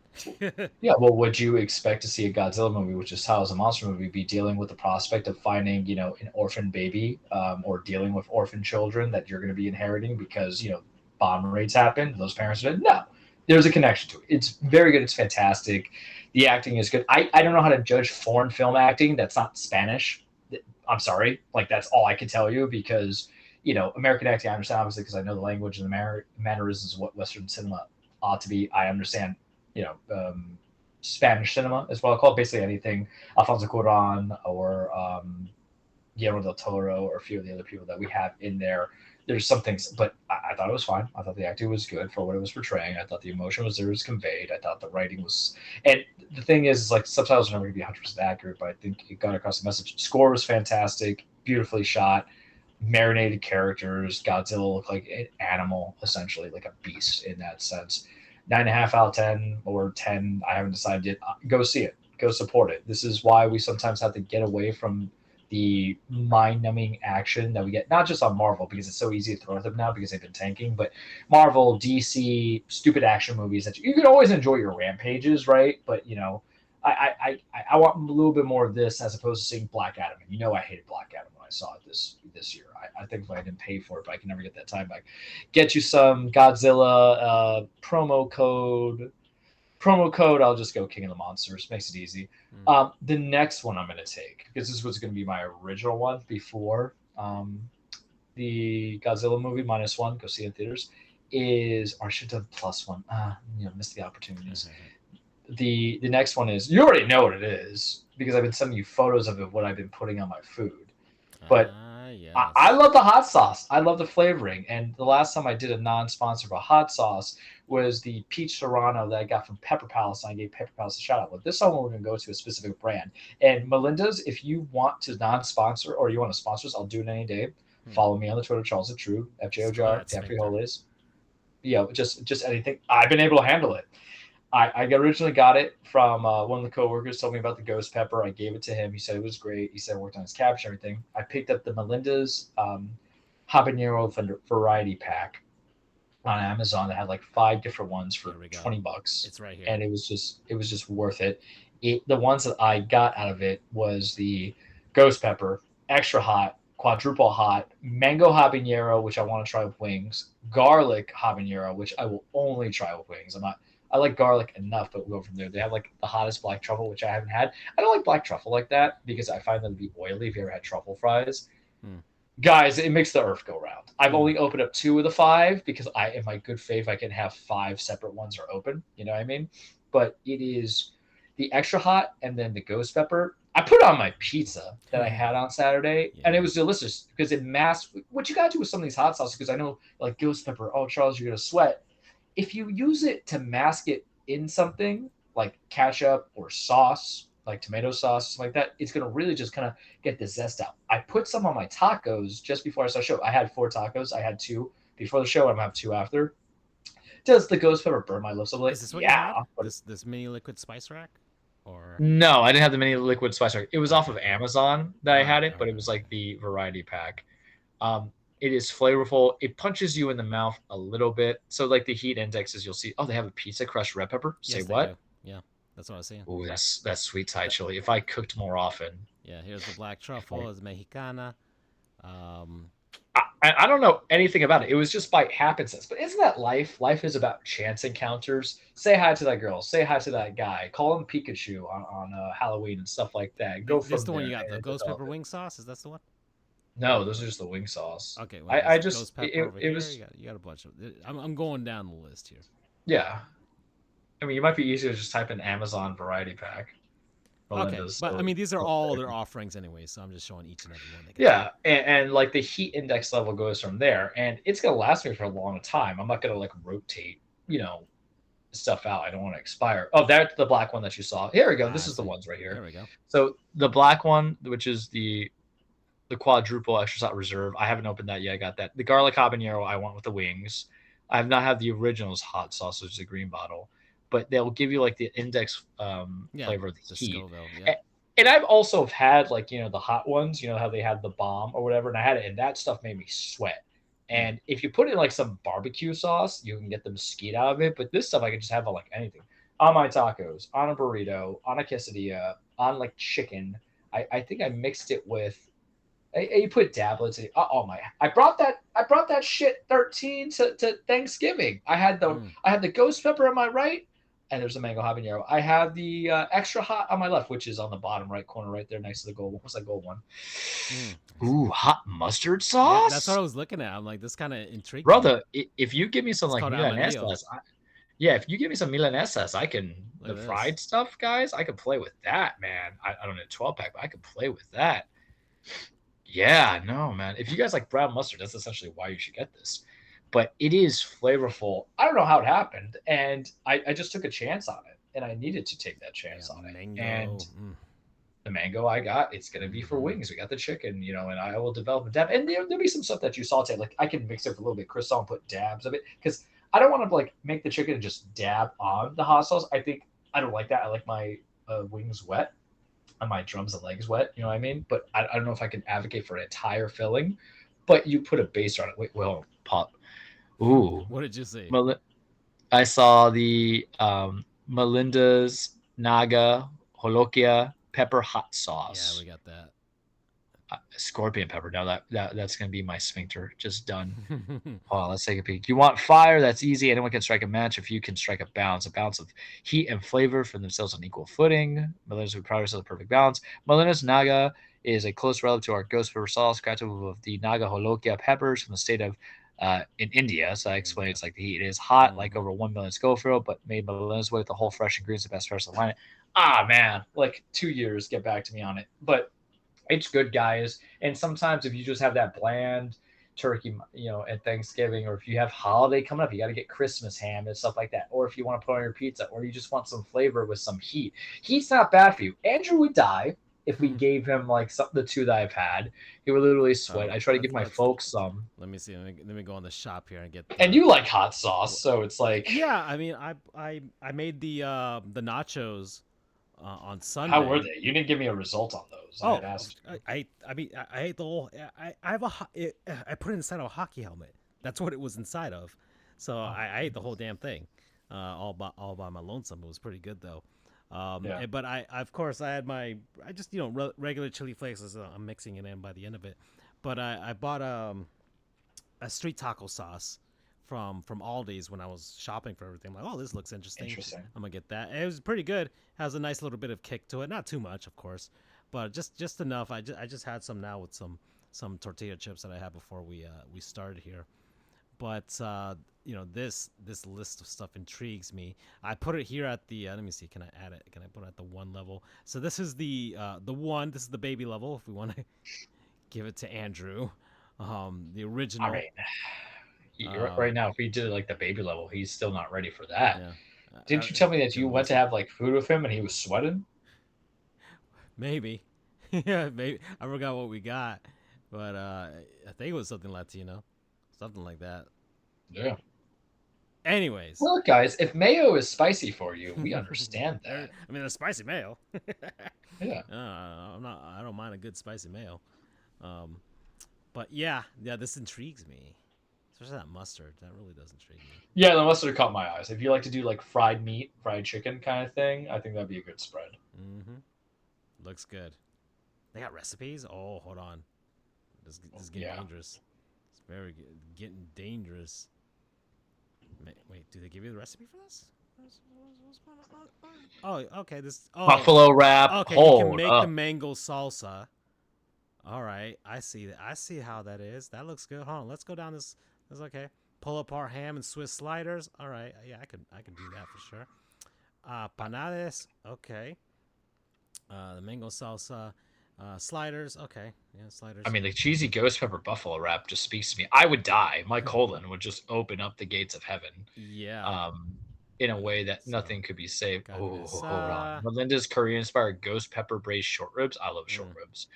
[SPEAKER 2] Yeah, well, would you expect to see a Godzilla movie, which is how as a monster movie, be dealing with the prospect of finding, you know, an orphan baby, or dealing with orphan children that you're going to be inheriting because, you know, bomb raids happen? Those parents are no. There's a connection to it. It's very good. It's fantastic. The acting is good. I don't know how to judge foreign film acting that's not Spanish. I'm sorry. Like, that's all I can tell you because, you know, American acting, I understand, obviously, because I know the language and the mannerisms of what Western cinema ought to be. I understand, you know, Spanish cinema is what I'll call it. Basically anything Alfonso Cuarón or Guillermo del Toro or a few of the other people that we have in there. There's some things, but I thought it was fine. I thought the acting was good for what it was portraying. I thought the emotion was there, was conveyed. I thought the writing was, and the thing is like subtitles are never going to be 100% accurate, but I think it got across the message. Score was fantastic, beautifully shot, marinated characters. Godzilla looked like an animal, essentially, like a beast in that sense. 9.5 out of 10 or 10. I haven't decided yet. Go see it. Go support it. This is why we sometimes have to get away from the mind-numbing action that we get, not just on Marvel, because it's so easy to throw at them now because they've been tanking, but Marvel, DC, stupid action movies that you can always enjoy your rampages, right? But, you know, I want a little bit more of this as opposed to seeing Black Adam. And you know I hated Black Adam when I saw it this year. I think if I didn't pay for it, but I can never get that time back. Get you some Godzilla promo code. I'll just go King of the Monsters. Makes it easy. The next one I'm going to take, because this was going to be my original one before the Godzilla movie -1, go see it in theaters, is, or I should have +1. You know, missed the opportunities. The next one is, you already know what it is because I've been sending you photos of it, what I've been putting on my food. But
[SPEAKER 1] yes.
[SPEAKER 2] I love the hot sauce. I love the flavoring. And the last time I did a non-sponsor of a hot sauce was the peach serrano that I got from Pepper Palace. And I gave Pepper Palace a shout out. But this time we're going to go to a specific brand. And Melinda's, if you want to non-sponsor or you want to sponsor us, I'll do it any day. Follow me on the Twitter, Charles the True, FJOJR, Frijoles. Yeah, just anything. I've been able to handle it. I originally got it from one of the coworkers told me about the ghost pepper. I gave it to him. He said it was great. He said it worked on his caption and everything. I picked up the Melinda's habanero variety pack on Amazon that had like 5 different ones for $20.
[SPEAKER 1] It's right here.
[SPEAKER 2] And it was just worth it. The ones that I got out of it was the ghost pepper, extra hot, quadruple hot, mango habanero, which I want to try with wings, garlic habanero, which I will only try with wings. I like garlic enough, but we'll go from there. They have like the hottest black truffle, which I haven't had. I don't like black truffle like that because I find them to be oily. If you ever had truffle fries, guys, it makes the earth go round. I've only opened up 2 of the 5 because in my good faith, I can have 5 separate ones are open. You know what I mean? But it is the extra hot and then the ghost pepper. I put it on my pizza that I had on Saturday, and it was delicious because it masked what you got to do with some of these hot sauces. Because I know like ghost pepper. Oh, Charles, you're gonna sweat. If you use it to mask it in something like ketchup or sauce, like tomato sauce, something like that, it's going to really just kind of get the zest out. I put some on my tacos just before I started the show. I had 4 tacos. I had 2 before the show. I'm going to have 2 after. Does the ghost pepper burn my lips a little bit?
[SPEAKER 1] Is this what you had? This mini liquid spice rack? Or
[SPEAKER 2] no, I didn't have the mini liquid spice rack. It was off of Amazon that I had it, but it was like the variety pack. It is flavorful. It punches you in the mouth a little bit. So like the heat indexes, you'll see, oh, they have a pizza crushed red pepper. Say what?
[SPEAKER 1] Yeah, that's what I was saying.
[SPEAKER 2] Oh, that's sweet Thai chili. If I cooked more often.
[SPEAKER 1] Yeah, here's the black truffle. It's Mexicana.
[SPEAKER 2] I don't know anything about it. It was just by happenstance. But isn't that life? Life is about chance encounters. Say hi to that girl. Say hi to that guy. Call him Pikachu on Halloween and stuff like that. Go for
[SPEAKER 1] this. The one you got, the ghost pepper wing sauce. Is that the one?
[SPEAKER 2] No, those are just the wing sauce.
[SPEAKER 1] Okay, well,
[SPEAKER 2] I just it was.
[SPEAKER 1] You got a bunch of. I'm going down the list here.
[SPEAKER 2] Yeah, I mean, it might be easier to just type in Amazon variety pack.
[SPEAKER 1] Melinda's, but I mean, these are all their offerings anyway, so I'm just showing each and every one.
[SPEAKER 2] Yeah, and like the heat index level goes from there, and it's gonna last me for a long time. I'm not gonna like rotate, stuff out. I don't want to expire. Oh, that's the black one that you saw. Here we go. This is the ones right here.
[SPEAKER 1] There we go.
[SPEAKER 2] So the black one, which is the quadruple extra hot reserve. I haven't opened that yet. I got that. The garlic habanero I want with the wings. I have not had the originals hot sauce, which is a green bottle.
[SPEAKER 3] but they'll give you like the index
[SPEAKER 1] Yeah,
[SPEAKER 3] flavor of the
[SPEAKER 1] the
[SPEAKER 3] heat.
[SPEAKER 1] Scoville. Yeah.
[SPEAKER 3] And I've also had like, the hot ones, how they had the bomb or whatever, and I had it, and that stuff made me sweat. And if you put in like some barbecue sauce, you can get the mesquite out of it. But this stuff I can just have on like anything, on my tacos, on a burrito, on a quesadilla, on like chicken. I think I mixed it with. You put tablets. Oh my! I brought that shit 13 to Thanksgiving. I had the ghost pepper on my right, and there's a mango habanero. I have the extra hot on my left, which is on the bottom right corner, right there next to the gold one. What's that gold one? Ooh, hot mustard sauce.
[SPEAKER 1] Yeah, that's what I was looking at. I'm like, this kind of intriguing.
[SPEAKER 3] Brother, if you give me some
[SPEAKER 1] It's
[SPEAKER 3] like
[SPEAKER 1] called
[SPEAKER 3] milanesas, if you give me some milanesas, I can
[SPEAKER 1] Look
[SPEAKER 3] the
[SPEAKER 1] at
[SPEAKER 3] fried stuff, guys. I could play with that, man. I don't know 12-pack, but I could play with that. Yeah, no, man. If you guys like brown mustard, that's essentially why you should get this. But it is flavorful. I don't know how it happened, and I just took a chance on it, and I needed to take that chance on it.
[SPEAKER 1] Mango.
[SPEAKER 3] And the mango I got, it's gonna be for wings. We got the chicken, and I will develop a dab. And there'll be some stuff that you saute. Like I can mix it with a little bit of crystal and put dabs of it, because I don't want to like make the chicken and just dab on the hot sauce. I think I don't like that. I like my wings wet and my drums and legs wet. You know what I mean? But I don't know if I can advocate for an entire filling. But you put a base on it. Wait, well, pop. Ooh.
[SPEAKER 1] What did you see?
[SPEAKER 3] I saw the Melinda's Naga Holokia pepper hot sauce.
[SPEAKER 1] Yeah, we got that.
[SPEAKER 3] Scorpion pepper. Now that's gonna be my sphincter. Just done. Oh, let's take a peek. You want fire? That's easy. Anyone can strike a match if you can strike a balance of heat and flavor for themselves on equal footing. Melinda's would pride herself a perfect balance. Melinda's Naga is a close relative to our ghost pepper sauce, creative of the Naga Holokia peppers from the state of in India. So that explains like the heat. It is hot, like over 1 million Scoville, but made Melinda's way with the whole fresh ingredients, the best fresh on the planet. Ah man, like 2 years, get back to me on it. But it's good, guys. And sometimes if you just have that bland turkey, at Thanksgiving, or if you have holiday coming up, you got to get Christmas ham and stuff like that. Or if you want to put on your pizza, or you just want some flavor with some heat. Heat's not bad for you. Andrew would die if we gave him like the two that I've had. He would literally sweat. I try to give my folks some.
[SPEAKER 1] Let me see. Let me go on the shop here and get.
[SPEAKER 3] And you like hot sauce, so it's like.
[SPEAKER 1] Yeah, I mean, I made the nachos. On Sunday.
[SPEAKER 2] How were they? You didn't give me a result on those.
[SPEAKER 1] Oh, I ate the whole. I put it inside of a hockey helmet. That's what it was inside of. So I ate the whole damn thing, all by my lonesome. It was pretty good though. But I of course I just regular chili flakes. I'm mixing it in by the end of it. But I bought a street taco sauce from Aldi's when I was shopping for everything. I'm like, oh, this looks interesting. I'm gonna get that. It was pretty good. Has a nice little bit of kick to it. Not too much, of course, but just enough. I just had some now with some tortilla chips that I had before we started here. But this list of stuff intrigues me. I put it here at the let me see. Can I add it? Can I put it at the 1 level? So this is the 1. This is the baby level. If we want to give it to Andrew, the original.
[SPEAKER 3] All right. Right now, if we did it like the baby level, he's still not ready for that. Yeah. Didn't you tell me that you went to have like food with him and he was sweating?
[SPEAKER 1] Maybe. Yeah, maybe. I forgot what we got, but I think it was something Latino, something like that.
[SPEAKER 3] Yeah.
[SPEAKER 1] Anyways.
[SPEAKER 3] Well, guys, if mayo is spicy for you, we understand that.
[SPEAKER 1] I mean, a spicy mayo.
[SPEAKER 3] Yeah.
[SPEAKER 1] I don't mind a good spicy mayo. But yeah, this intrigues me. Especially that mustard. That really does intrigue me.
[SPEAKER 2] Yeah, the mustard caught my eyes. If you like to do like fried meat, fried chicken kind of thing, I think that'd be a good spread.
[SPEAKER 1] Mm-hmm. Looks good. They got recipes? Oh, hold on. This is getting dangerous. It's very good. Getting dangerous. Wait, do they give you the recipe for this? What's going on? Oh, okay.
[SPEAKER 3] Buffalo wrap.
[SPEAKER 1] Okay, you can make the mango salsa. All right, I see that. I see how that is. That looks good. Hold on, let's go down this. That's okay. Pull apart ham and Swiss sliders. All right, yeah, I can do that for sure. Panades. Okay. The mango salsa. Sliders. Okay. Yeah, sliders.
[SPEAKER 3] I mean, the cheesy ghost pepper buffalo wrap just speaks to me. I would die. My colon would just open up the gates of heaven.
[SPEAKER 1] Yeah.
[SPEAKER 3] In a way that nothing could be saved. Oh, hold on. Melinda's Korean-inspired ghost pepper braised short ribs. I love short ribs.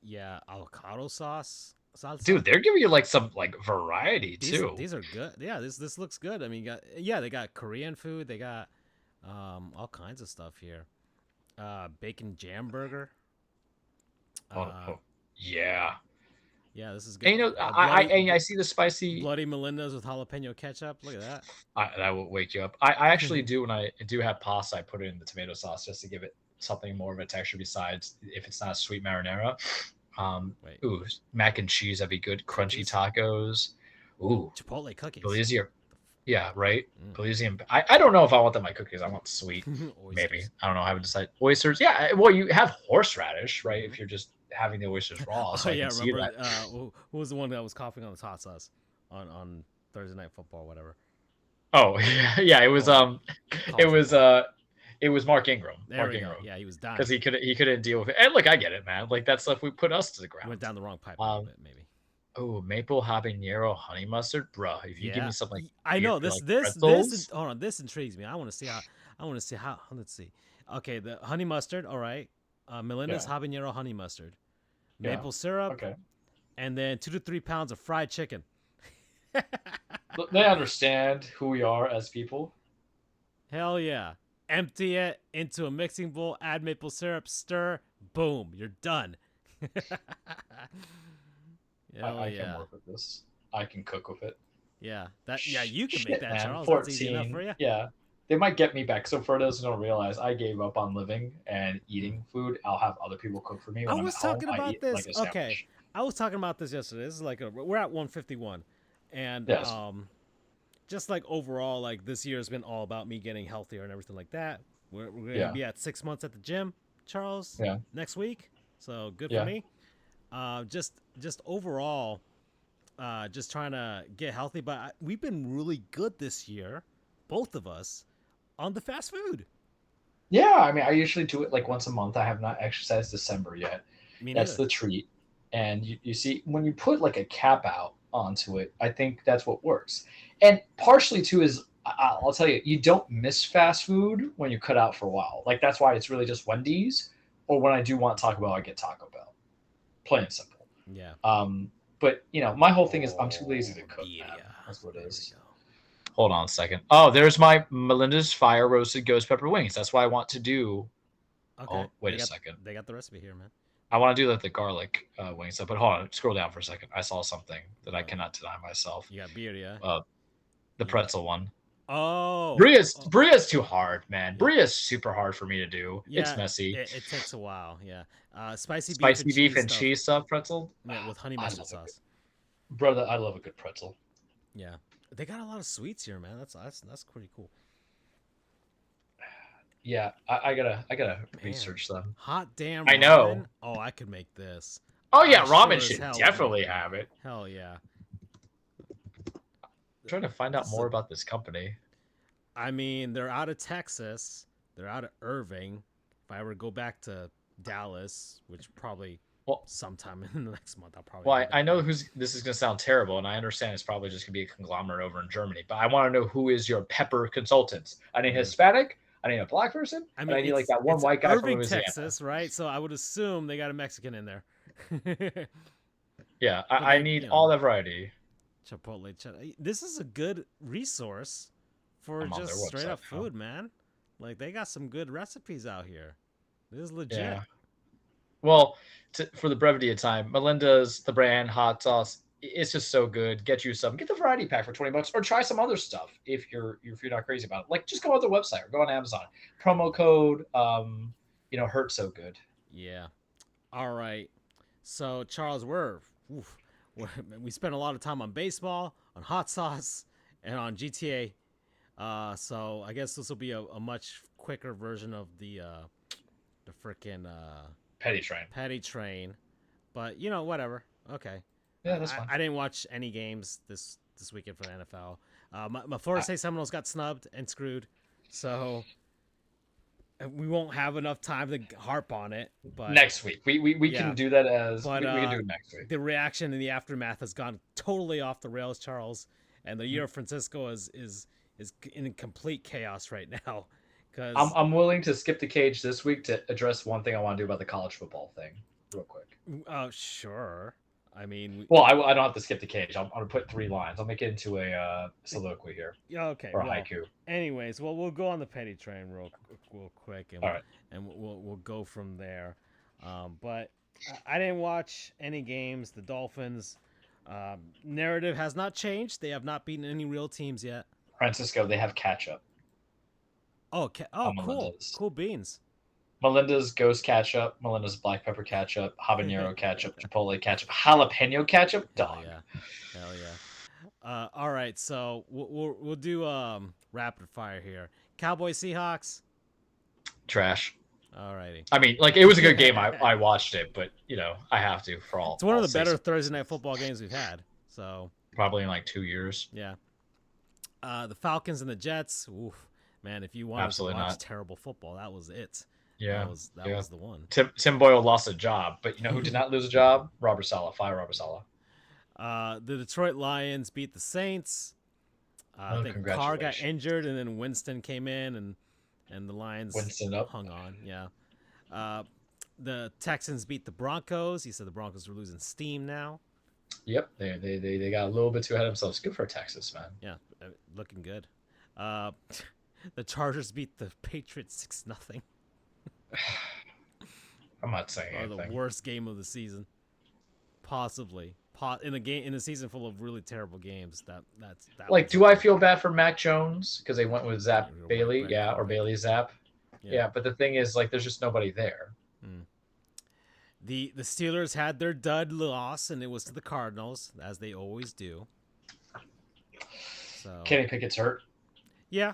[SPEAKER 1] Yeah, avocado sauce. salsa.
[SPEAKER 3] Dude, they're giving you like some like variety
[SPEAKER 1] these
[SPEAKER 3] too.
[SPEAKER 1] these are good. Yeah, this looks good. I mean, they got Korean food. They got all kinds of stuff here. Bacon jam burger.
[SPEAKER 3] Yeah.
[SPEAKER 1] Yeah, this is good.
[SPEAKER 3] And I see the spicy
[SPEAKER 1] bloody Melinda's with jalapeno ketchup. Look at that.
[SPEAKER 3] That will wake you up. I actually do, when I do have pasta, I put it in the tomato sauce just to give it something more of a texture besides if it's not a sweet marinara. Ooh, mac and cheese, that'd be good. Crunchy tacos. Ooh.
[SPEAKER 1] Chipotle cookies.
[SPEAKER 3] Belize. Yeah, right. Belizean. I don't know if I want them in my cookies. I want sweet. Maybe. I don't know. I haven't decided. Oysters. Yeah. Well, you have horseradish, right? If you're just having the oysters raw. So I can see
[SPEAKER 1] remember
[SPEAKER 3] that.
[SPEAKER 1] who was the one that was coughing on the hot sauce on Thursday Night Football or whatever?
[SPEAKER 3] Oh, yeah. It was it was Mark Ingram.
[SPEAKER 1] Ingram. Yeah, he was dying
[SPEAKER 3] because he couldn't deal with it. And look, I get it, man. Like that stuff we put us to the ground.
[SPEAKER 1] Went down the wrong pipe a little bit, maybe.
[SPEAKER 3] Oh, maple habanero honey mustard, bro. If you give me something, like
[SPEAKER 1] I know this. Hold on, this intrigues me. I want to see how. Let's see. Okay, the honey mustard. All right. Melinda's habanero honey mustard, maple syrup, and then 2 to 3 pounds of fried chicken.
[SPEAKER 2] They understand who we are as people.
[SPEAKER 1] Hell yeah. Empty it into a mixing bowl, add maple syrup, stir, boom, you're done.
[SPEAKER 2] I can work with this. I can cook with it.
[SPEAKER 1] Yeah, you can make that,
[SPEAKER 2] man.
[SPEAKER 1] Charles.
[SPEAKER 2] 14,
[SPEAKER 1] that's easy enough for you.
[SPEAKER 2] Yeah, they might get me back. So for those who don't realize, I gave up on living and eating food. I'll have other people cook for me. When
[SPEAKER 1] I was talking about this.
[SPEAKER 2] Like
[SPEAKER 1] okay, I was talking about this yesterday. This is like we're at 151, and just like overall, like this year has been all about me getting healthier and everything like that. We're gonna be at 6 months at the gym, Charles.
[SPEAKER 2] Yeah.
[SPEAKER 1] Next week, so good for me. Just overall, just trying to get healthy. But we've been really good this year, both of us, on the fast food.
[SPEAKER 2] Yeah, I mean, I usually do it like once a month. I have not exercised December yet. That's the treat. And you see, when you put like a cap out onto it, I think that's what works. And partially too is, I'll tell you, you don't miss fast food when you cut out for a while. Like that's why it's really just Wendy's, or when I do want Taco Bell, I get Taco Bell. Plain and simple.
[SPEAKER 1] Yeah.
[SPEAKER 2] But my whole thing is I'm too lazy to cook. Yeah. That's what it is.
[SPEAKER 3] Hold on a second. Oh, there's my Melinda's fire roasted ghost pepper wings. That's what I want to do.
[SPEAKER 1] Okay.
[SPEAKER 3] Oh, wait a second.
[SPEAKER 1] They got the recipe here, man.
[SPEAKER 3] I want to do the garlic wings. But hold on, scroll down for a second. I saw something that I cannot deny myself.
[SPEAKER 1] You got beer, yeah.
[SPEAKER 3] The pretzel one.
[SPEAKER 1] Oh,
[SPEAKER 3] Bria's too hard, man. Bria's super hard for me to do.
[SPEAKER 1] Yeah,
[SPEAKER 3] it's messy.
[SPEAKER 1] It takes a while. Yeah. Spicy
[SPEAKER 3] beef and cheese stuff pretzel.
[SPEAKER 1] Yeah, with honey mustard sauce.
[SPEAKER 2] Brother, I love a good pretzel.
[SPEAKER 1] Yeah, they got a lot of sweets here, man. That's pretty cool.
[SPEAKER 2] Yeah, I gotta research them.
[SPEAKER 1] Hot damn.
[SPEAKER 3] I know.
[SPEAKER 1] Ramen. Oh, I could make this.
[SPEAKER 3] Oh yeah, ramen should definitely have it.
[SPEAKER 1] Hell yeah.
[SPEAKER 3] I'm trying to find out more about this company.
[SPEAKER 1] I mean, they're out of Texas. They're out of Irving. If I were to go back to Dallas, which probably sometime in the next month, I'll probably.
[SPEAKER 3] Well, I know this is going to sound terrible, and I understand it's probably just going to be a conglomerate over in Germany. But I want to know who is your pepper consultant. I need a Hispanic. I need a black person. I mean, I need like that one white guy
[SPEAKER 1] Irving,
[SPEAKER 3] from Louisiana.
[SPEAKER 1] Texas, right? So I would assume they got a Mexican in there.
[SPEAKER 3] Yeah, I need all that variety.
[SPEAKER 1] Chipotle. This is a good resource for just straight up food, man. Like they got some good recipes out here. This is legit.
[SPEAKER 3] Yeah. Well, for the brevity of time, Melinda's the brand hot sauce. It's just so good. Get you some. Get the variety pack for $20, or try some other stuff if you're not crazy about it. Like just go on their website or go on Amazon. Promo code, Hurt So Good.
[SPEAKER 1] Yeah. All right. So Charles, we spent a lot of time on baseball, on hot sauce, and on GTA. So I guess this will be a much quicker version of the frickin' petty train. But whatever. Okay.
[SPEAKER 2] Yeah, that's fine.
[SPEAKER 1] I didn't watch any games this weekend for the NFL. My Florida State Seminoles got snubbed and screwed, so we won't have enough time to harp on it. But
[SPEAKER 2] next week, we can do that we can do it next week.
[SPEAKER 1] The reaction in the aftermath has gone totally off the rails, Charles, and the year of Francisco is in complete chaos right now. Because
[SPEAKER 2] I'm willing to skip the cage this week to address one thing I want to do about the college football thing, real quick.
[SPEAKER 1] Oh, sure. I mean,
[SPEAKER 3] Well, I don't have to skip the cage. I'm gonna put 3 lines. I'll make it into a soliloquy here
[SPEAKER 1] yeah, okay.
[SPEAKER 3] or a
[SPEAKER 1] Well,
[SPEAKER 3] haiku.
[SPEAKER 1] anyways, well, we'll go on the petty train real quick, and
[SPEAKER 3] All right.
[SPEAKER 1] we'll go from there. But I didn't watch any games. The Dolphins narrative has not changed. They have not beaten any real teams yet.
[SPEAKER 3] Francisco, they have ketchup.
[SPEAKER 1] Oh, cool,
[SPEAKER 3] Melinda's.
[SPEAKER 1] cool beans.
[SPEAKER 3] Melinda's ghost ketchup, Melinda's black pepper ketchup, habanero ketchup, chipotle ketchup, jalapeno ketchup. Dog.
[SPEAKER 1] Hell yeah. All right, so we'll do rapid fire here. Cowboys Seahawks.
[SPEAKER 3] Trash.
[SPEAKER 1] All righty.
[SPEAKER 3] I mean, like, it was a good game. I watched it, but I have to for all.
[SPEAKER 1] It's one of
[SPEAKER 3] all
[SPEAKER 1] the better
[SPEAKER 3] 6.
[SPEAKER 1] Thursday night football games we've had. So
[SPEAKER 3] Probably in like 2 years.
[SPEAKER 1] yeah. The Falcons and the Jets. Oof, man, if you wanted
[SPEAKER 3] Absolutely
[SPEAKER 1] to watch
[SPEAKER 3] not.
[SPEAKER 1] terrible football, that was it.
[SPEAKER 3] Yeah.
[SPEAKER 1] That was the one.
[SPEAKER 3] Tim Boyle lost a job, but who did not lose a job? Robert Saleh. Fire Robert Saleh.
[SPEAKER 1] The Detroit Lions beat the Saints. I think Carr got injured, and then Winston came in, and the Lions hung on. Yeah. The Texans beat the Broncos. He said the Broncos are losing steam now.
[SPEAKER 3] Yep, they got a little bit too ahead of themselves. Good for Texas, man.
[SPEAKER 1] Yeah, looking good. The Chargers beat the Patriots 6-0.
[SPEAKER 3] I'm not saying anything.
[SPEAKER 1] The worst game of the season, possibly. In a season full of really terrible games. That's
[SPEAKER 3] like. Do I feel bad for Mac Jones because they went with Zap Bailey? Yeah, or Bailey Zapp. Yeah, but the thing is, like, there's just nobody there.
[SPEAKER 1] The Steelers had their dud loss, and it was to the Cardinals, as they always do. So
[SPEAKER 3] Kenny Pickett's hurt.
[SPEAKER 1] Yeah,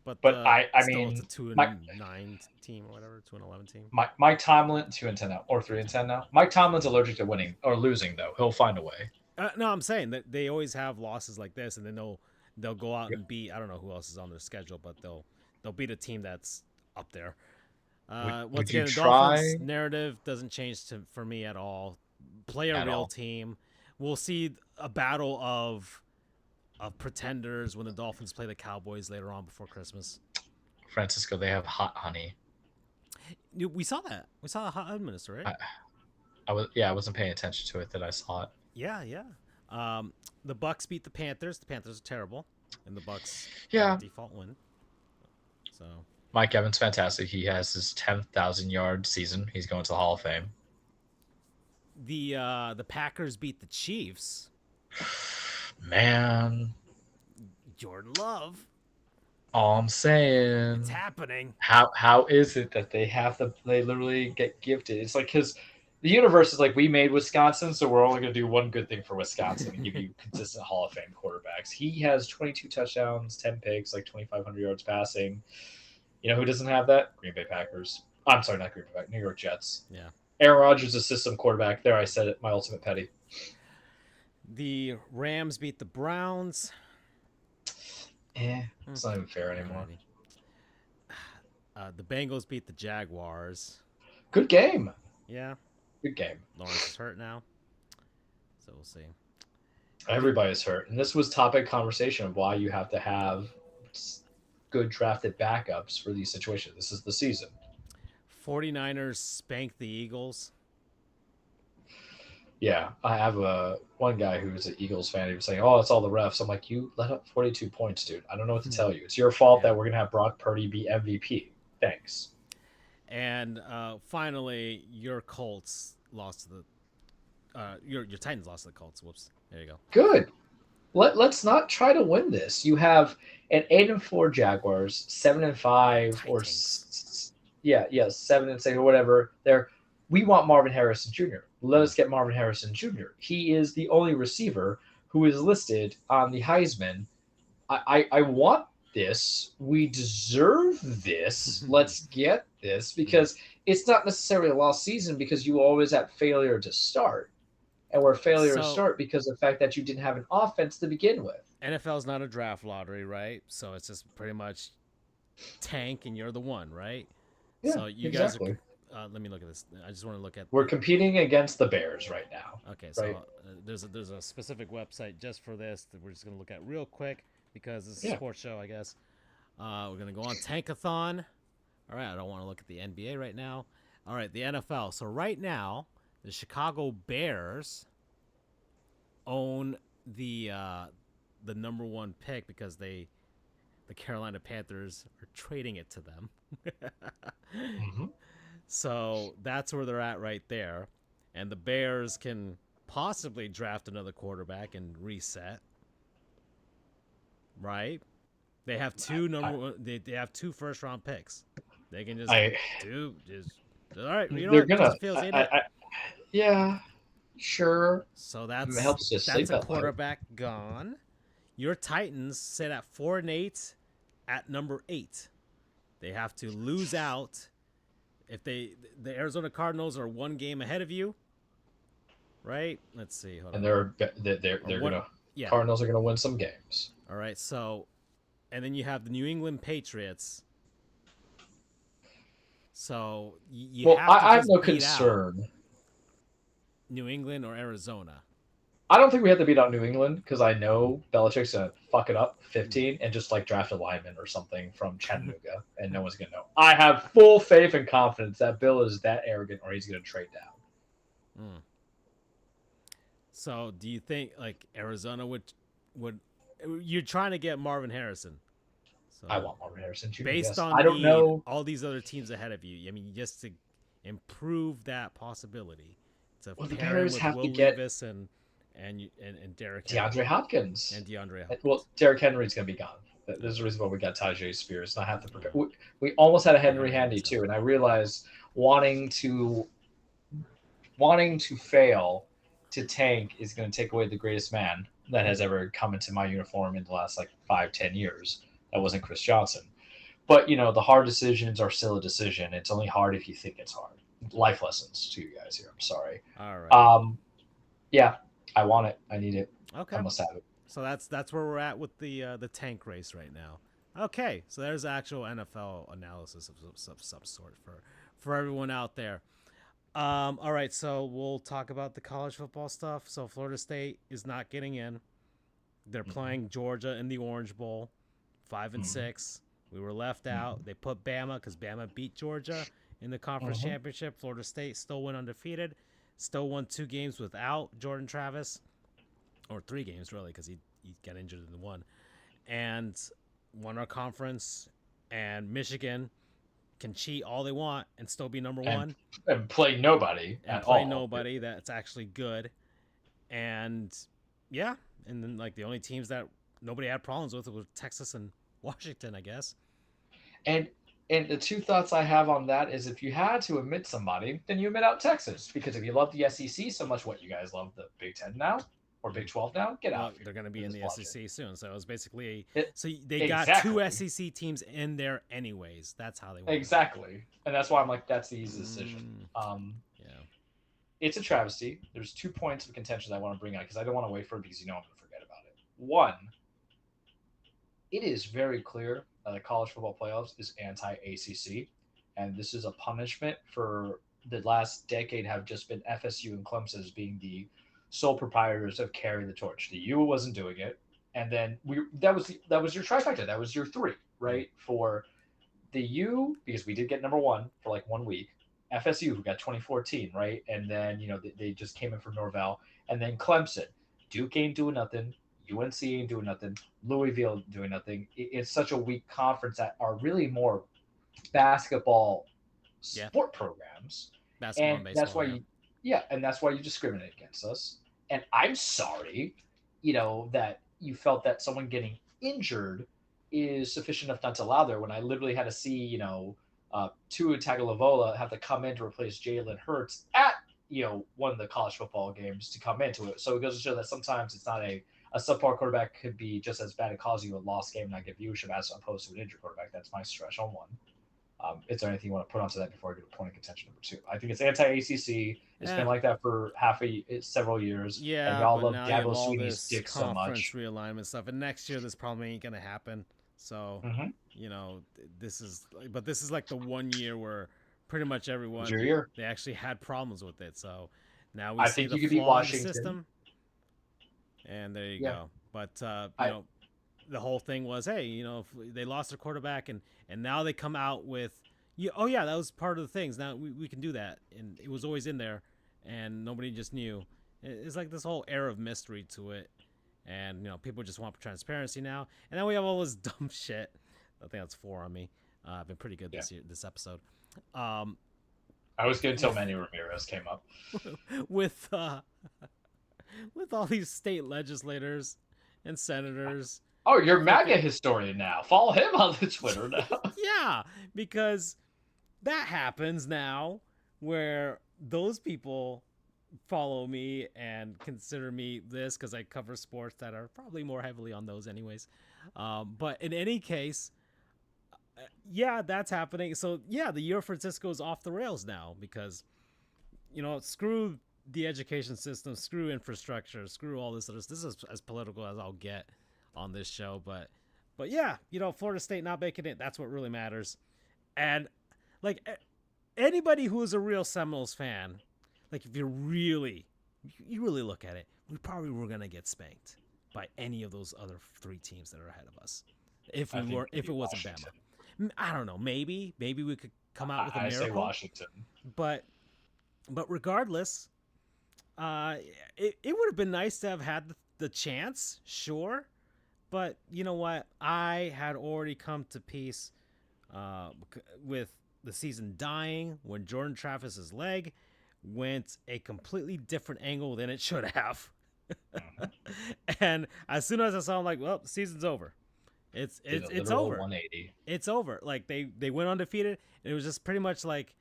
[SPEAKER 1] but
[SPEAKER 3] I mean,
[SPEAKER 1] it's a 2-9 team or whatever, 2-11 team.
[SPEAKER 3] Mike Tomlin, 2-10 now, or 3-10 now. Mike Tomlin's allergic to winning or losing, though. He'll find a way.
[SPEAKER 1] No, I'm saying that they always have losses like this, and then they'll go out and beat. I don't know who else is on their schedule, but they'll beat a team that's up there. Once again, the Dolphins narrative doesn't change for me at all. Play a real team. We'll see a battle of pretenders when the Dolphins play the Cowboys later on before Christmas.
[SPEAKER 3] Francisco, they have hot honey.
[SPEAKER 1] We saw that. We saw the hot honey minister, right?
[SPEAKER 3] I wasn't paying attention to it. That I saw it.
[SPEAKER 1] Yeah. The Bucks beat the Panthers. The Panthers are terrible, and the Bucks default win. So
[SPEAKER 3] Mike Evans, fantastic. He has his 10,000-yard season. He's going to the Hall of Fame.
[SPEAKER 1] The Packers beat the Chiefs.
[SPEAKER 3] Man,
[SPEAKER 1] Jordan Love.
[SPEAKER 3] All I'm saying,
[SPEAKER 1] it's happening.
[SPEAKER 3] How is it that they literally get gifted? It's like, because the universe is like, we made Wisconsin, so we're only going to do one good thing for Wisconsin and give you consistent Hall of Fame quarterbacks. He has 22 touchdowns, 10 picks, like 2,500 yards passing. You know who doesn't have that? Green Bay Packers. I'm sorry, not Green Bay Packers, New York Jets.
[SPEAKER 1] Yeah.
[SPEAKER 3] Aaron Rodgers is a system quarterback. There, I said it. My ultimate petty.
[SPEAKER 1] The Rams beat the Browns.
[SPEAKER 3] It's not even fair anymore.
[SPEAKER 1] The Bengals beat the Jaguars.
[SPEAKER 3] Good game.
[SPEAKER 1] Yeah.
[SPEAKER 3] Good game.
[SPEAKER 1] Lawrence is hurt now, so we'll see.
[SPEAKER 3] Everybody's hurt. And this was topic conversation of why you have to have good drafted backups for these situations. This is the season.
[SPEAKER 1] 49ers spanked the Eagles.
[SPEAKER 3] Yeah, I have one guy who's an Eagles fan. He was saying, "Oh, it's all the refs." I'm like, "You let up 42 points, dude. I don't know what to tell you. It's your fault that we're gonna have Brock Purdy be MVP. Thanks."
[SPEAKER 1] And finally, your Colts lost to the your Titans lost to the Colts. Whoops. There you go.
[SPEAKER 3] Good. Let's not try to win this. You have an 8-4 Jaguars, 7-5, or 7-6 or whatever. We want Marvin Harrison Jr. Let us get Marvin Harrison Jr. He is the only receiver who is listed on the Heisman. I want this. We deserve this. Let's get this, because it's not necessarily a lost season because you always had failure to start. And we're failure to start because of the fact that you didn't have an offense to begin with.
[SPEAKER 1] NFL's not a draft lottery, right? So it's just pretty much tank and you're the one, right?
[SPEAKER 3] Yeah,
[SPEAKER 1] so you
[SPEAKER 3] exactly.
[SPEAKER 1] guys are, let me look at this. I just want to look at.
[SPEAKER 3] We're competing against the Bears right now.
[SPEAKER 1] Okay, so
[SPEAKER 3] right?
[SPEAKER 1] There's a specific website just for this that we're just gonna look at real quick because it's a sports show, I guess. We're gonna go on Tankathon. All right, I don't want to look at the NBA right now. All right, the NFL. So right now, the Chicago Bears own the number one pick because the Carolina Panthers are trading it to them.
[SPEAKER 2] Mhm.
[SPEAKER 1] So that's where they're at right there. And the Bears can possibly draft another quarterback and reset. Right? They have they have 2 first round picks. They can just
[SPEAKER 2] I
[SPEAKER 1] all right, you know
[SPEAKER 2] they're
[SPEAKER 1] what?
[SPEAKER 2] gonna
[SPEAKER 1] Justin Fields ain't it.
[SPEAKER 2] yeah, sure.
[SPEAKER 1] So
[SPEAKER 2] It helps to sleep
[SPEAKER 1] that's a
[SPEAKER 2] at night.
[SPEAKER 1] quarterback gone. Your Titans sit at 4-8 at number 8. They have to lose out if the Arizona Cardinals are 1 game ahead of you. Right? Let's see. Hold
[SPEAKER 2] And
[SPEAKER 1] on.
[SPEAKER 2] they're
[SPEAKER 1] what-
[SPEAKER 2] gonna
[SPEAKER 1] Yeah.
[SPEAKER 2] Cardinals are gonna win some games.
[SPEAKER 1] All right. So, and then you have the New England Patriots. So you
[SPEAKER 2] Well,
[SPEAKER 1] have to
[SPEAKER 2] I have
[SPEAKER 1] just
[SPEAKER 2] no
[SPEAKER 1] beat
[SPEAKER 2] concern.
[SPEAKER 1] out New England or Arizona.
[SPEAKER 2] I don't think we have to beat out New England because I know Belichick's gonna fuck it up 15 and just like draft a lineman or something from Chattanooga, and no one's gonna know. I have full faith and confidence that Bill is that arrogant, or he's gonna trade down.
[SPEAKER 1] So do you think like Arizona would you're trying to get Marvin Harrison? So
[SPEAKER 2] I want Marvin Harrison Jr.
[SPEAKER 1] based
[SPEAKER 2] yes.
[SPEAKER 1] on
[SPEAKER 2] I don't know.
[SPEAKER 1] all these other teams ahead of you. I mean, just to improve that possibility. To
[SPEAKER 2] Well, the
[SPEAKER 1] pair him
[SPEAKER 2] Bears
[SPEAKER 1] with
[SPEAKER 2] have
[SPEAKER 1] Will
[SPEAKER 2] to get
[SPEAKER 1] Levis and Derrick
[SPEAKER 2] DeAndre
[SPEAKER 1] Henry.
[SPEAKER 2] Hopkins.
[SPEAKER 1] And DeAndre Hopkins.
[SPEAKER 2] Well, Derrick Henry's gonna be gone. There's a reason why we got Tajay Spears. And I have to forget. We almost had a Henry handy too, and I realized wanting to fail to tank is going to take away the greatest man that has ever come into my uniform in the last like 5-10 years. That wasn't Chris Johnson. But the hard decisions are still a decision. It's only hard if you think it's hard. Life lessons to you guys here. I'm sorry.
[SPEAKER 1] All right.
[SPEAKER 2] Yeah, I want it. I need it.
[SPEAKER 1] Okay.
[SPEAKER 2] I must have it.
[SPEAKER 1] So that's where we're at with the tank race right now. Okay, so there's actual NFL analysis of some sort for everyone out there. All right, so we'll talk about the college football stuff. So Florida State is not getting in. They're playing Georgia in the Orange Bowl, 5-6. We were left out. They put Bama because Bama beat Georgia in the conference championship. Florida State still went undefeated. Still won 2 games without Jordan Travis, or 3 games really because he got injured in the one, and won our conference. And Michigan can cheat all they want and still be number 1
[SPEAKER 2] and play nobody
[SPEAKER 1] and
[SPEAKER 2] at
[SPEAKER 1] play
[SPEAKER 2] all.
[SPEAKER 1] nobody that's actually good. And yeah, and then like the only teams that nobody had problems with were Texas and Washington, I guess.
[SPEAKER 2] And the 2 thoughts I have on that is if you had to admit somebody, then you admit out Texas, because if you love the SEC so much, what you guys love the Big 10 now or Big 12 now, get out.
[SPEAKER 1] They're going to be in the SEC soon, so it was basically so they
[SPEAKER 2] exactly.
[SPEAKER 1] got 2 SEC teams in there anyways. That's how they won.
[SPEAKER 2] Exactly, and that's why I'm like, that's the easy decision.
[SPEAKER 1] Yeah,
[SPEAKER 2] it's a travesty. There's 2 points of contention that I want to bring out because I don't want to wait for it because I'm going to forget about it. 1, it is very clear that the college football playoffs is anti-ACC, and this is a punishment for the last decade have just been FSU and Clemson as being the sole proprietors of carrying the torch. The U wasn't doing it, and then that was your trifecta. That was your 3, right? For the U, because we did get number 1 for like 1 week. FSU, who got 2014, right? And then they just came in from Norvell, and then Clemson. Duke ain't doing nothing. UNC ain't doing nothing. Louisville doing nothing. It's such a weak conference that are really more basketball sport programs.
[SPEAKER 1] Basketball
[SPEAKER 2] and
[SPEAKER 1] and baseball,
[SPEAKER 2] that's why and that's why you discriminate against us. And I'm sorry, that you felt that someone getting injured is sufficient enough not to allow there when I literally had to see, Tua Tagovailoa have to come in to replace Jalen Hurts at, one of the college football games to come into it. So it goes to show that sometimes it's not a subpar quarterback could be just as bad at causing you a lost game and not get viewership as opposed to an injured quarterback. That's my stretch on 1. Is there anything you want to put onto that before I get to point of contention number 2? I think it's anti-ACC. It's been like that for several years.
[SPEAKER 1] Yeah,
[SPEAKER 2] and y'all
[SPEAKER 1] but
[SPEAKER 2] love
[SPEAKER 1] now you have
[SPEAKER 2] Dabo
[SPEAKER 1] all
[SPEAKER 2] Swinney's
[SPEAKER 1] this
[SPEAKER 2] dick so
[SPEAKER 1] conference
[SPEAKER 2] much.
[SPEAKER 1] realignment stuff, and next year this probably ain't gonna happen. So this is like the 1 year where pretty much everyone they actually had problems with it. So now we see the flaw in the system, and there you go. But the whole thing was, hey, if they lost their quarterback and now they come out with, that was part of the things. Now we can do that, and it was always in there, and nobody just knew. It's like this whole air of mystery to it, and people just want transparency now. And then we have all this dumb shit. I think that's 4 on me. I've been pretty good this episode.
[SPEAKER 3] I was good until Manny Ramirez came up.
[SPEAKER 1] with all these state legislators and senators.
[SPEAKER 3] Oh, you're MAGA historian now. Follow him on the Twitter now.
[SPEAKER 1] Yeah, because that happens now where those people follow me and consider me this because I cover sports that are probably more heavily on those anyways. But in any case, yeah, that's happening. So yeah, the year of Francisco is off the rails now because, screw the education system, screw infrastructure, screw all this other. This is as political as I'll get on this show, but yeah, Florida State not making it. That's what really matters. And like anybody who is a real Seminoles fan, like if you really look at it, we probably were gonna get spanked by any of those other 3 teams that are ahead of us. If it wasn't Bama, I don't know. Maybe we could come out with a miracle.
[SPEAKER 3] I say Washington,
[SPEAKER 1] but regardless, it would have been nice to have had the chance, sure. But you know what? I had already come to peace with the season dying when Jordan Travis's leg went a completely different angle than it should have. And as soon as I saw him, like, well, the season's over. It's over.
[SPEAKER 3] 180.
[SPEAKER 1] It's over. Like they went undefeated, and it was just pretty much like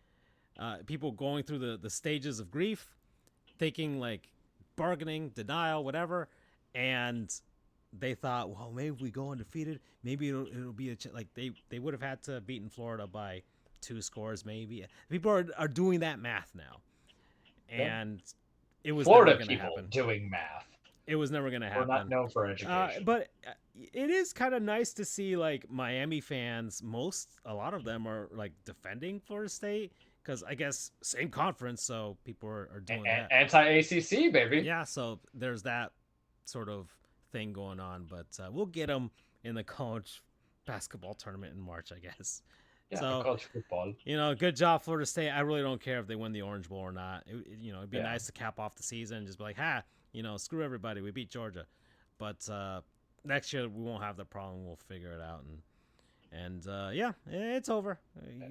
[SPEAKER 1] people going through the stages of grief, thinking like bargaining, denial, whatever, and they thought, well, maybe if we go undefeated, maybe it'll be like they would have had to have beaten Florida by 2 scores, maybe. People are doing that math now, and it was
[SPEAKER 3] Florida
[SPEAKER 1] never
[SPEAKER 3] people
[SPEAKER 1] happen.
[SPEAKER 3] Doing math.
[SPEAKER 1] It was never going to happen.
[SPEAKER 3] We're not known for education,
[SPEAKER 1] but it is kind of nice to see like Miami fans. A lot of them are like defending Florida State because I guess same conference, so people are doing that.
[SPEAKER 3] Anti-ACC, baby.
[SPEAKER 1] Yeah, so there's that sort of thing going on, but we'll get them in the college basketball tournament in March, I guess.
[SPEAKER 3] Yeah,
[SPEAKER 1] so
[SPEAKER 3] college football.
[SPEAKER 1] Good job, Florida State. I really don't care if they win the Orange Bowl or not. It'd be nice to cap off the season and just be like, screw everybody. We beat Georgia, but next year we won't have the problem. We'll figure it out, and yeah, it's over.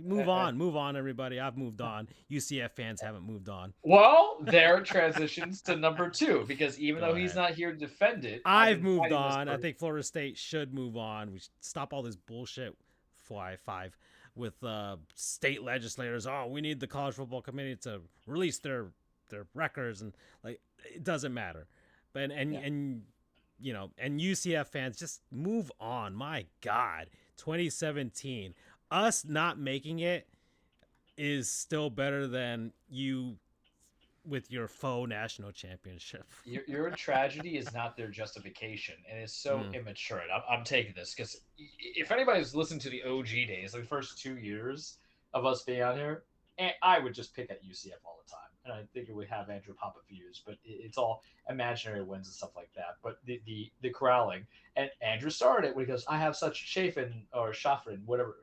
[SPEAKER 1] Move on, everybody. I've moved on. UCF fans haven't moved on.
[SPEAKER 3] Well, there transitions to number 2 because even though he's not here to defend it,
[SPEAKER 1] I've moved on. I think Florida State should move on. We should stop all this bullshit. Fly 5 with state legislators. Oh, we need the college football committee to release their records, and like it doesn't matter. But and UCF fans, just move on. My God, 2017, us not making it is still better than you with your faux national championship.
[SPEAKER 3] Your tragedy is not their justification, and it's so immature. And I'm taking this because if anybody's listened to the OG days, like the first 2 years of us being on here, I would just pick at UCF all the time. And I think it would have Andrew Papa views, but it's all imaginary wins and stuff like that. But the corralling, and Andrew started it when he goes, I have such Schadenfreude, whatever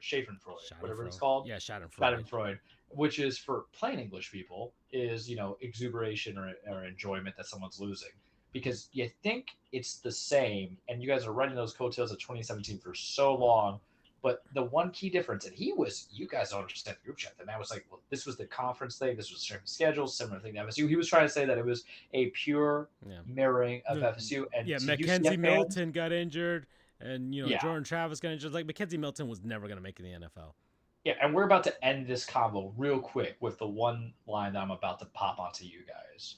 [SPEAKER 3] it's called.
[SPEAKER 1] Yeah, Schadenfreude.
[SPEAKER 3] Which is for plain English people is, exuberation or enjoyment that someone's losing. Because you think it's the same, and you guys are running those coattails of 2017 for so long. But the one key difference, and you guys don't understand the group chat. The man was like, well, this was the conference thing. This was a certain schedule, similar thing to FSU. He was trying to say that it was a pure mirroring of FSU. And
[SPEAKER 1] Mackenzie Milton got injured, and, Jordan Travis got injured. Like, Mackenzie Milton was never going to make it in the NFL.
[SPEAKER 3] Yeah, and we're about to end this combo real quick with the one line that I'm about to pop onto you guys.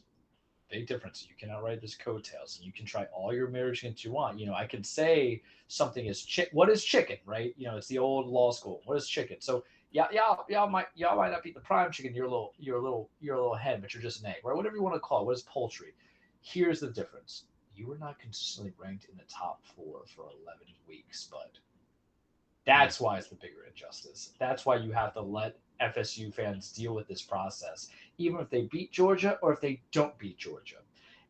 [SPEAKER 3] Big difference. You can outride this coattails, and you can try all your marriage that you want. I can say something is what is chicken, right? It's the old law school. What is chicken? So y'all might not be the prime chicken. You're a little hen, but you're just an egg, right? Whatever you want to call it. What is poultry? Here's the difference. You were not consistently ranked in the top 4 for 11 weeks, bud. That's why it's the bigger injustice. That's why you have to let FSU fans deal with this process, even if they beat Georgia or if they don't beat Georgia.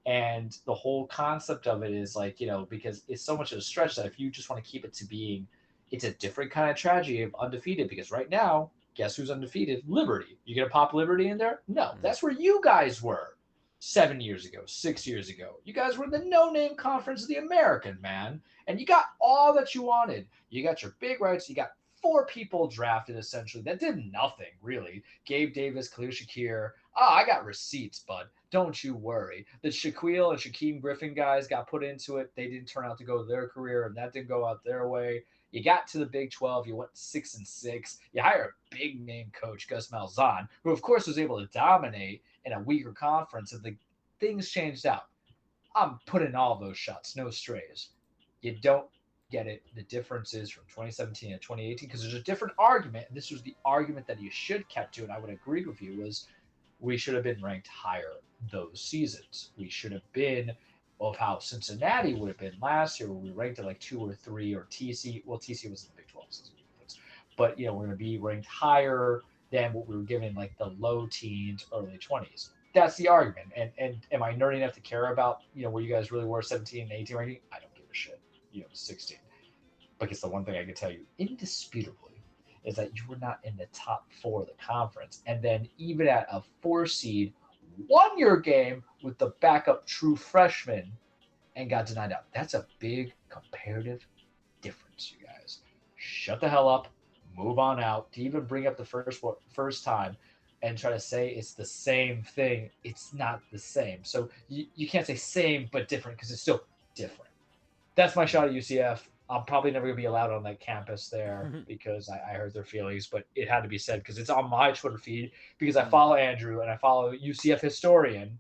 [SPEAKER 3] And the whole concept of it is like, because it's so much of a stretch that if you just want to keep it to being, it's a different kind of tragedy of undefeated, because right now, guess who's undefeated? Liberty. You going to pop Liberty in there? No, that's where you guys were. 7 years ago, 6 years ago. You guys were in the no-name conference of the American, man. And you got all that you wanted. You got your big rights. You got 4 people drafted, essentially, that did nothing, really. Gabe Davis, Khalil Shakir. I got receipts, bud. Don't you worry. The Shaquille and Shaquem Griffin guys got put into it. They didn't turn out to go their career, and that didn't go out their way. You got to the Big 12. You went 6-6. You hire a big-name coach, Gus Malzahn, who, of course, was able to dominate in a weaker conference, and the things changed out. I'm putting all those shots, no strays. You don't get it. The difference is from 2017 and 2018, because there's a different argument, and this was the argument that you should kept to, and I would agree with you, was we should have been ranked higher those seasons. We should have been of how Cincinnati would have been last year, where we ranked at like 2 or 3, or TC. Well, TC was in the Big 12 season, but we're going to be ranked higher than what we were given, like the low teens, early 20s. That's the argument. And am I nerdy enough to care about where you guys really were 17 and 18 ranking? I don't give a shit. 16. Because the one thing I can tell you indisputably is that you were not in the top 4 of the conference. And then even at a 4 seed, won your game with the backup true freshman and got denied out. That's a big comparative difference, you guys. Shut the hell up. Move on out. To even bring up the first time and try to say it's the same thing, it's not the same. So you can't say same but different, because it's still different. That's my shot at UCF. I'm probably never going to be allowed on that campus there because I hurt their feelings, but it had to be said because it's on my Twitter feed, because I follow Andrew and I follow UCF Historian.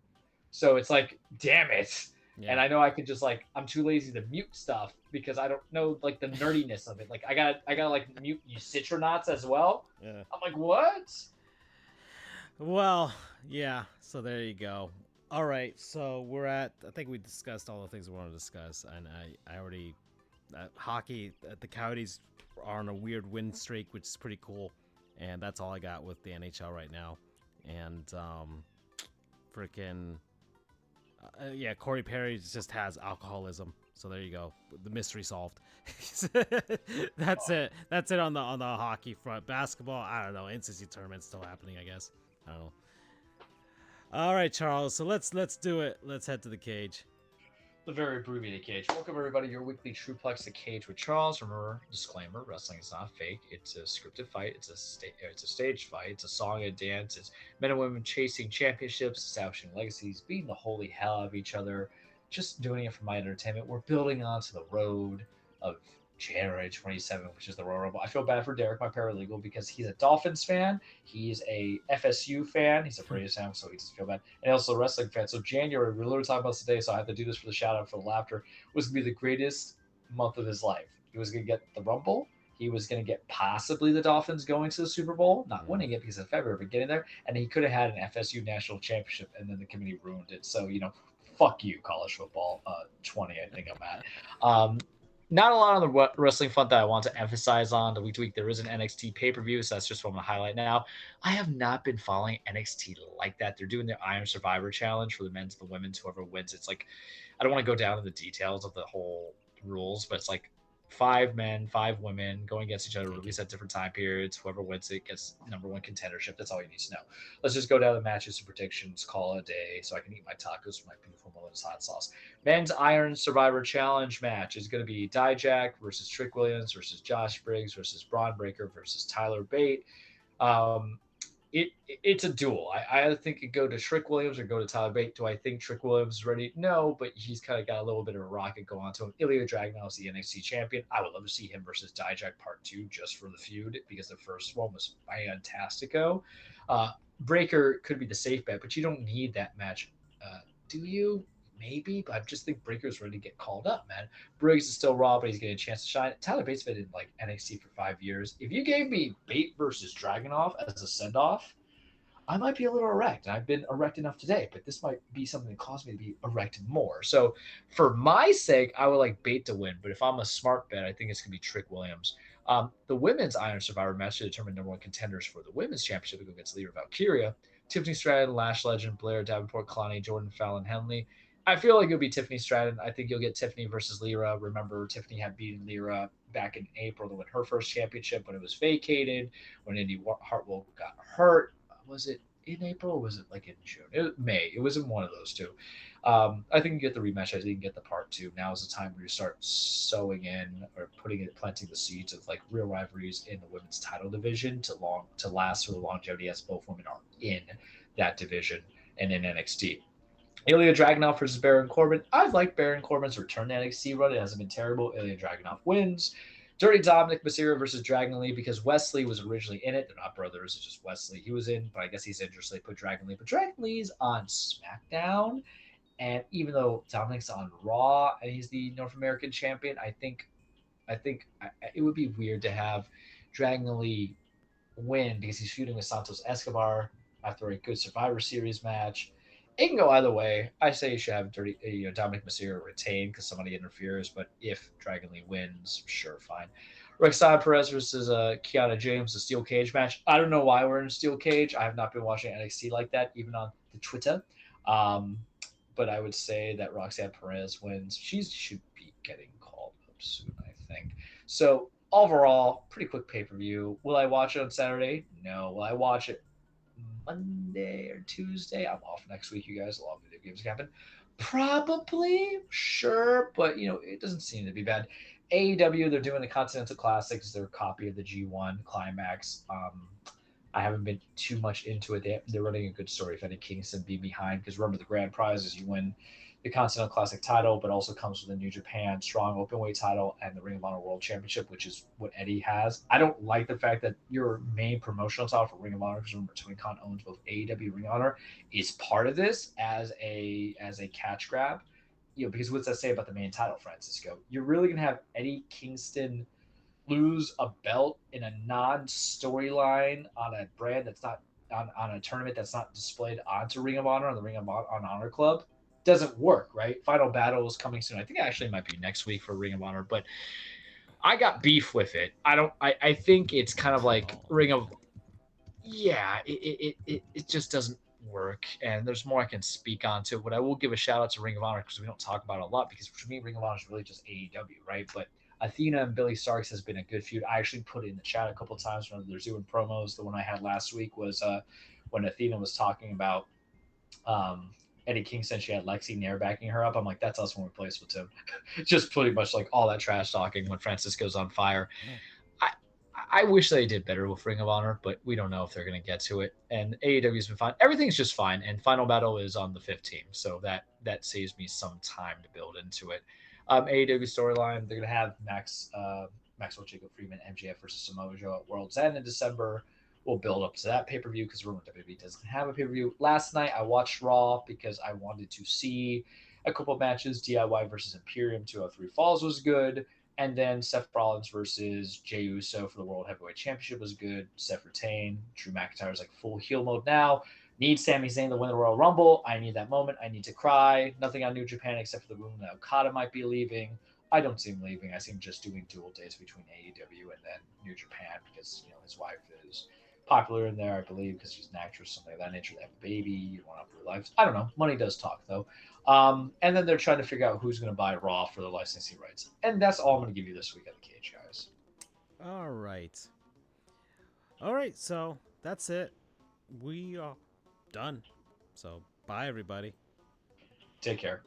[SPEAKER 3] So it's like, damn it. Yeah. And I know I could just I'm too lazy to mute stuff because I don't know the nerdiness of it. I gotta mute you citronauts as well. Yeah. I'm like, what?
[SPEAKER 1] Well, yeah. So there you go. All right. So I think we discussed all the things we want to discuss, and I already hockey. The Coyotes are on a weird win streak, which is pretty cool, and that's all I got with the NHL right now. And Corey Perry just has alcoholism. So there you go. The mystery solved. That's it. That's it on the hockey front. Basketball, I don't know. NCAA tournament's still happening, I guess. I don't know. All right, Charles. So let's do it. Let's head to the cage.
[SPEAKER 3] The very abbreviated cage. Welcome, everybody, your weekly Trueplex, the Cage with Charles. Remember, disclaimer: wrestling is not fake. It's a scripted fight. It's a staged fight. It's a song and dance. It's men and women chasing championships, establishing legacies, beating the holy hell out of each other. Just doing it for my entertainment. We're building onto the road of January 27th, which is the Royal Rumble. I feel bad for Derek, my paralegal, because he's a Dolphins fan. He's a FSU fan. He's a Braves fan, so he doesn't feel bad. And also a wrestling fan. So January, we're literally talking about today, so I have to do this for the shout-out, for the laughter, was going to be the greatest month of his life. He was going to get the Rumble. He was going to get possibly the Dolphins going to the Super Bowl, not winning it because of February, but getting there. And he could have had an FSU national championship, and then the committee ruined it. So, fuck you, college football 20, I think I'm at. Not a lot on the wrestling front that I want to emphasize on the week to week. There is an NXT pay-per-view, so that's just what I'm going to highlight now. I have not been following NXT like that. They're doing the Iron Survivor Challenge for the men's and the women's. Whoever wins, it's I don't want to go down to the details of the whole rules, but it's 5 men, 5 women going against each other, released at different time periods. Whoever wins it gets number 1 contendership. That's all you need to know. Let's just go down the matches and predictions, call it a day, so I can eat my tacos with my beautiful Melinda's hot sauce. Men's Iron Survivor Challenge match is going to be Dijak versus Trick Williams versus Josh Briggs versus Braun Breaker versus Tyler Bate. It's a duel. I either think it go to Trick Williams or go to Tyler Bate. Do I think Trick Williams is ready? No, but he's kind of got a little bit of a rocket go on to him. Ilya Dragunov is the NXT champion. I would love to see him versus Dijak Part 2 just for the feud, because the first one was fantastico. Breaker could be the safe bet, but you don't need that match. Do you? Maybe, but I just think Breaker's ready to get called up, man. Briggs is still raw, but he's getting a chance to shine. Tyler Bate's been in NXT for 5 years. If you gave me Bate versus Dragunov as a send-off, I might be a little erect. And I've been erect enough today, but this might be something that caused me to be erect more. So for my sake, I would like Bate to win, but if I'm a smart bet, I think it's going to be Trick Williams. The women's Iron Survivor match to determine number 1 contenders for the women's championship will go against Lyra Valkyria, Tiffany Stratton, Lash Legend, Blair Davenport, Kalani, Jordan Fallon, Henley. I feel like it'll be Tiffany Stratton. I think you'll get Tiffany versus Lyra. Remember, Tiffany had beaten Lyra back in April to win her first championship when it was vacated, when Indy Hartwell got hurt. Was it in April or was it like in June? May. It was in one of those two. I think you get the rematch. I think you get the part two. Now is the time where you start sowing in or planting the seeds of like real rivalries in the women's title division to last for the longevity as both women are in that division and in NXT. Ilya Dragunov versus Baron Corbin. I've liked Baron Corbin's return to NXT run. It hasn't been terrible. Ilya Dragunov wins. Dirty Dominic Mysterio versus Dragon Lee because Wesley was originally in it. They're not brothers. It's just Wesley. He was in, but I guess he's injured, so they put Dragon Lee. But Dragon Lee's on SmackDown. And even though Dominic's on Raw and he's the North American champion, I think it would be weird to have Dragon Lee win because he's feuding with Santos Escobar after a good Survivor Series match. It can go either way. I say you should have Dominic Mysterio retain because somebody interferes, but if Dragon Lee wins, sure, fine. Roxanne Perez versus Kiana James, a steel cage match. I don't know why we're in a steel cage. I have not been watching NXT like that, even on the Twitter. But I would say that Roxanne Perez wins. She should be getting called up soon, I think. So overall, pretty quick pay-per-view. Will I watch it on Saturday? No. Will I watch it Monday or Tuesday? I'm off next week, you guys. A lot of video games happen. Probably, sure, but it doesn't seem to be bad. AEW, they're doing the Continental Classics, their copy of the G1 Climax. I haven't been too much into it. They're running a good story. If Eddie Kingston be behind, because remember the grand prize is you win the Continental Classic title, but also comes with the New Japan Strong Openweight title and the Ring of Honor World Championship, which is what Eddie has. I don't like the fact that your main promotional title for Ring of Honor, because remember Tony Khan owns both AEW and Ring of Honor, is part of this as a catch grab. Because what's that say about the main title, Francisco? You're really gonna have Eddie Kingston lose a belt in a non-storyline on a brand that's not on a tournament that's not displayed onto Ring of Honor on the Ring of Honor Club. Doesn't work, right? Final Battle is coming soon. I think it actually might be next week for Ring of Honor, but I got beef with it. I think it's kind of like it just doesn't work, and there's more I can speak on to it, but I will give a shout out to Ring of Honor because we don't talk about it a lot, because for me Ring of Honor is really just AEW, right? But Athena and Billy Starks has been a good feud. I actually put it in the chat a couple times when they're doing promos. The one I had last week was when Athena was talking about Eddie Kingston. She had Lexi Nair backing her up. I'm like, that's us when we play Splatoon. Just pretty much like all that trash talking when Francisco's on fire. I wish they did better with Ring of Honor, but we don't know if they're going to get to it. And AEW's been fine. Everything's just fine. And Final Battle is on the 15th, so that saves me some time to build into it. AEW storyline, they're going to have Maxwell Jacob Friedman, MJF versus Samoa Joe at World's End in December. We'll build up to that pay-per-view because remember WWE doesn't have a pay-per-view. Last night I watched Raw because I wanted to see a couple of matches. DIY versus Imperium 203 Falls was good. And then Seth Rollins versus Jey Uso for the World Heavyweight Championship was good. Seth retained. Drew McIntyre's like full heel mode now. Need Sami Zayn to win the Royal Rumble. I need that moment. I need to cry. Nothing on New Japan except for the rumor that Okada might be leaving. I don't see him leaving. I see him just doing dual days between AEW and then New Japan because his wife is popular in there, I believe, because she's an actress, something of that nature. They have a baby. You want to up their lives. I don't know. Money does talk, though. And then they're trying to figure out who's going to buy Raw for the licensing rights. And that's all I'm going to give you this week at the Cage, guys.
[SPEAKER 1] All right, so that's it. We are done. So bye, everybody.
[SPEAKER 2] Take care.